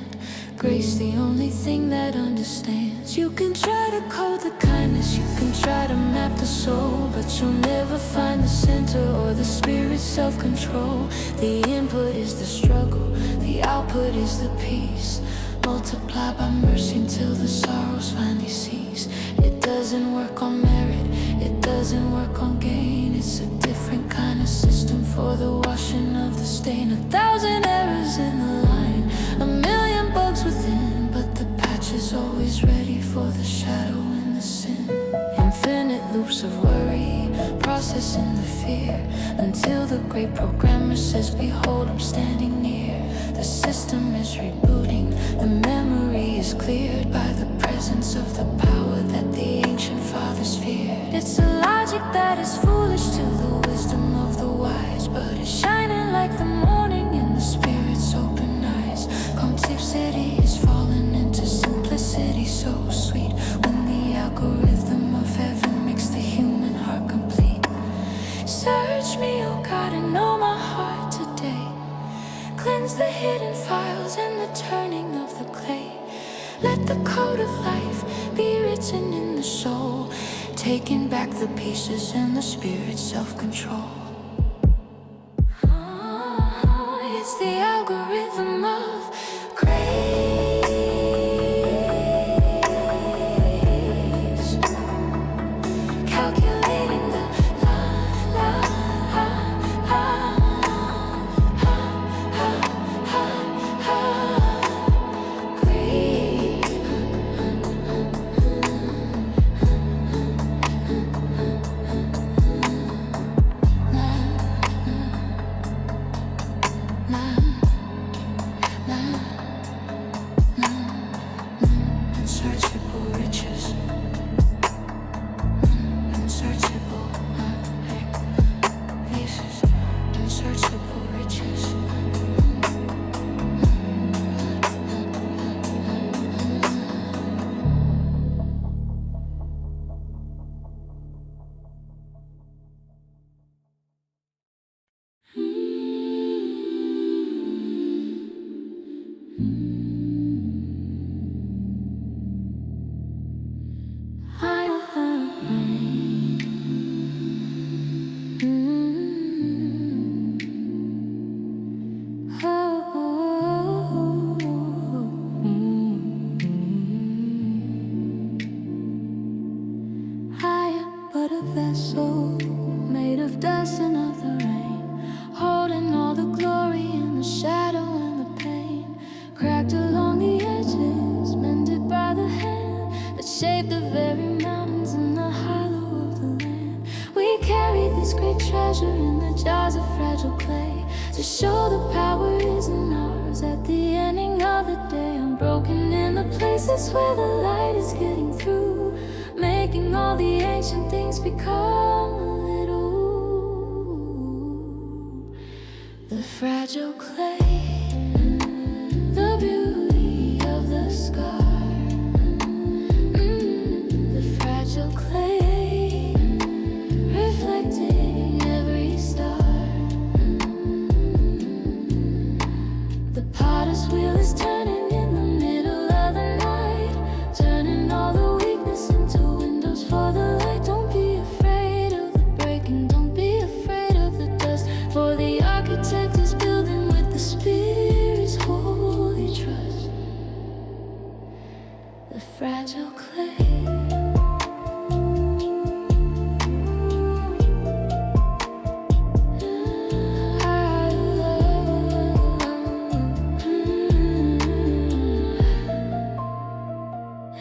Grace, the only thing that understands. You can try to code the kindness, you can try to map the soul, but you'll never find the center or the spirit's self-control. The input is the struggle, the output is the peace. Multiply by mercy until the sorrows finally cease. It doesn't work on merit, it doesn't work on gain. It's a different kind of system for the washing of the stain. 1,000 errors in the line, a million bugs within, but the patch is always ready for the shadow and the sin. Infinite loops of worry, processing the fear, until the great programmer says, behold, I'm standing near. The system is rebooting, the memory is cleared by the presence of the power that the ancient fathers feared. It's a logic that is foolish to the wisdom of the wise, but it's shining like the morning in the spirit's open eyes. Complexity is falling into simplicity so sweet, when the algorithm of heaven makes the human heart complete. Search me, oh God, and know my heart today. Cleanse the hidden files and the turning of the clay. Let the code of life be written in the soul, taking back the pieces and the spirit's self-control. It's the algorithm of grace, calculating the nah. a vessel made of dust and of the rain, holding all the glory and the shadow and the pain, cracked along the edges, mended by the hand that shaped the very mountains in the hollow of the land. We carry this great treasure in the jars of fragile clay to show the power isn't ours. At the ending of the day, unbroken in the places where the light is getting through, making all the ancient things become a little. The fragile clay, the beauty of the scar. The fragile clay, reflecting every star. The potter's wheel is turning in the middle of the night, turning all the weakness into windows for the light. Don't be afraid of the breaking, don't be afraid of the dust, for the architect is building with the Spirit's holy trust. The fragile clay.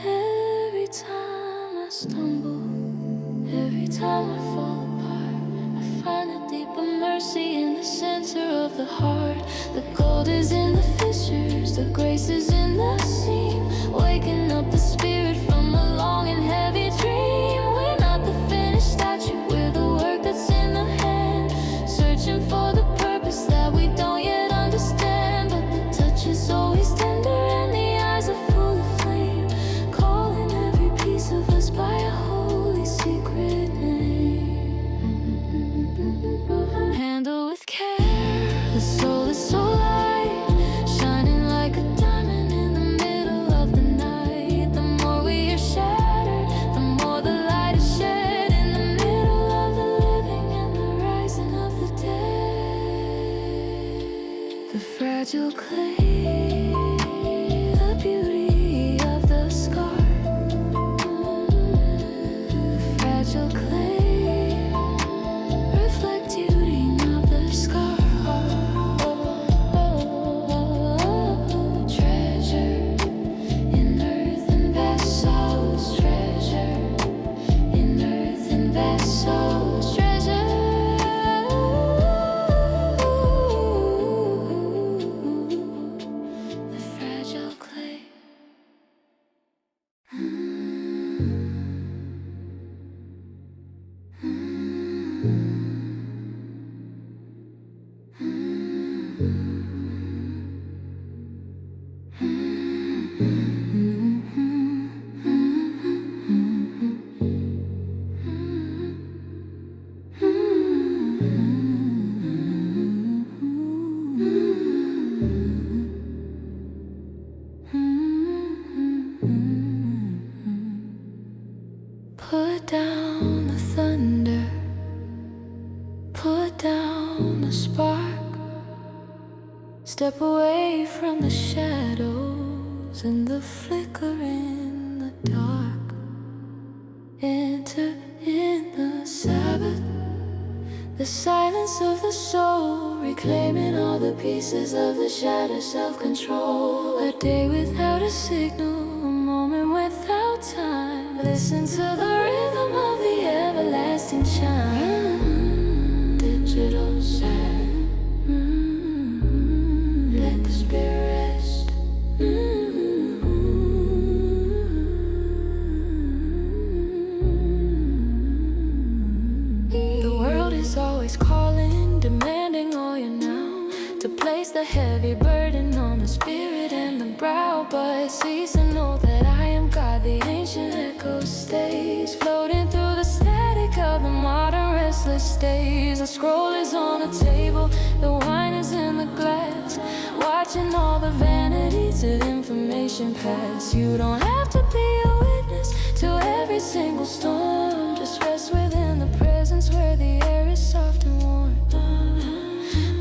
Every time I stumble, every time I fall apart, I find a deeper mercy in the center of the heart. The gold is in the fissures, the grace is in the seam, waking up the spirit from a long and heavy dream. We're not the finished statue, we're the work that's in the hand, searching for the purpose that we don't yet understand. But the touch is always tender and the eyes are full of flame, calling every piece of us by a holy secret name. Handle with care, the soul is so light, shining like a diamond in the middle of the night. The more we are shattered, the more the light is shed in the middle of the living and the rising of the dead. The fragile clay, the beauty of the scar. The fragile clay, reflecting of the scar. Treasure in earthen vessels, treasure in earthen vessels, treasure. The fragile clay. Put down the thunder, put down the spark, step away from the shadows and the flicker in the dark. Enter in the Sabbath, the silence of the soul, reclaiming all the pieces of the shattered self-control. A day without a signal, a moment without time. Listen to the rhythm of the everlasting chime. Digital sound. Let the spirit rest. The world is always calling, demanding all you know, to place the heavy burden on the spirit and the brow. But cease to know that I am God, the ancient echo stays, floating through the static of the modern restless days. The scroll is on the table, the wine is in the glass, watching all the vanities of information pass. You don't have to be a witness to every single storm, just rest within the presence where the air is soft and warm.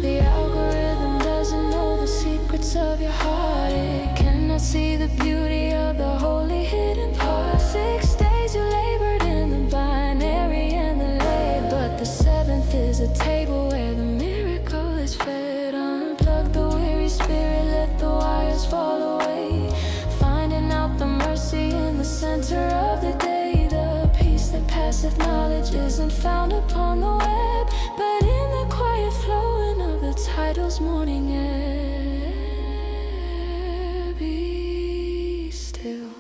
The algorithm doesn't know the secrets of your heart, it cannot see the beauty of the holy hidden part. 6 days you labored in the binary and of knowledge isn't found upon the web, but in the quiet flowing of the title's morning air. Be still.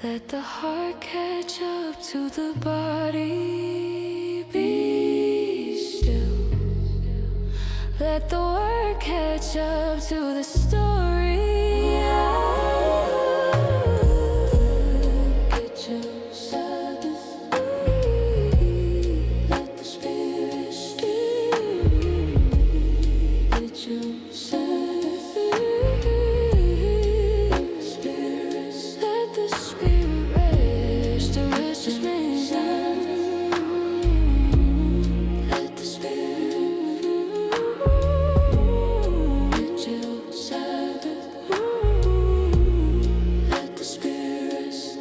Let the heart catch up to the body. Be still. Let the word catch up to the story. Get your Sabbath. Let the Spirit steal. Get your Sabbath. Spirit, let the Spirit rest. The rest is me. Let the Spirit. Get your Sabbath. Let the Spirit rest.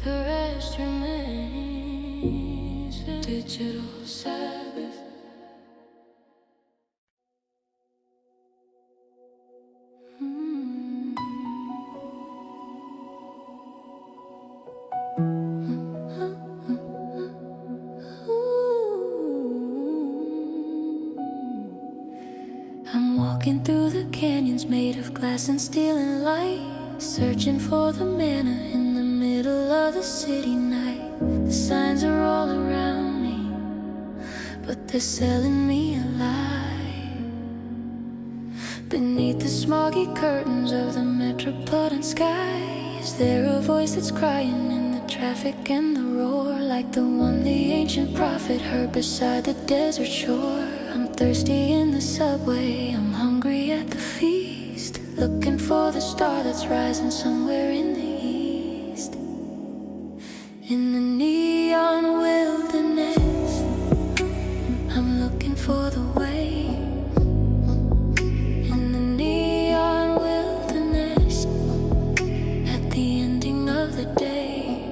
The rest remains. Digital Sabbath. I'm walking through the canyons made of glass and steel and light, searching for the manna in the middle of the city night. The signs are all around me, but they're selling me a lie. Beneath the smoggy curtains of the metropolitan sky, is there a voice that's crying in the traffic and the roar, like the one the ancient prophet heard beside the desert shore? I'm thirsty in the subway, I'm hungry at the feast, looking for the star that's rising somewhere in the east. In the neon wilderness, I'm looking for the way. In the neon wilderness, at the ending of the day,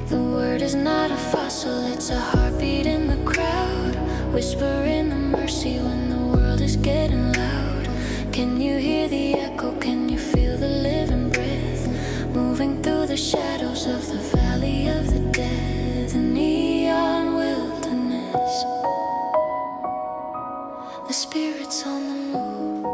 the word is not a fossil, it's a heartbeat in the crowd, whispering the mercy when the world is getting loud. Can you hear the echo? Can you feel the living breath moving through the shadows of the valley of the dead? The neon wilderness, the Spirit's on the move.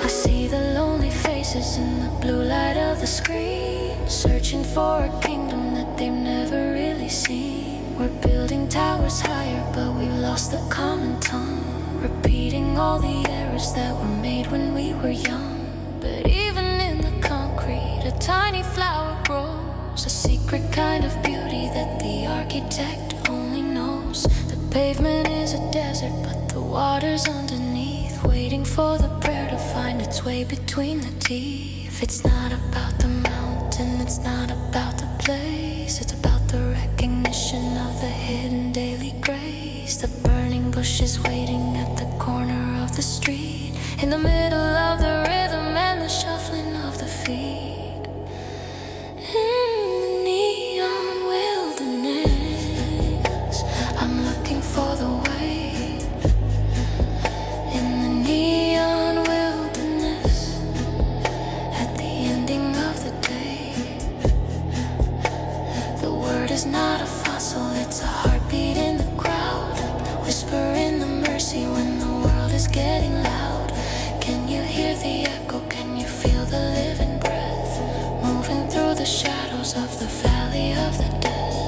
I see the lonely faces in the blue light of the screen, searching for a kingdom that they've never really seen. We're building towers higher, but we've lost the common tongue, repeating all the errors that were made when we were young. But even in the concrete, a tiny flower grows, a secret kind of beauty that the architect only knows. The pavement is a desert, but the water's underneath, waiting for the prayer to find its way between the teeth. It's not about the mountain, it's not about the place, it's about the recognition of the hidden daily grace. The burning bush is waiting at the corner of the street, in the middle of the rhythm and the shuffling of the feet. In the neon wilderness, I'm looking for the way. In the neon wilderness, at the ending of the day, the word is not a fossil, it's a heartbeat in the crowd, whispering the mercy when the world is getting loud. Can you hear the echo? Can you feel the living breath moving through the shadows of the valley of the dead?